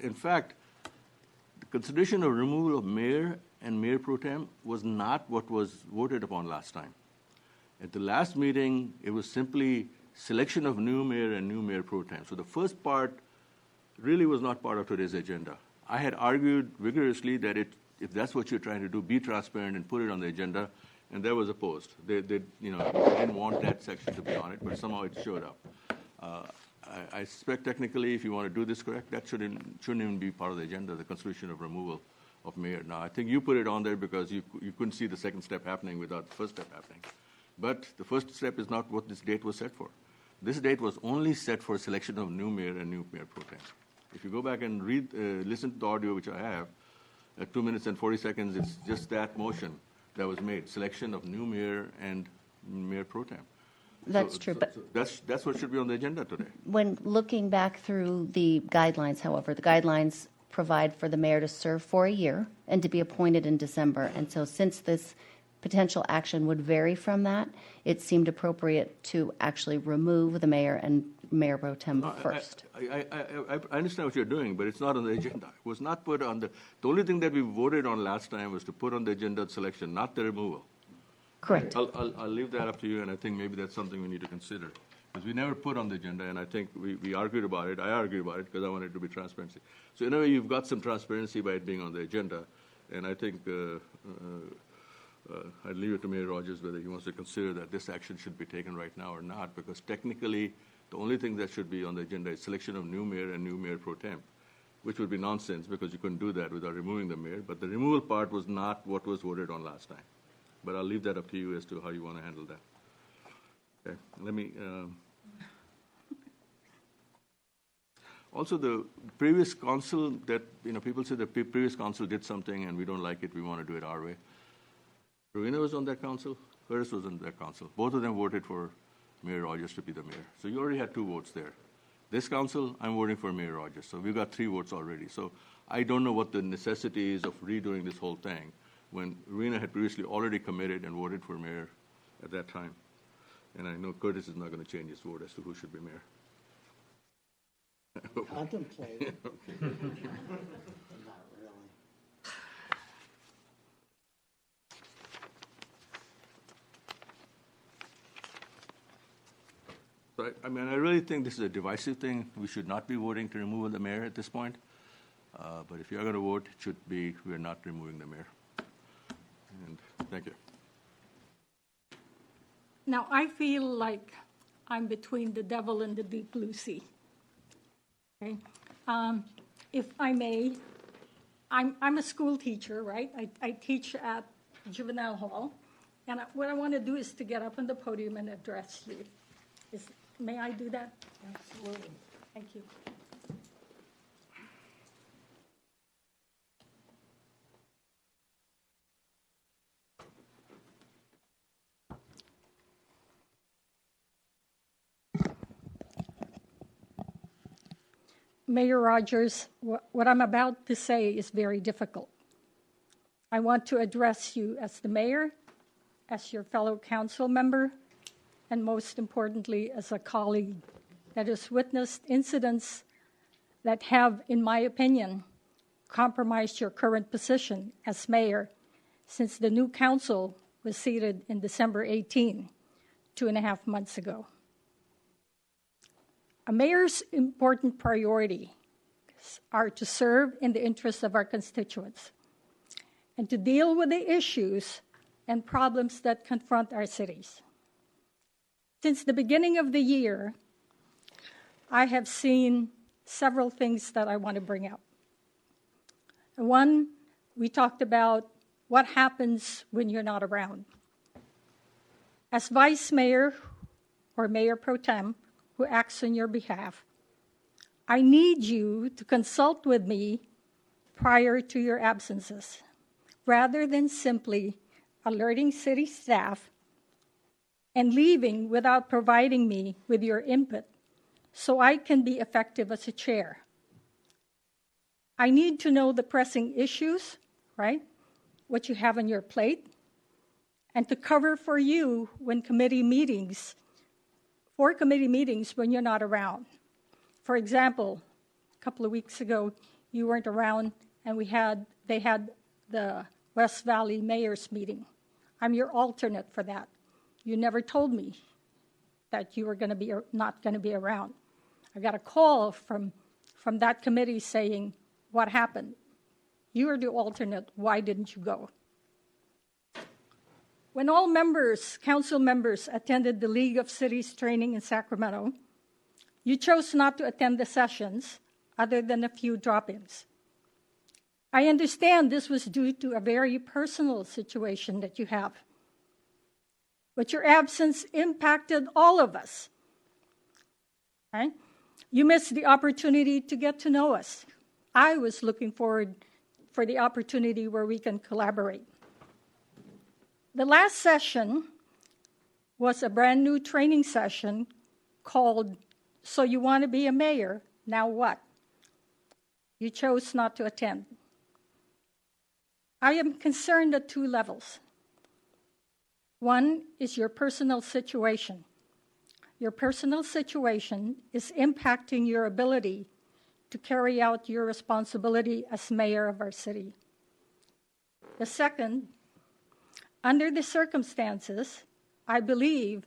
In fact, the consideration of removal of mayor and mayor pro tem was not what was voted upon last time. At the last meeting, it was simply selection of new mayor and new mayor pro tem. So the first part really was not part of today's agenda. I had argued vigorously that if that's what you're trying to do, be transparent and put it on the agenda, and that was opposed. They didn't want that section to be on it, but somehow it showed up. I suspect technically, if you want to do this correct, that shouldn't even be part of the agenda, the consideration of removal of mayor. Now, I think you put it on there because you couldn't see the second step happening without the first step happening. But the first step is not what this date was set for. This date was only set for selection of new mayor and new mayor pro tem. If you go back and listen to the audio, which I have, at 2 minutes and 40 seconds, it's just that motion that was made, selection of new mayor and mayor pro tem. That's true, but that's what should be on the agenda today. when looking back through the guidelines, however, the guidelines provide for the mayor to serve for a year and to be appointed in December. And so since this potential action would vary from that, it seemed appropriate to actually remove the mayor and mayor pro tem first. I understand what you're doing, but it's not on the agenda. It was not put on the only thing that we voted on last time was to put on the agenda selection, not the removal. Correct. I'll leave that up to you, and I think maybe that's something we need to consider. Because we never put on the agenda, and I think we argued about it. I argued about it because I wanted it to be transparency. So in a way, you've got some transparency by it being on the agenda, and I think I'd leave it to Mayor Rogers whether he wants to consider that this action should be taken right now or not, because technically, the only thing that should be on the agenda is selection of new mayor and new mayor pro tem, which would be nonsense because you couldn't do that without removing the mayor. But the removal part was not what was voted on last time. But I'll leave that up to you as to how you want to handle that. Okay, let me. Also, the previous council that, people say the previous council did something and we don't like it, we want to do it our way. Rowena was on that council, Curtis was on that council. Both of them voted for Mayor Rogers to be the mayor. So you already had 2 votes there. This council, I'm voting for Mayor Rogers. So we've got 3 votes already. So I don't know what the necessity is of redoing this whole thing when Rowena had previously already committed and voted for mayor at that time. And I know Curtis is not going to change his vote as to who should be mayor. Contemplating. Okay. Not really. So I really think this is a divisive thing. We should not be voting to remove the mayor at this point. But if you're going to vote, it should be we're not removing the mayor. And thank you. Now, I feel like I'm between the devil and the deep blue sea. Okay? If I may, I'm a school teacher, right? I teach at juvenile hall. And what I want to do is to get up on the podium and address you. May I do that? Absolutely. Thank you. Mayor Rogers, what I'm about to say is very difficult. I want to address you as the mayor, as your fellow council member, and most importantly, as a colleague that has witnessed incidents that have, in my opinion, compromised your current position as mayor since the new council was seated in December 18, 2.5 months ago. A mayor's important priorities are to serve in the interests of our constituents and to deal with the issues and problems that confront our cities. Since the beginning of the year, I have seen several things that I want to bring up. One, we talked about what happens when you're not around. As vice mayor or mayor pro tem who acts on your behalf, I need you to consult with me prior to your absences, rather than simply alerting city staff and leaving without providing me with your input so I can be effective as a chair. I need to know the pressing issues, right? What you have on your plate, and to cover for you when committee meetings when you're not around. For example, a couple of weeks ago, you weren't around, and they had the West Valley Mayor's meeting. I'm your alternate for that. You never told me that you were going to be not going to be around. I got a call from that committee saying, "What happened? You were the alternate. Why didn't you go?" When all council members attended the League of Cities training in Sacramento, you chose not to attend the sessions other than a few drop-ins. I understand this was due to a very personal situation that you have, but your absence impacted all of us. Right? You missed the opportunity to get to know us. I was looking forward for the opportunity where we can collaborate. The last session was a brand new training session called "So You Want to Be a Mayor, Now What?" You chose not to attend. I am concerned at two levels. One is your personal situation. Your personal situation is impacting your ability to carry out your responsibility as mayor of our city. The second, under the circumstances, I believe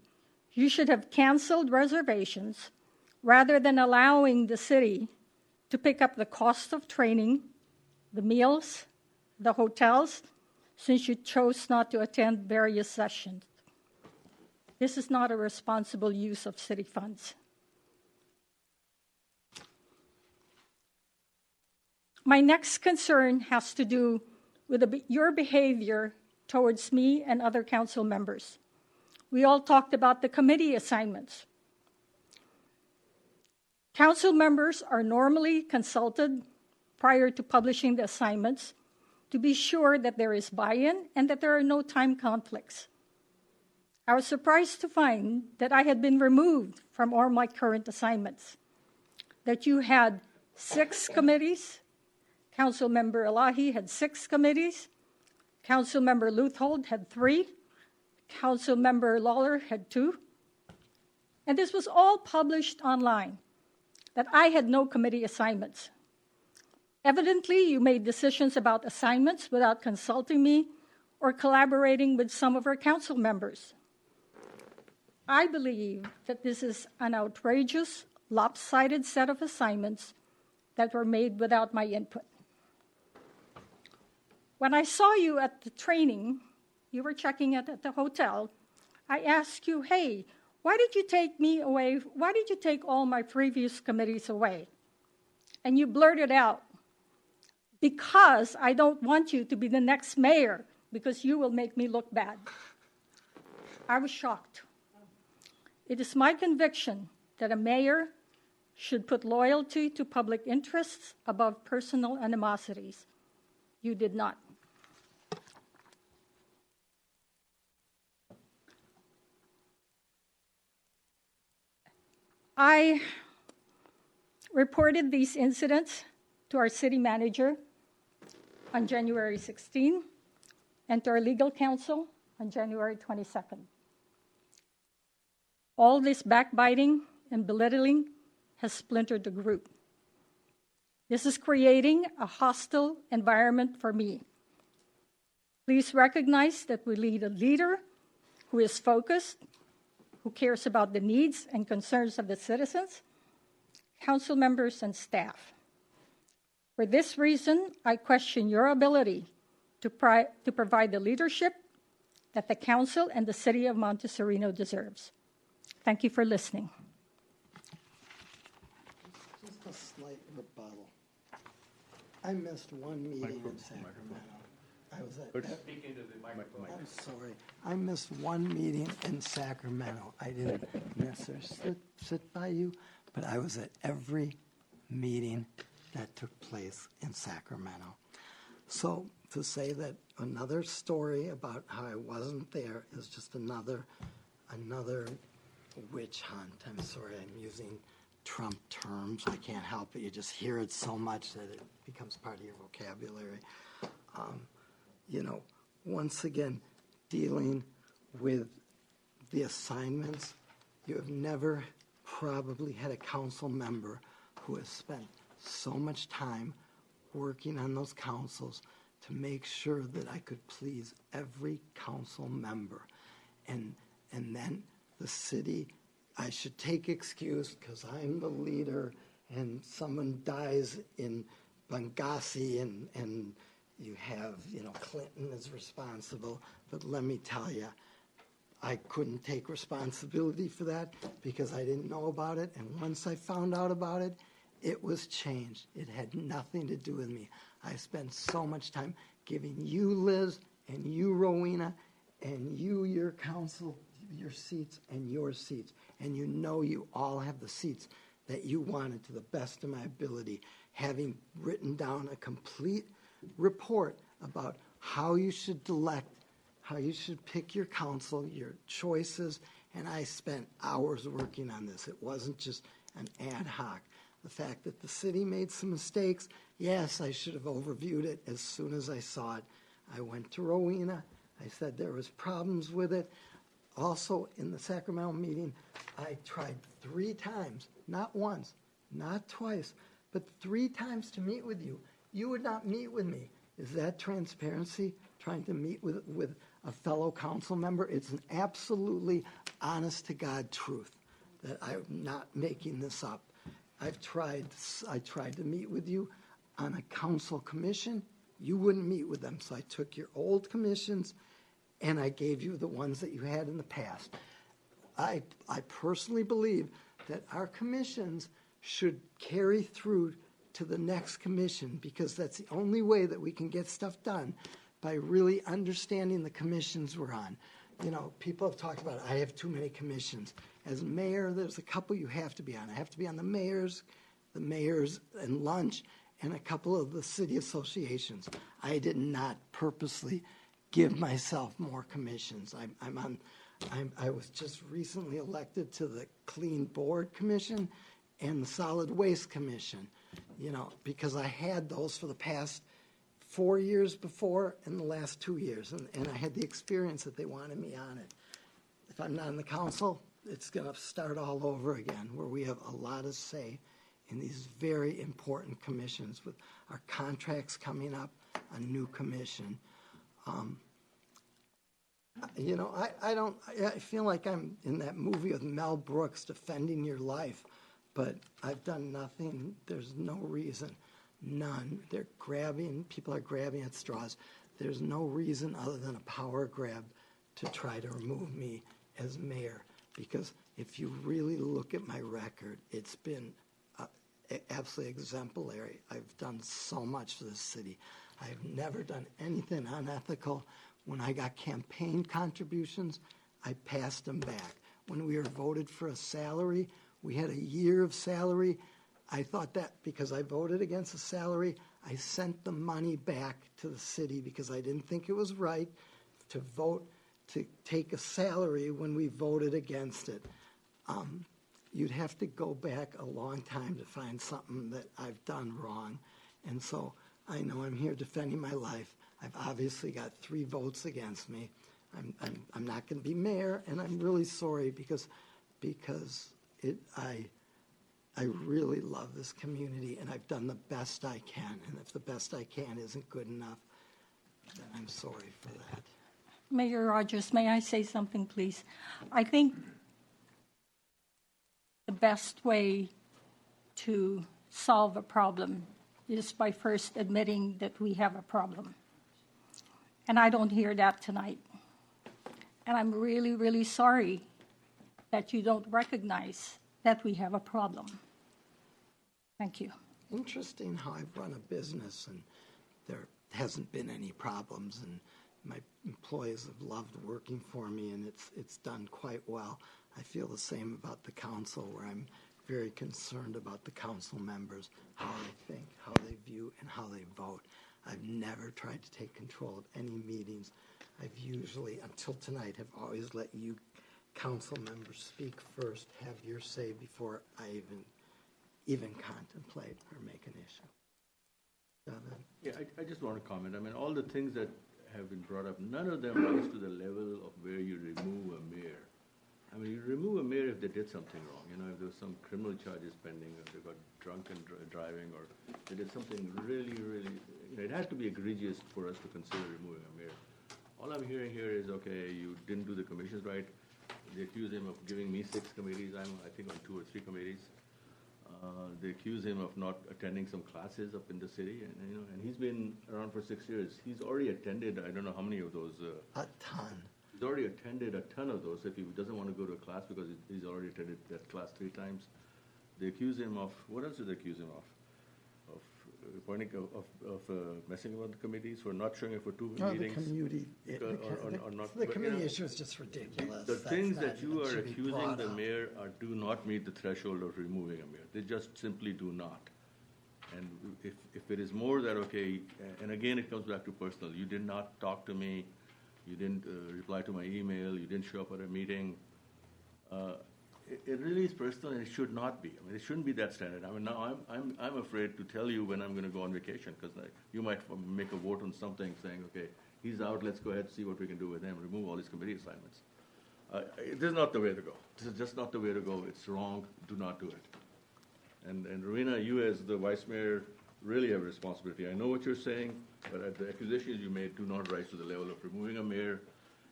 you should have canceled reservations rather than allowing the city to pick up the cost of training, the meals, the hotels, since you chose not to attend various sessions. This is not a responsible use of city funds. My next concern has to do with your behavior towards me and other council members. We all talked about the committee assignments. Council members are normally consulted prior to publishing the assignments to be sure that there is buy-in and that there are no time conflicts. I was surprised to find that I had been removed from all my current assignments, that you had 6 committees. Councilmember Elahi had 6 committees. Councilmember Luthold had 3. Councilmember Lawler had 2. And this was all published online, that I had no committee assignments. Evidently, you made decisions about assignments without consulting me or collaborating with some of our council members. I believe that this is an outrageous, lopsided set of assignments that were made without my input. When I saw you at the training, you were checking it at the hotel, I asked you, "Hey, why did you take me away? Why did you take all my previous committees away?" And you blurted out, "Because I don't want you to be the next mayor, because you will make me look bad." I was shocked. It is my conviction that a mayor should put loyalty to public interests above personal animosities. You did not. I reported these incidents to our city manager on January 16 and to our legal counsel on January 22nd. All this backbiting and belittling has splintered the group. This is creating a hostile environment for me. Please recognize that we need a leader who is focused, who cares about the needs and concerns of the citizens, council members, and staff. For this reason, I question your ability to provide the leadership that the council and the city of Monte Sereno deserves. Thank you for listening. Just a slight rebuttal. I missed one meeting in Sacramento. I was at. Speak into the microphone. I'm sorry. I missed one meeting in Sacramento. I didn't necessarily sit by you, but I was at every meeting that took place in Sacramento. So to say that another story about how I wasn't there is just another witch hunt. I'm sorry, I'm using Trump terms. I can't help it. You just hear it so much that it becomes part of your vocabulary. You know, once again, dealing with the assignments, you have never probably had a council member who has spent so much time working on those councils to make sure that I could please every council member. And then the city, I should take excuse because I'm the leader and someone dies in Benghazi and you have, you know, Clinton is responsible. But let me tell you, I couldn't take responsibility for that because I didn't know about it. And once I found out about it, it was changed. It had nothing to do with me. I spent so much time giving you, Liz, and you, Rowena, and you, your council, your seats and your seats. And you know you all have the seats that you wanted to the best of my ability, having written down a complete report about how you should elect, how you should pick your council, your choices, and I spent hours working on this. It wasn't just an ad hoc. The fact that the city made some mistakes, yes, I should have overviewed it as soon as I saw it. I went to Rowena. I said there was problems with it. Also, in the Sacramento meeting, I tried 3 times, not once, not twice, but 3 times to meet with you. You would not meet with me. Is that transparency, trying to meet with a fellow council member? It's an absolutely honest-to-God truth that I'm not making this up. I tried to meet with you on a council commission. You wouldn't meet with them, so I took your old commissions and I gave you the ones that you had in the past. I personally believe that our commissions should carry through to the next commission because that's the only way that we can get stuff done, by really understanding the commissions we're on. You know, people have talked about, I have too many commissions. As mayor, there's a couple you have to be on. I have to be on the mayor's and lunch, and a couple of the city associations. I did not purposely give myself more commissions. I was just recently elected to the Clean Board Commission and the Solid Waste Commission, you know, because I had those for the past 4 years before and the last 2 years, and I had the experience that they wanted me on it. If I'm not in the council, it's going to start all over again, where we have a lot of say in these very important commissions with our contracts coming up, a new commission. You know, I feel like I'm in that movie with Mel Brooks, Defending Your Life, but I've done nothing. There's no reason, none. People are grabbing at straws. There's no reason other than a power grab to try to remove me as mayor, because if you really look at my record, it's been absolutely exemplary. I've done so much for this city. I've never done anything unethical. When I got campaign contributions, I passed them back. When we were voted for a salary, we had a year of salary. I thought that because I voted against the salary, I sent the money back to the city because I didn't think it was right to vote to take a salary when we voted against it. You'd have to go back a long time to find something that I've done wrong. And so I know I'm here defending my life. I've obviously got 3 votes against me. I'm not going to be mayor, and I'm really sorry because I really love this community, and I've done the best I can. And if the best I can isn't good enough, then I'm sorry for that. Mayor Rogers, may I say something, please? I think the best way to solve a problem is by first admitting that we have a problem. And I don't hear that tonight. And I'm really, really sorry that you don't recognize that we have a problem. Thank you. interesting how I've run a business and there hasn't been any problems, and my employees have loved working for me, and it's done quite well. I feel the same about the council, where I'm very concerned about the council members, how they think, how they view, and how they vote. I've never tried to take control of any meetings. I've usually, until tonight, have always let you council members speak first, have your say before I even contemplate or make an issue. Devin? Yeah, I just want to comment. I mean, all the things that have been brought up, none of them rise to the level of where you remove a mayor. I mean, you remove a mayor if they did something wrong. You know, if there was some criminal charges pending, or they got drunk and driving, or they did something really, it has to be egregious for us to consider removing a mayor. All I'm hearing here is, okay, you didn't do the commissions right. They accuse him of giving me 6 committees. I'm, I think, on 2 or 3 committees. They accuse him of not attending some classes up in the city, and he's been around for 6 years. He's already attended, I don't know how many of those. A ton. He's already attended a ton of those. If he doesn't want to go to a class because he's already attended that class 3 times, they accuse him of, what else do they accuse him of? Of appointing, of messing about the committees, for not showing up for 2 meetings. The committee issue is just ridiculous. The things that you are accusing the mayor do not meet the threshold of removing a mayor. They just simply do not. And if it is more that, okay, and again, it comes back to personal. You did not talk to me. You didn't reply to my email. You didn't show up at a meeting. It really is personal, and it should not be. I mean, it shouldn't be that standard. I mean, now I'm afraid to tell you when I'm going to go on vacation, because you might make a vote on something saying, okay, he's out. Let's go ahead and see what we can do with him. Remove all his committee assignments. This is not the way to go. This is just not the way to go. It's wrong. Do not do it. And Rowena, you as the vice mayor really have a responsibility. I know what you're saying, but the accusations you made do not rise to the level of removing a mayor,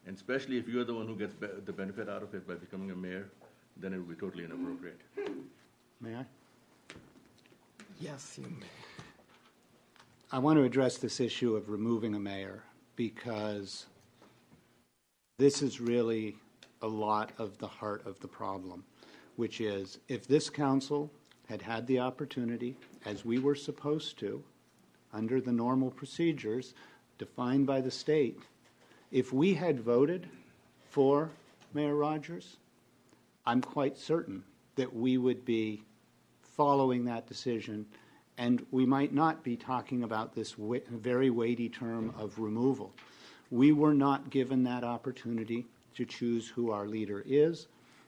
and especially if you're the one who gets the benefit out of it by becoming a mayor, then it would be totally inappropriate. May I? Yes, you may. I want to address this issue of removing a mayor, because this is really a lot of the heart of the problem, which is, if this council had had the opportunity, as we were supposed to, under the normal procedures defined by the state, if we had voted for Mayor Rogers, I'm quite certain that we would be following that decision, and we might not be talking about this very weighty term of removal. We were not given that opportunity to choose who our leader is,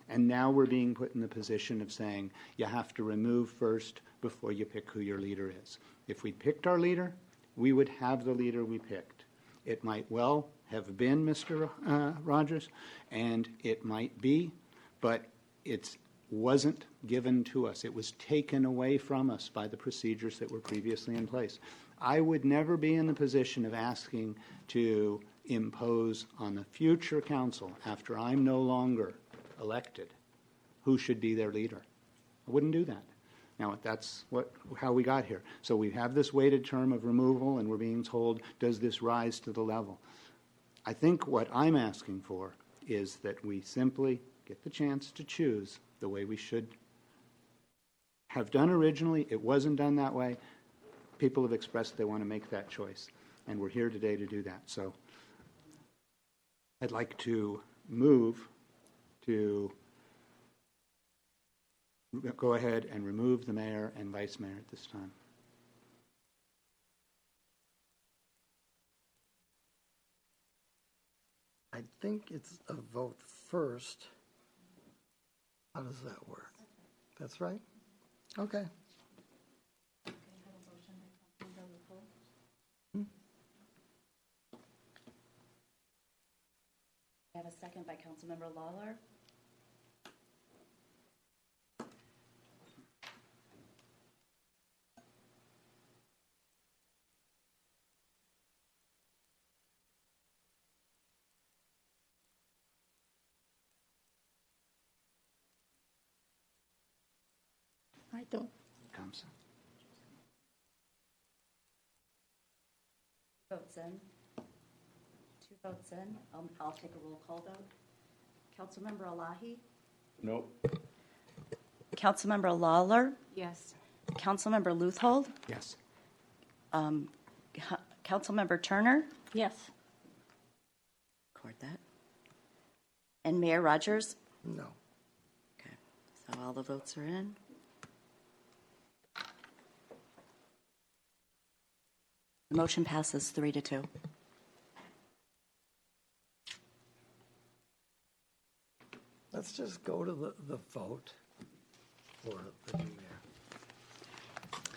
and now we're being put in the position of saying you have to remove first before you pick who your leader is. If we picked our leader, we would have the leader we picked. It might well have been Mr. Rogers, and it might be, but it wasn't given to us. It was taken away from us by the procedures that were previously in place. I would never be in the position of asking to impose on the future council, after I'm no longer elected, who should be their leader. I wouldn't do that. Now, that's how we got here. So we have this weighted term of removal, and we're being told, does this rise to the level? I think what I'm asking for is that we simply get the chance to choose the way we should have done originally. It wasn't done that way. People have expressed they want to make that choice, and we're here today to do that. So I'd like to move to go ahead and remove the mayor and vice mayor at this time. I think it's a vote first. How does that work? That's right? Okay. I have a second by Councilmember Lawler. I don't. Thompson. Votes in. 2 votes in. I'll take a roll call vote. Councilmember Elahi? No. Councilmember Lawler? Yes. Councilmember Luthold, Yes. Councilmember Turner, Yes. record that, and Mayor Rogers. No. Okay, so all the votes are in. The motion passes 3-2. Let's just go to the vote for the new mayor.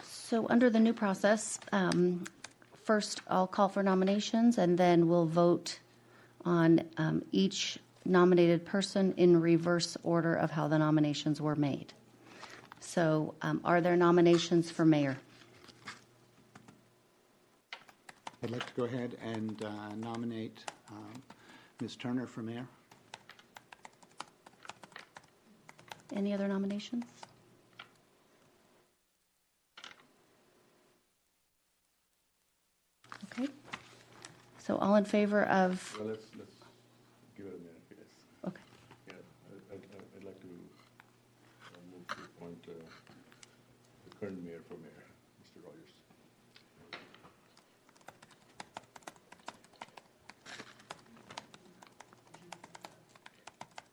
So under the new process, first I'll call for nominations, and then we'll vote on each nominated person in reverse order of how the nominations were made. So are there nominations for mayor? I'd like to go ahead and nominate Ms. Turner for mayor. Any other nominations? Okay. So all in favor of, Well, let's give it a minute, yes. okay. Yeah, I'd like to move to appoint the current mayor for mayor, Mr. Rogers.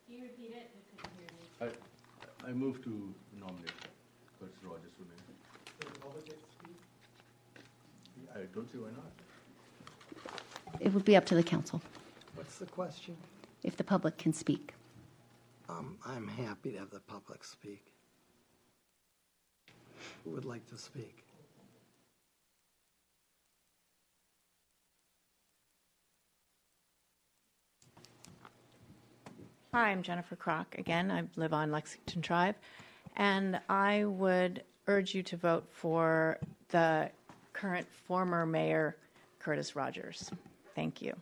Can you repeat it? I couldn't hear you. I move to nominate Mr. Rogers for mayor. I don't see why not. It would be up to the council What's the question? if the public can speak. I'm happy to have the public speak. Who would like to speak? Hi, I'm Jennifer Kroc. Again, I live on Lexington Drive, and I would urge you to vote for the current former mayor, Curtis Rogers. Thank you.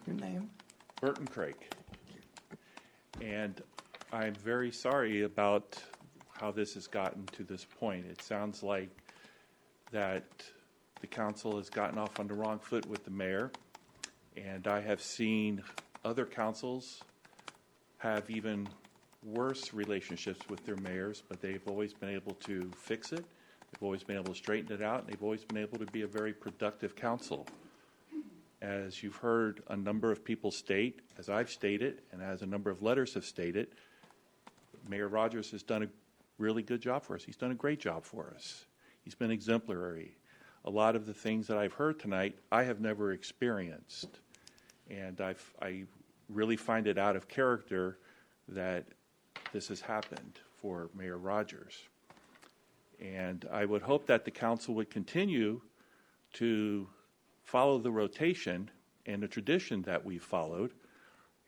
Your name? Burton Craig. And I'm very sorry about how this has gotten to this point. It sounds like that the council has gotten off on the wrong foot with the mayor, and I have seen other councils have even worse relationships with their mayors, but they've always been able to fix it. They've always been able to straighten it out, and they've always been able to be a very productive council. As you've heard a number of people state, as I've stated, and as a number of letters have stated, Mayor Rogers has done a really good job for us. He's done a great job for us. He's been exemplary. A lot of the things that I've heard tonight, I have never experienced. And I really find it out of character that this has happened for Mayor Rogers. And I would hope that the council would continue to follow the rotation and the tradition that we've followed.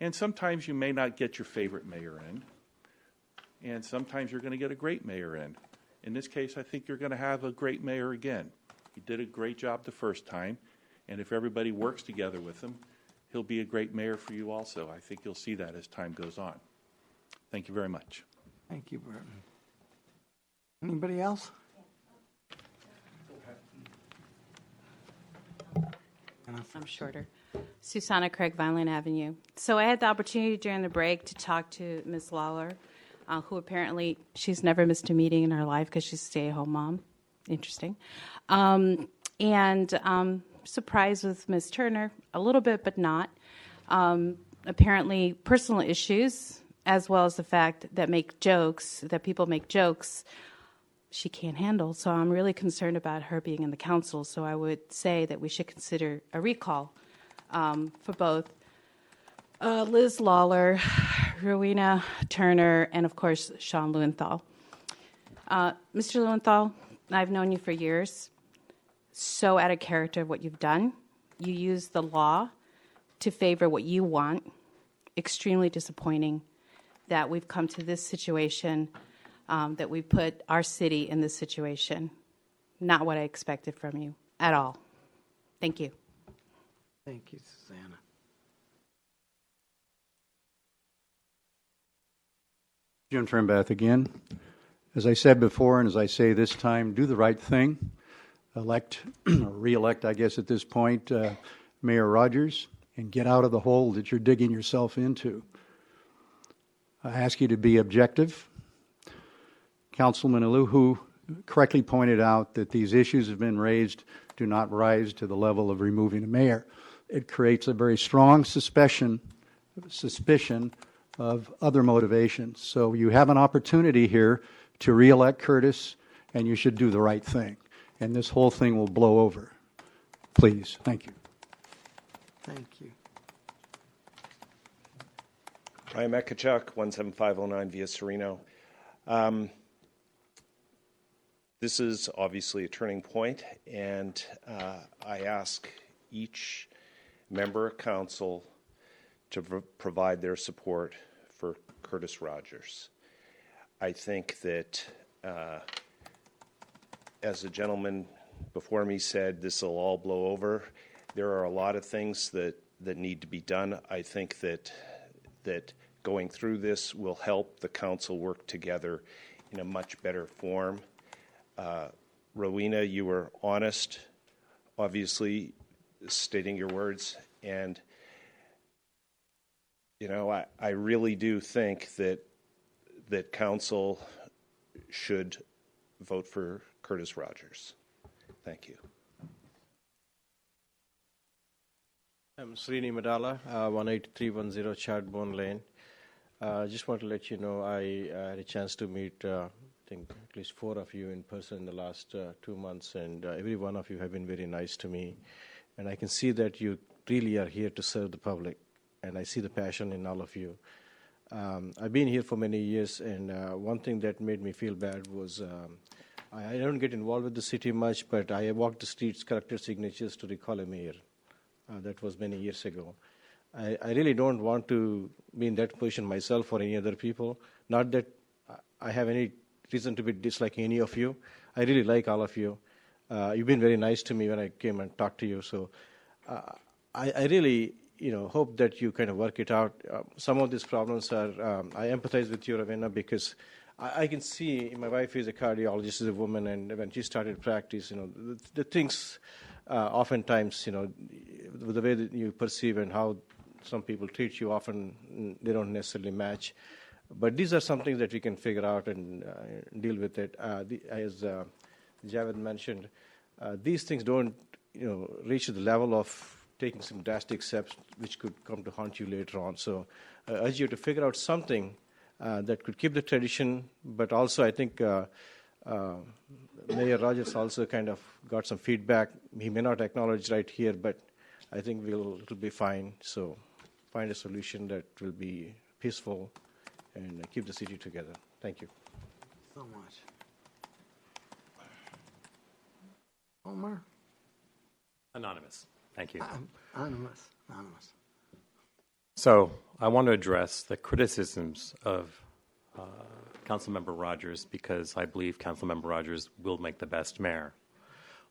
And sometimes you may not get your favorite mayor in, and sometimes you're going to get a great mayor in. In this case, I think you're going to have a great mayor again. He did a great job the first time, and if everybody works together with him, he'll be a great mayor for you also. I think you'll see that as time goes on. Thank you very much. Thank you, Burton. Anybody else? I'm shorter. Susanna Craig, Vineland Avenue. So I had the opportunity during the break to talk to Ms. Lawler, who apparently she's never missed a meeting in her life because she's a stay-at-home mom. Interesting. Surprised with Ms. Turner a little bit, but not. Apparently personal issues, as well as the fact that people make jokes, she can't handle. So I'm really concerned about her being in the council. So I would say that we should consider a recall for both Liz Lawler, Rowena Turner, and of course, Sean Lewenthal. Mr. Lewenthal, I've known you for years. So out of character what you've done. You use the law to favor what you want. Extremely disappointing that we've come to this situation, that we put our city in this situation. Not what I expected from you at all. Thank you. Thank you, Susanna. Jim Trimbath again. As I said before, and as I say this time, do the right thing. Elect, or re-elect, I guess at this point, Mayor Rogers. and get out of the hole that you're digging yourself into. I ask you to be objective. Councilman Aluhu correctly pointed out that these issues have been raised do not rise to the level of removing a mayor. It creates a very strong suspicion of other motivations. So you have an opportunity here to reelect Curtis, and you should do the right thing. And this whole thing will blow over. Please. Thank you. Thank you. Ryan Mekachuk, 17509 Via Sereno. This is obviously a turning point, and I ask each member of council to provide their support for Curtis Rogers. I think that, as the gentleman before me said, this will all blow over. There are a lot of things that need to be done. I think that going through this will help the council work together in a much better form. Rowena, you were honest, obviously, stating your words, and I really do think that council should vote for Curtis Rogers. Thank you. I'm Srini Madala, 18310 Chardbone Lane. I just want to let you know I had a chance to meet I think at least 4 of you in person in the last 2 months, and every one of you have been very nice to me. And I can see that you really are here to serve the public, and I see the passion in all of you. I've been here for many years, and one thing that made me feel bad was I don't get involved with the city much, but I walked the streets, collected signatures to recall a mayor. That was many years ago. I really don't want to be in that position myself or any other people. Not that I have any reason to be disliking any of you. I really like all of you. You've been very nice to me when I came and talked to you. So I really hope that you kind of work it out. Some of these problems are, I empathize with you, Ravenna, because I can see my wife is a cardiologist, is a woman, and when she started practice, the things oftentimes, the way that you perceive and how some people treat you, often they don't necessarily match. But these are some things that we can figure out and deal with it. As Javed mentioned, these things don't, reach the level of taking some drastic steps which could come to haunt you later on. So I urge you to figure out something that could keep the tradition, but also I think Mayor Rogers also kind of got some feedback. He may not acknowledge right here, but I think it'll be fine. So find a solution that will be peaceful and keep the city together. Thank you. So much. Omar? Anonymous. Thank you. Anonymous. So I want to address the criticisms of Councilmember Rogers because I believe Councilmember Rogers will make the best mayor.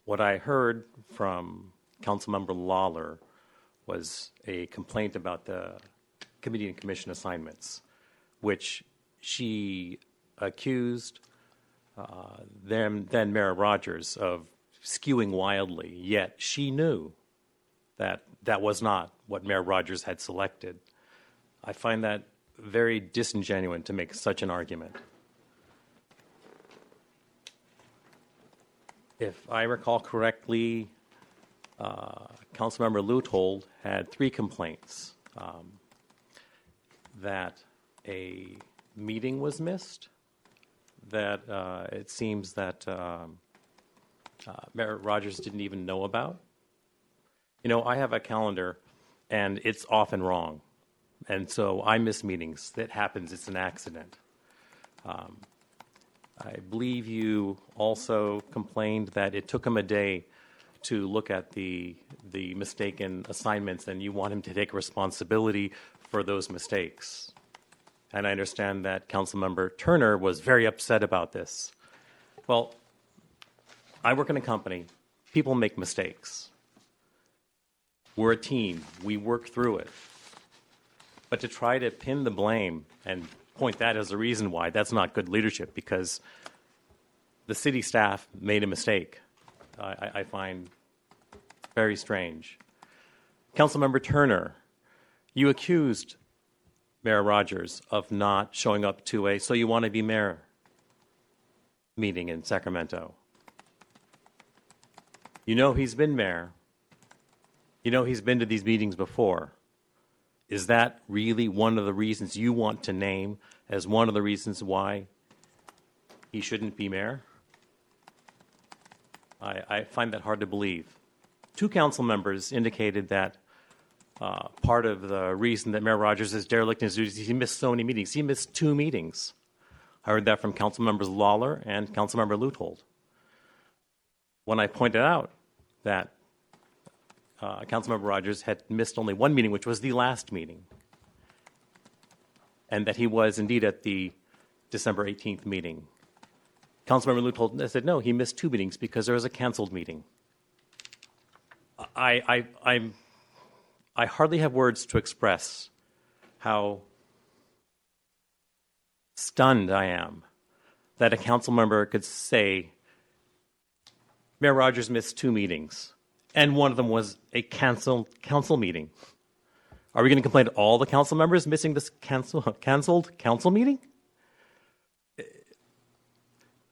What I heard from Councilmember Lawler was a complaint about the committee and commission assignments, which she accused then Mayor Rogers of skewing wildly, yet she knew that that was not what Mayor Rogers had selected. I find that very disingenuous to make such an argument. If I recall correctly, Councilmember Leutold had 3 complaints. That a meeting was missed, that it seems that Mayor Rogers didn't even know about. I have a calendar, and it's often wrong. And so I miss meetings. That happens. It's an accident. I believe you also complained that it took him a day to look at the mistaken assignments, and you want him to take responsibility for those mistakes. And I understand that Councilmember Turner was very upset about this. Well, I work in a company. People make mistakes. We're a team. We work through it. But to try to pin the blame and point that as a reason why, that's not good leadership because the city staff made a mistake. I find very strange. Councilmember Turner, you accused Mayor Rogers of not showing up to a So You Want to Be Mayor meeting in Sacramento. You know he's been mayor. You know he's been to these meetings before. Is that really one of the reasons you want to name as one of the reasons why he shouldn't be mayor? I find that hard to believe. 2 council members indicated that part of the reason that Mayor Rogers is derelict in his duties is he missed so many meetings. He missed 2 meetings. I heard that from council members Lawler and council member Leuthold. When I pointed out that Councilmember Rogers had missed only 1 meeting, which was the last meeting, and that he was indeed at the December 18th meeting, Councilmember Leuthold said, no, he missed 2 meetings because there was a canceled meeting. I hardly have words to express how stunned I am that a council member could say, Mayor Rogers missed 2 meetings, and one of them was a canceled council meeting. Are we going to complain to all the council members missing this canceled council meeting?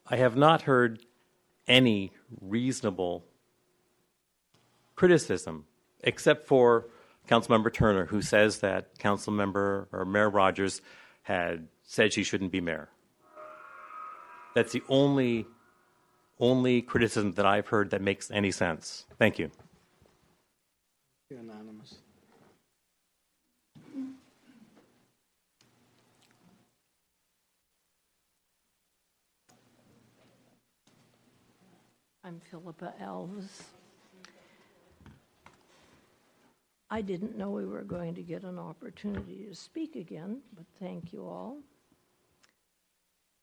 I have not heard any reasonable criticism, except for Councilmember Turner, who says that Councilmember or Mayor Rogers had said she shouldn't be mayor. That's the only criticism that I've heard that makes any sense. Thank you. Anonymous. I'm Philippa Alves. I didn't know we were going to get an opportunity to speak again, but thank you all.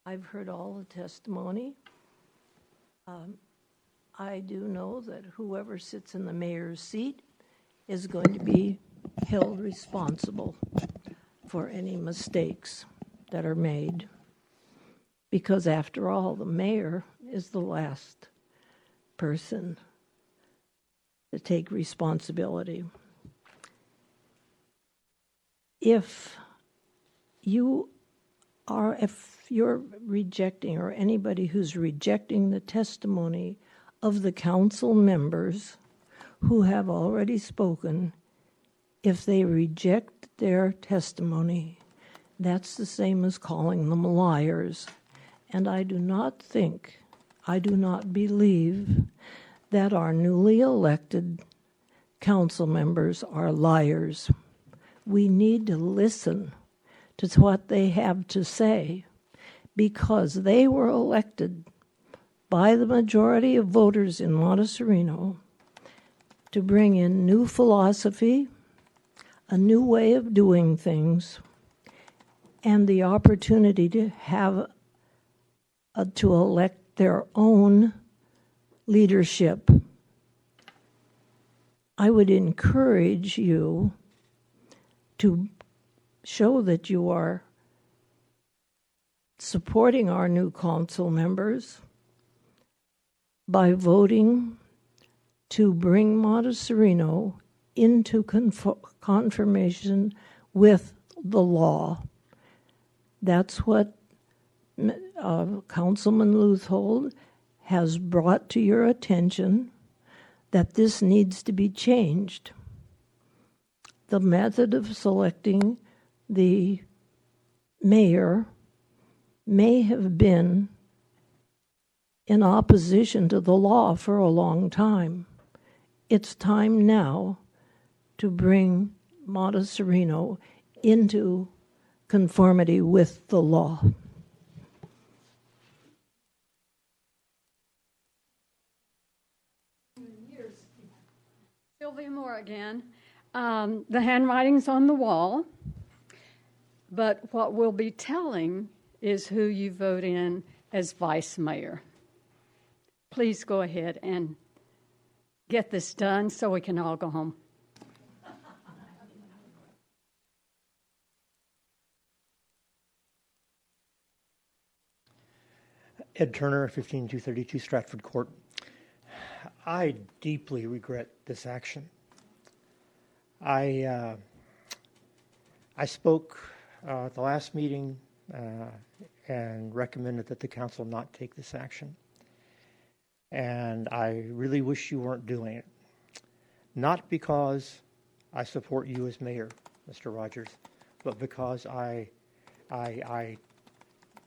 I've heard all the testimony. I do know that whoever sits in the mayor's seat is going to be held responsible for any mistakes that are made. Because after all, the mayor is the last person to take responsibility. If you're rejecting, or anybody who's rejecting the testimony of the council members who have already spoken, if they reject their testimony, that's the same as calling them liars. And I do not believe that our newly elected council members are liars. We need to listen to what they have to say, because they were elected by the majority of voters in Monte Sereno to bring in new philosophy, a new way of doing things, and the opportunity to have to elect their own leadership. I would encourage you to show that you are supporting our new council members by voting to bring Monte Sereno into conformation with the law. That's what Councilman Leuthold has brought to your attention, that this needs to be changed. The method of selecting the mayor may have been in opposition to the law for a long time. It's time now to bring Monte Sereno into conformity with the law. Sylvia Moore again. The handwriting's on the wall, but what we'll be telling is who you vote in as vice mayor. Please go ahead and get this done so we can all go home. Ed Turner, 15232 Stratford Court. I deeply regret this action. I spoke at the last meeting and recommended that the council not take this action. And I really wish you weren't doing it. Not because I support you as mayor, Mr. Rogers, but because I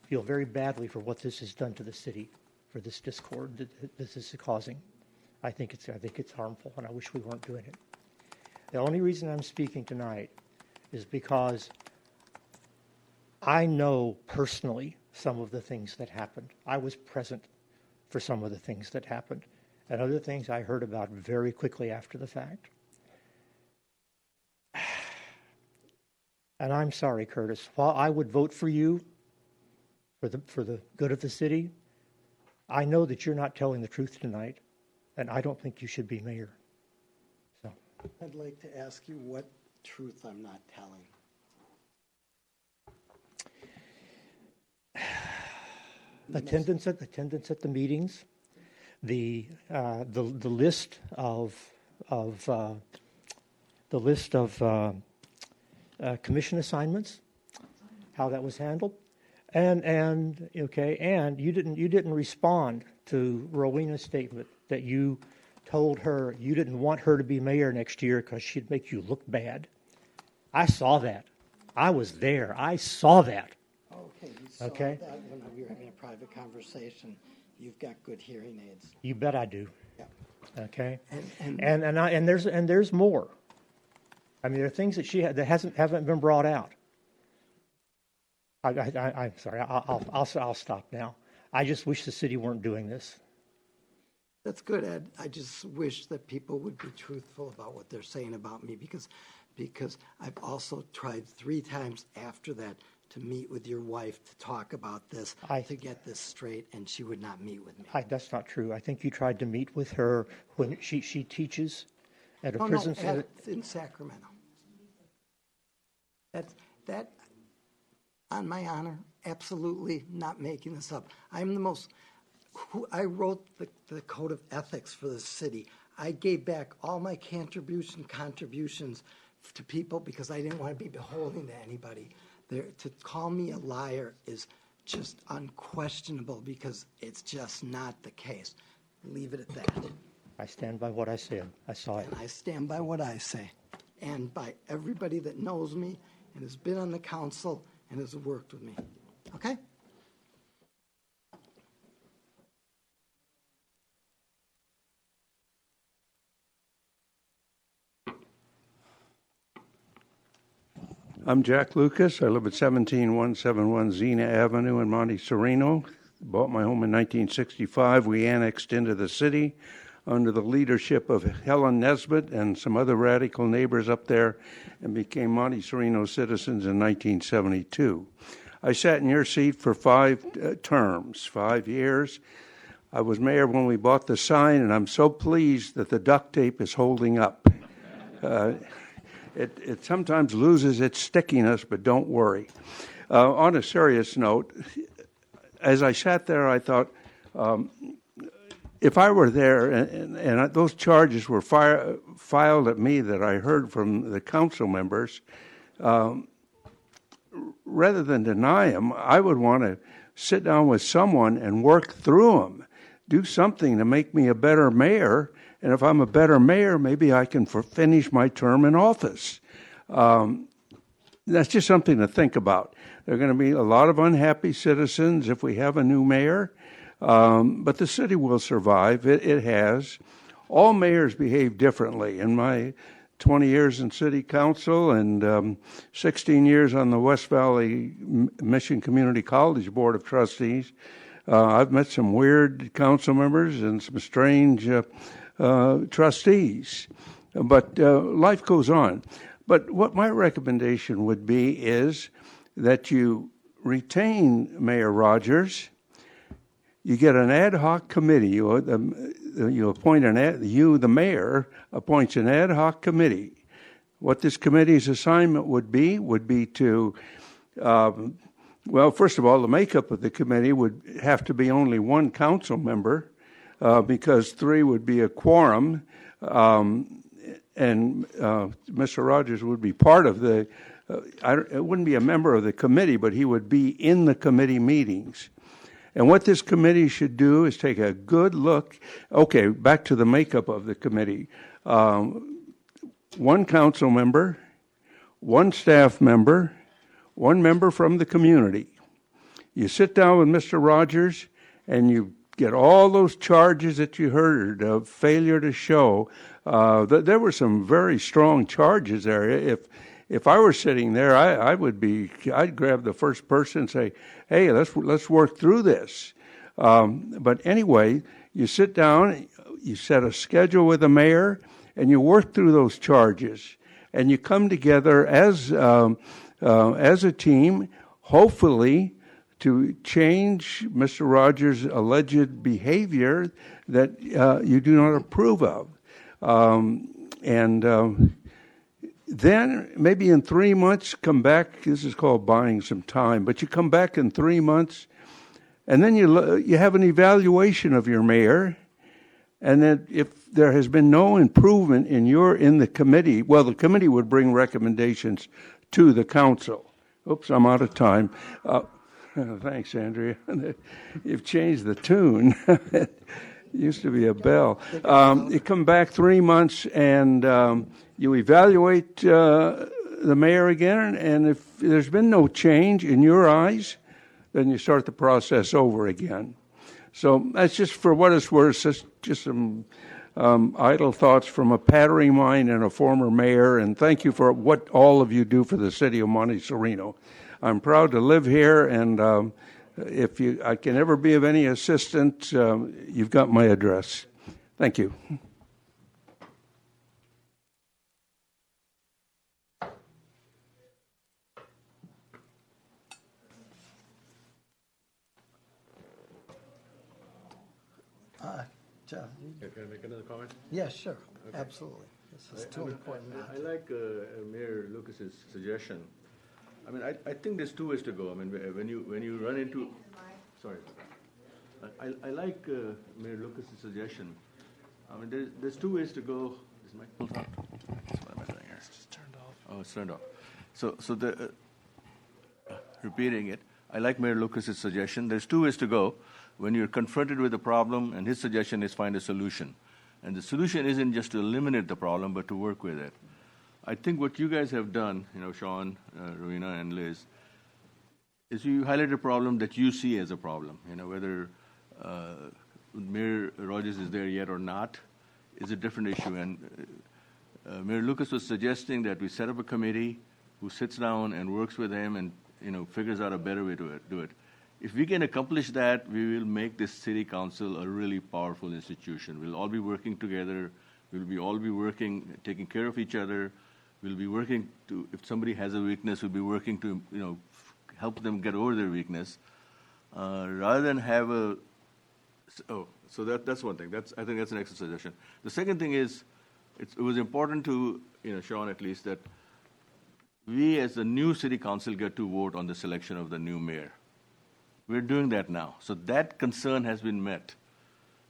feel very badly for what this has done to the city, for this discord that this is causing. I think it's harmful, and I wish we weren't doing it. The only reason I'm speaking tonight is because I know personally some of the things that happened. I was present for some of the things that happened, and other things I heard about very quickly after the fact. And I'm sorry, Curtis. While I would vote for you for the good of the city, I know that you're not telling the truth tonight, and I don't think you should be mayor. So I'd like to ask you what truth I'm not telling. Attendance at the meetings, the list of commission assignments, how that was handled, and you didn't respond to Rowena's statement that you told her you didn't want her to be mayor next year because she'd make you look bad. I saw that. I was there. I saw that. Okay, you saw Okay. that when we were having a private conversation. You've got good hearing aids. You bet I do. Yeah. Okay. And There's more. I mean, there are things that she had that haven't been brought out. I'm sorry. I'll stop now. I just wish the city weren't doing this. That's good, Ed. I just wish that people would be truthful about what they're saying about me because I've also tried 3 times after that to meet with your wife to talk about this, to get this straight, and she would not meet with me. That's not true. I think you tried to meet with her when she teaches at a prison. No, in Sacramento. That, on my honor, absolutely not making this up. I'm the most. I wrote the code of ethics for the city. I gave back all my contributions to people because I didn't want to be beholden to anybody. To call me a liar is just unquestionable because it's just not the case. Leave it at that. I stand by what I said. I saw it. And I stand by what I say. And by everybody that knows me and has been on the council and has worked with me. Okay? I'm Jack Lucas. I live at 17171 Xena Avenue in Monte Sereno. Bought my home in 1965. We annexed into the city under the leadership of Helen Nesbitt and some other radical neighbors up there and became Monte Sereno citizens in 1972. I sat in your seat for 5 terms, 5 years. I was mayor when we bought the sign, and I'm so pleased that the duct tape is holding up. It sometimes loses its stickiness, but don't worry. On a serious note, as I sat there, I thought, if I were there and those charges were filed at me that I heard from the council members, rather than deny them, I would want to sit down with someone and work through them, do something to make me a better mayor. And if I'm a better mayor, maybe I can finish my term in office. That's just something to think about. There are going to be a lot of unhappy citizens if we have a new mayor, but the city will survive. It has. All mayors behave differently. In my 20 years in city council and 16 years on the West Valley Mission Community College Board of Trustees, I've met some weird council members and some strange trustees, but life goes on. But what my recommendation would be is that you retain Mayor Rogers. You get an ad hoc committee. You appoint the mayor appoints an ad hoc committee. What this committee's assignment would be to, well, first of all, the makeup of the committee would have to be only 1 council member, because 3 would be a quorum. and Mr. Rogers would be part of the, it wouldn't be a member of the committee, but he would be in the committee meetings. And what this committee should do is take a good look. Okay, back to the makeup of the committee. One council member, one staff member, one member from the community. You sit down with Mr. Rogers and you get all those charges that you heard of failure to show. There were some very strong charges there. If I were sitting there, I'd grab the first person and say, hey, let's work through this. But anyway, you sit down, you set a schedule with the mayor, and you work through those charges, and you come together as a team, hopefully, to change Mr. Rogers' alleged behavior that you do not approve of. Then maybe in 3 months, come back. This is called buying some time, but you come back in 3 months, and then you have an evaluation of your mayor, and then if there has been no improvement in the committee, well, the committee would bring recommendations to the council. Oops, I'm out of time. Thanks, Andrea. You've changed the tune. It used to be a bell. You come back 3 months and you evaluate the mayor again, and if there's been no change in your eyes, then you start the process over again. So that's just for what it's worth, just some idle thoughts from a pattering mind and a former mayor, and thank you for what all of you do for the city of Monte Sereno. I'm proud to live here, and if I can ever be of any assistance, you've got my address. Thank you. Jeff? Can I make another comment? Yeah, sure. Okay. Absolutely. This is too important. I like Mayor Lucas's suggestion. I mean, I think there's two ways to go. I mean, when you run into, sorry, I like Mayor Lucas's suggestion. I mean, there's two ways to go. Is my pulled off? What am I doing here? It's just turned off. Oh, it's turned off. So the repeating it, I like Mayor Lucas's suggestion. There's two ways to go. When you're confronted with a problem, and his suggestion is find a solution. And the solution isn't just to eliminate the problem, but to work with it. I think what you guys have done, Sean, Rowena, and Liz, is you highlight a problem that you see as a problem. Whether Mayor Rogers is there yet or not is a different issue. And Mayor Lucas was suggesting that we set up a committee who sits down and works with him and figures out a better way to do it. If we can accomplish that, we will make this city council a really powerful institution. We'll all be working together. We'll all be working, taking care of each other. We'll be working to, if somebody has a weakness, we'll be working to, help them get over their weakness, rather than have a. So that's one thing. I think that's an excellent suggestion. The second thing is, it was important to, Sean at least, that we as the new city council get to vote on the selection of the new mayor. We're doing that now. So that concern has been met.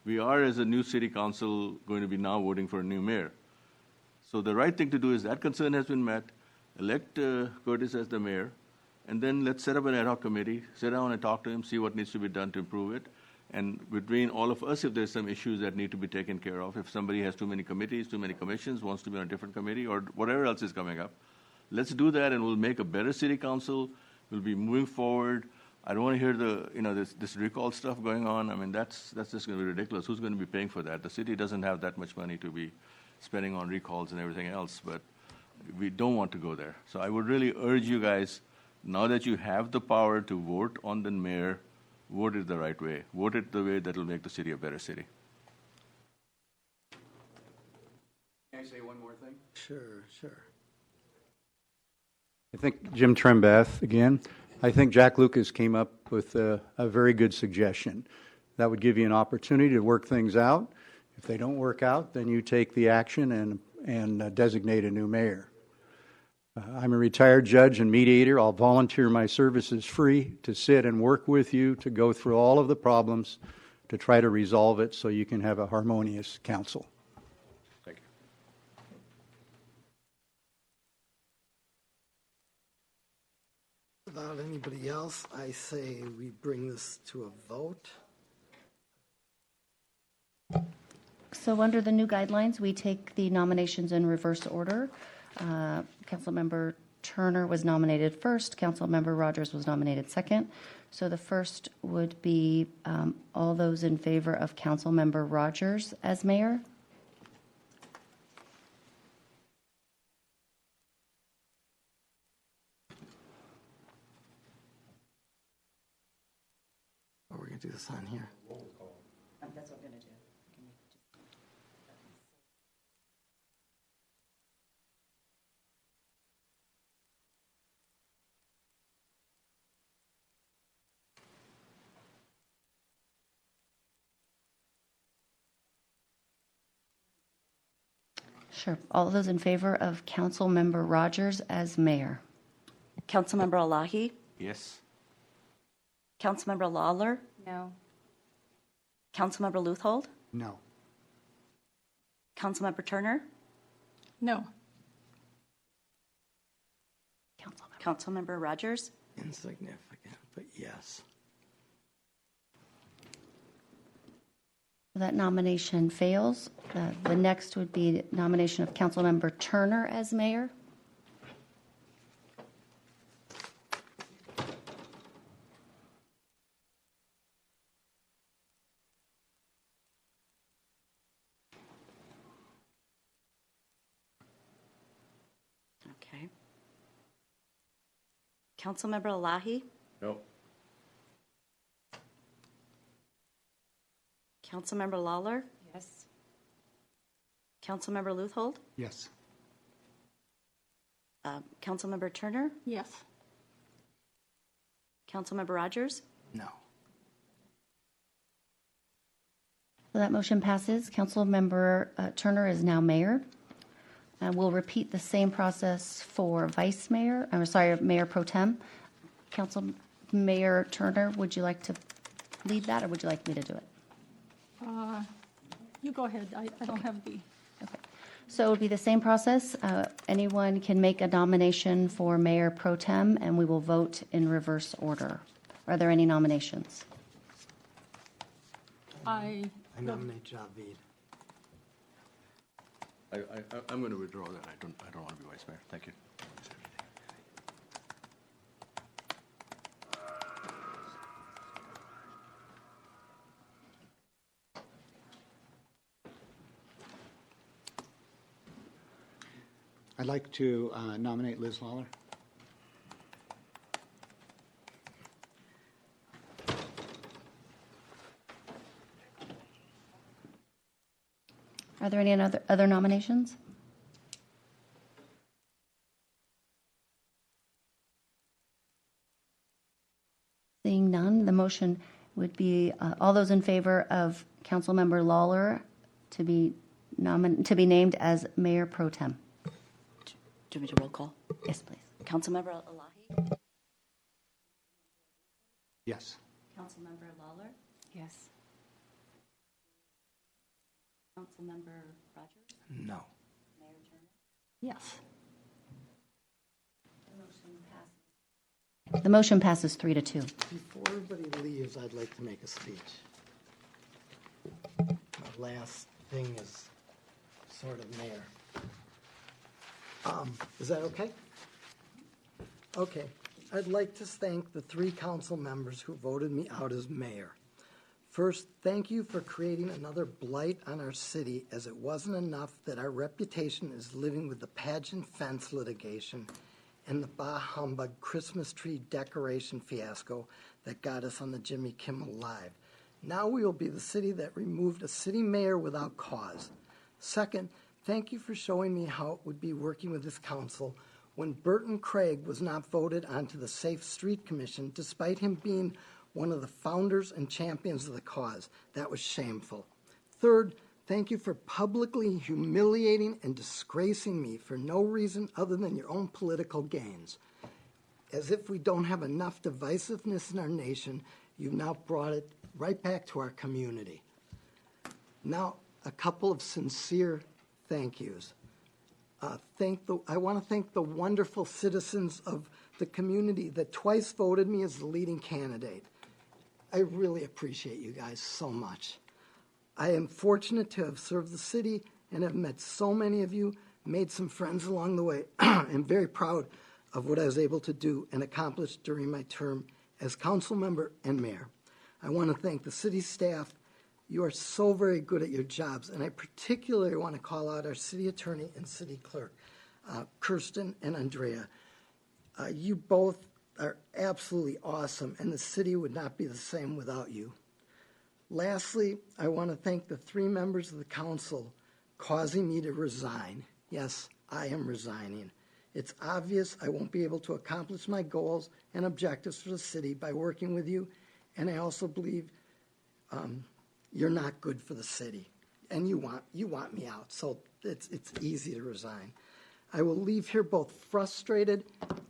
We are, as a new city council, going to be now voting for a new mayor. So the right thing to do is that concern has been met, elect Curtis as the mayor, and then let's set up an ad hoc committee, sit down and talk to him, see what needs to be done to improve it. And between all of us, if there's some issues that need to be taken care of, if somebody has too many committees, too many commissions, wants to be on a different committee, or whatever else is coming up, let's do that, and we'll make a better city council. We'll be moving forward. I don't want to hear this recall stuff going on. I mean, that's just going to be ridiculous. Who's going to be paying for that? The city doesn't have that much money to be spending on recalls and everything else, but we don't want to go there. So I would really urge you guys, now that you have the power to vote on the mayor, vote it the right way. Vote it the way that will make the city a better city. Can I say one more thing? Sure. I think Jim Trembath, again, I think Jack Lucas came up with a very good suggestion. That would give you an opportunity to work things out. If they don't work out, then you take the action and designate a new mayor. I'm a retired judge and mediator. I'll volunteer my services free to sit and work with you to go through all of the problems to try to resolve it so you can have a harmonious council. Thank Without anybody else, I say we bring this to a vote. So under the new guidelines, we take the nominations in reverse order. Councilmember Turner was nominated first. Councilmember Rogers was nominated second. So the first would be all those in favor of Councilmember Rogers as mayor. Or we're going to do this on here. That's what I'm going to do. Sure. All those in favor of Councilmember Rogers as mayor. Councilmember Elahi, Yes. Councilmember Lawler, No. Councilmember Luthold, No. Councilmember Turner, No. Councilmember Rogers. Insignificant, but yes. That nomination fails. The next would be nomination of Councilmember Turner as mayor. Okay. Councilmember Elahi, No. Councilmember Lawler, Yes. Councilmember Luthold, Yes. Councilmember Turner, Yes. Councilmember Rogers. No. So that motion passes. Councilmember Turner is now mayor. We'll repeat the same process for vice mayor, Mayor Pro Tem. Mayor Turner, would you like to lead that, or would you like me to do it? You go ahead. I don't have the. So it would be the same process. Anyone can make a nomination for Mayor Pro Tem, and we will vote in reverse order. Are there any nominations? I nominate Javid. I'm going to withdraw that. I don't want to be vice mayor. Thank you. I'd like to nominate Liz Lawler. Are there any other nominations? Seeing none, the motion would be all those in favor of Councilmember Lawler to be named as Mayor Pro Tem. Do you want me to roll call? Yes, please. Councilmember Elahi, Yes. Councilmember Lawler, Yes. Councilmember Rogers, No. Mayor Turner. Yes. The motion passes 3-2. Before everybody leaves, I'd like to make a speech. My last thing is sort of mayor. Is that okay? Okay. I'd like to thank the 3 council members who voted me out as mayor. First, thank you for creating another blight on our city, as it wasn't enough that our reputation is living with the pageant fence litigation and the bah humbug Christmas tree decoration fiasco that got us on the Jimmy Kimmel Live. Now we will be the city that removed a city mayor without cause. Second, thank you for showing me how it would be working with this council when Burton Craig was not voted onto the Safe Street Commission, despite him being one of the founders and champions of the cause. That was shameful. Third, thank you for publicly humiliating and disgracing me for no reason other than your own political gains. As if we don't have enough divisiveness in our nation, you've now brought it right back to our community. Now, a couple of sincere thank yous. I want to thank the wonderful citizens of the community that twice voted me as the leading candidate. I really appreciate you guys so much. I am fortunate to have served the city and have met so many of you, made some friends along the way. I'm very proud of what I was able to do and accomplish during my term as council member and mayor. I want to thank the city staff. You are so very good at your jobs, and I particularly want to call out our city attorney and city clerk, Kirsten and Andrea. You both are absolutely awesome, and the city would not be the same without you. Lastly, I want to thank the 3 members of the council causing me to resign. Yes, I am resigning. It's obvious I won't be able to accomplish my goals and objectives for the city by working with you, and I also believe you're not good for the city, and you want me out, so it's easy to resign. I will leave here both frustrated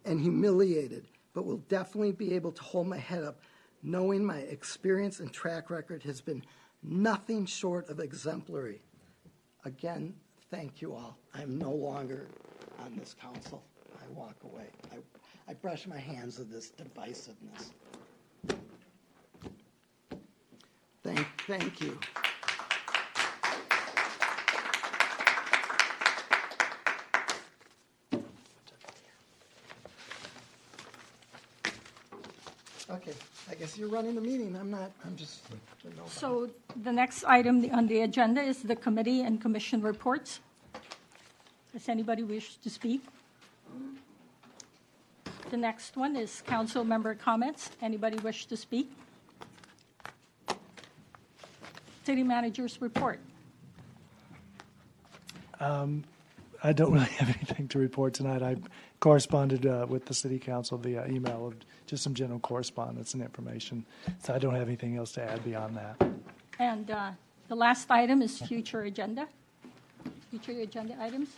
and humiliated, but will definitely be able to hold my head up, knowing my experience and track record has been nothing short of exemplary. Again, thank you all. I'm no longer on this council. I walk away. I brush my hands of this divisiveness. Thank you. Okay, I guess you're running the meeting. I'm not. I'm just. So the next item on the agenda is the committee and commission reports. Does anybody wish to speak? The next one is council member comments. Anybody wish to speak? City manager's report. I don't really have anything to report tonight. I corresponded with the city council via email of just some general correspondence and information. So I don't have anything else to add beyond that. And the last item is future agenda items.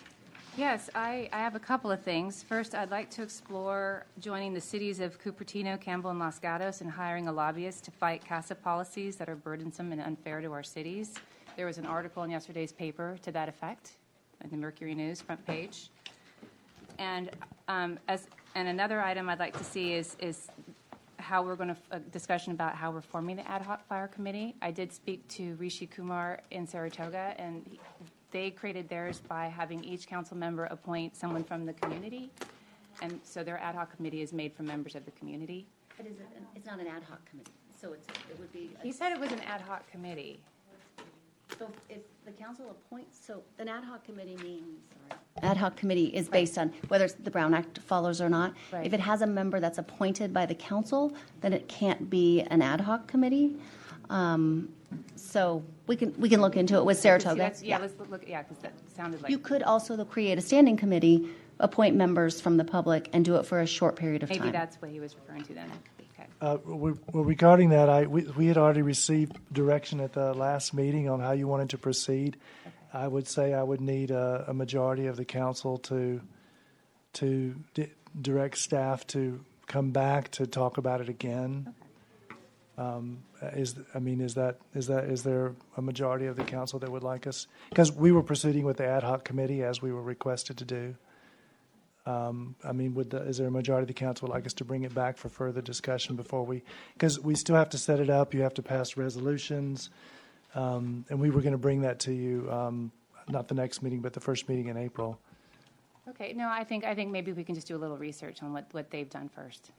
Yes, I have a couple of things. First, I'd like to explore joining the cities of Cupertino, Campbell, and Los Gatos and hiring a lobbyist to fight CASA policies that are burdensome and unfair to our cities. There was an article in yesterday's paper to that effect, in the Mercury News front page. And another item I'd like to see is how we're going to a discussion about how we're forming the ad hoc fire committee. I did speak to Rishi Kumar in Saratoga, and they created theirs by having each council member appoint someone from the community, and so their ad hoc committee is made from members of the community. But it's not an ad hoc committee, so it would be. He said it was an ad hoc committee. So if the council appoints, so an ad hoc committee means, ad hoc committee is based on whether the Brown Act follows or not. Right. If it has a member that's appointed by the council, then it can't be an ad hoc committee. So we can look into it with Saratoga. Let's look. Yeah, because that sounded like You could also create a standing committee, appoint members from the public, and do it for a short period of time. maybe that's what he was referring to then. Okay. Well, regarding that, we had already received direction at the last meeting on how you wanted to proceed. Okay. I would say I would need a majority of the council to direct staff to come back to talk about it again. Okay. Is there a majority of the council that would like us? Because we were proceeding with the ad hoc committee as we were requested to do. Is there a majority of the council would like us to bring it back for further discussion before because we still have to set it up. You have to pass resolutions, and we were going to bring that to you, not the next meeting, but the first meeting in April. Okay. No, I think maybe we can just do a little research on what they've done first,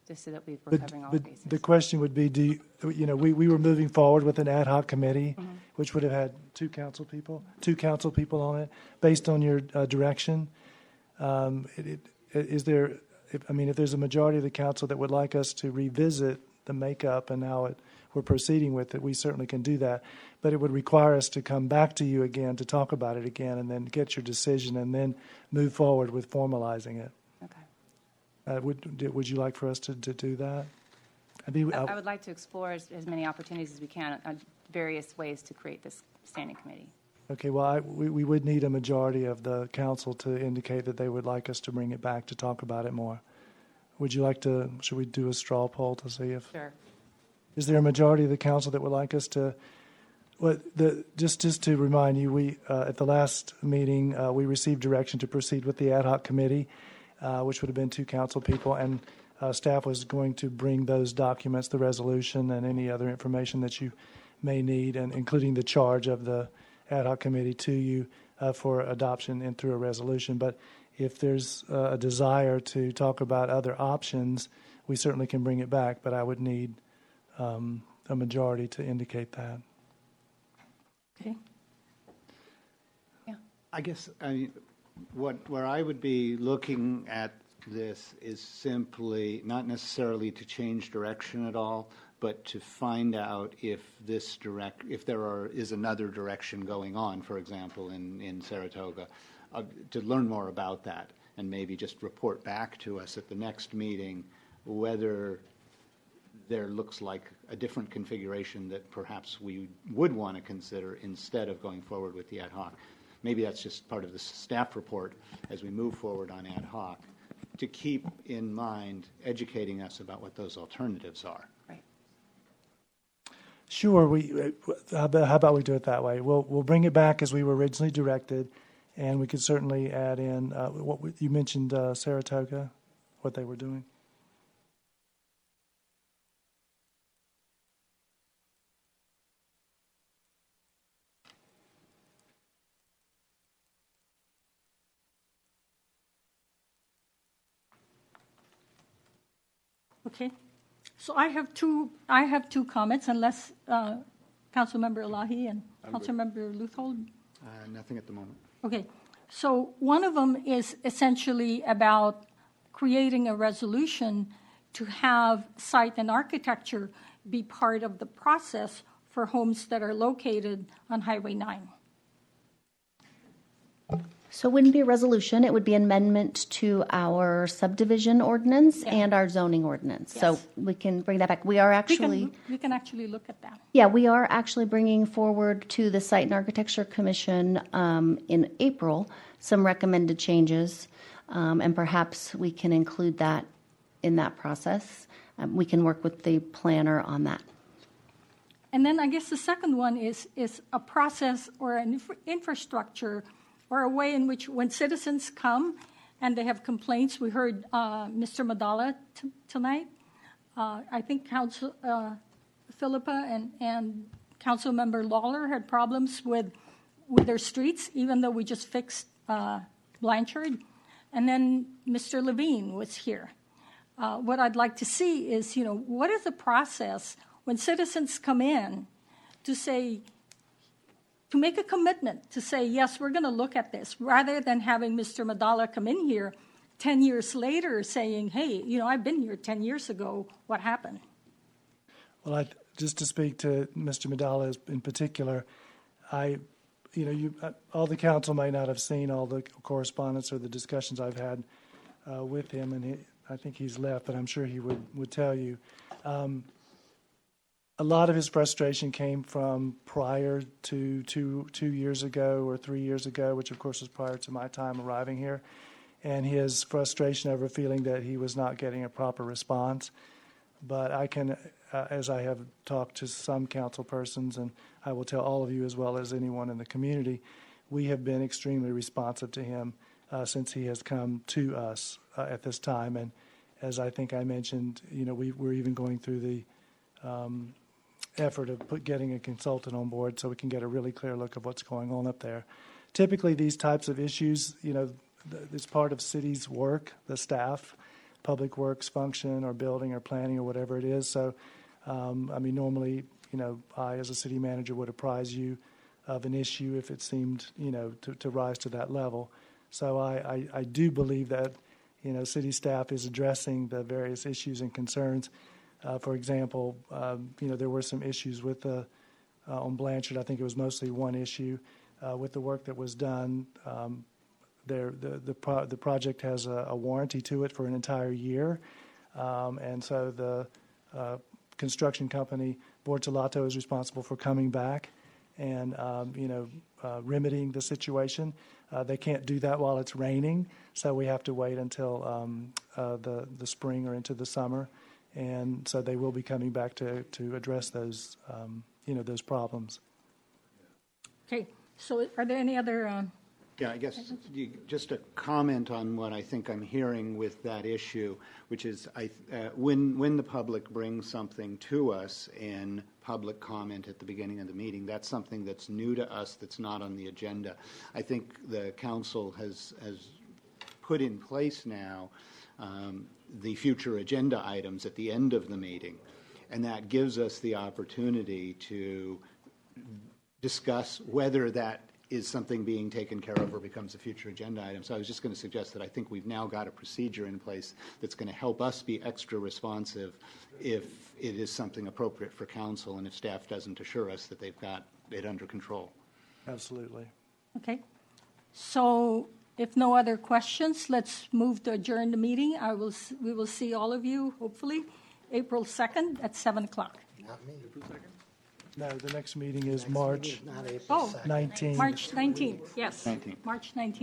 just so that we're covering all bases. The question would be, we were moving forward with an ad hoc committee, mm-hmm. which would have had two council people on it, based on your direction. If there's a majority of the council that would like us to revisit the makeup and how we're proceeding with it, we certainly can do that. But it would require us to come back to you again to talk about it again and then get your decision and then move forward with formalizing it. Okay. Would you like for us to do that? I would like to explore as many opportunities as we can on various ways to create this standing committee. Okay, well, we would need a majority of the council to indicate that they would like us to bring it back to talk about it more. Should we do a straw poll to see if... Sure. Is there a majority of the council that would like us to Just to remind you, we at the last meeting we received direction to proceed with the ad hoc committee, which would have been 2 council people, and staff was going to bring those documents, the resolution, and any other information that you may need, and including the charge of the ad hoc committee to you for adoption and through a resolution. But if there's a desire to talk about other options, we certainly can bring it back, but I would need a majority to indicate that. Okay. Yeah. I guess where I would be looking at this is simply not necessarily to change direction at all, but to find out if there is another direction going on, for example, in Saratoga, to learn more about that and maybe just report back to us at the next meeting whether there looks like a different configuration that perhaps we would want to consider instead of going forward with the ad hoc. Maybe that's just part of the staff report as we move forward on ad hoc, to keep in mind educating us about what those alternatives are. Right. Sure. How about we do it that way? We'll bring it back as we were originally directed, and we could certainly add in what you mentioned, Saratoga, what they were doing. Okay. So I have two comments, unless Councilmember Elahi and Councilmember Luthold. Nothing at the moment. Okay. So one of them is essentially about creating a resolution to have site and architecture be part of the process for homes that are located on Highway 9. So it wouldn't be a resolution, it would be an amendment to our subdivision ordinance and our zoning ordinance. Yes. So we can bring that back. We are actually... We can actually look at that. Yeah, we are actually bringing forward to the Site and Architecture Commission in April some recommended changes, and perhaps we can include that in that process. We can work with the planner on that. And then I guess the second one is a process or an infrastructure or a way in which when citizens come and they have complaints, we heard Mr. Madala tonight. I think Council Philippa and Councilmember Lawler had problems with their streets, even though we just fixed Blanchard. And then Mr. Levine was here. What I'd like to see is, what is the process when citizens come in to say, to make a commitment to say, yes, we're going to look at this, rather than having Mr. Madala come in here 10 years later saying, hey, I've been here 10 years ago, what happened? Well, just to speak to Mr. Madala in particular, all the council may not have seen all the correspondence or the discussions I've had with him, and I think he's left, but I'm sure he would tell you. A lot of his frustration came from prior to two years ago or 3 years ago, which of course was prior to my time arriving here, and his frustration over feeling that he was not getting a proper response. But I can, as I have talked to some council persons, and I will tell all of you as well as anyone in the community, we have been extremely responsive to him since he has come to us at this time. And as I think I mentioned, we're even going through the effort of getting a consultant on board so we can get a really clear look of what's going on up there. Typically, these types of issues, it's part of city's work, the staff, public works function or building or planning or whatever it is. So, normally, I as a city manager would apprise you of an issue if it seemed, to rise to that level. So I do believe that, city staff is addressing the various issues and concerns. For example, there were some issues with on Blanchard. I think it was mostly one issue with the work that was done. The project has a warranty to it for an entire year, and so the construction company Bortolato is responsible for coming back and remedying the situation. They can't do that while it's raining, so we have to wait until the spring or into the summer. And so they will be coming back to address those, those problems. Okay, so are there any other, Yeah, I guess just a comment on what I think I'm hearing with that issue, which is when the public brings something to us in public comment at the beginning of the meeting, that's something that's new to us, that's not on the agenda. I think the council has put in place now the future agenda items at the end of the meeting, and that gives us the opportunity to discuss whether that is something being taken care of or becomes a future agenda item. So I was just going to suggest that I think we've now got a procedure in place that's going to help us be extra responsive if it is something appropriate for council and if staff doesn't assure us that they've got it under control. Absolutely. okay. So if no other questions, let's move to adjourn the meeting. We will see all of you, hopefully, April 2nd at 7 o'clock. Not me. No, the next meeting is March Not April 2nd. 19th. March 19th, yes. 19th. March 19th.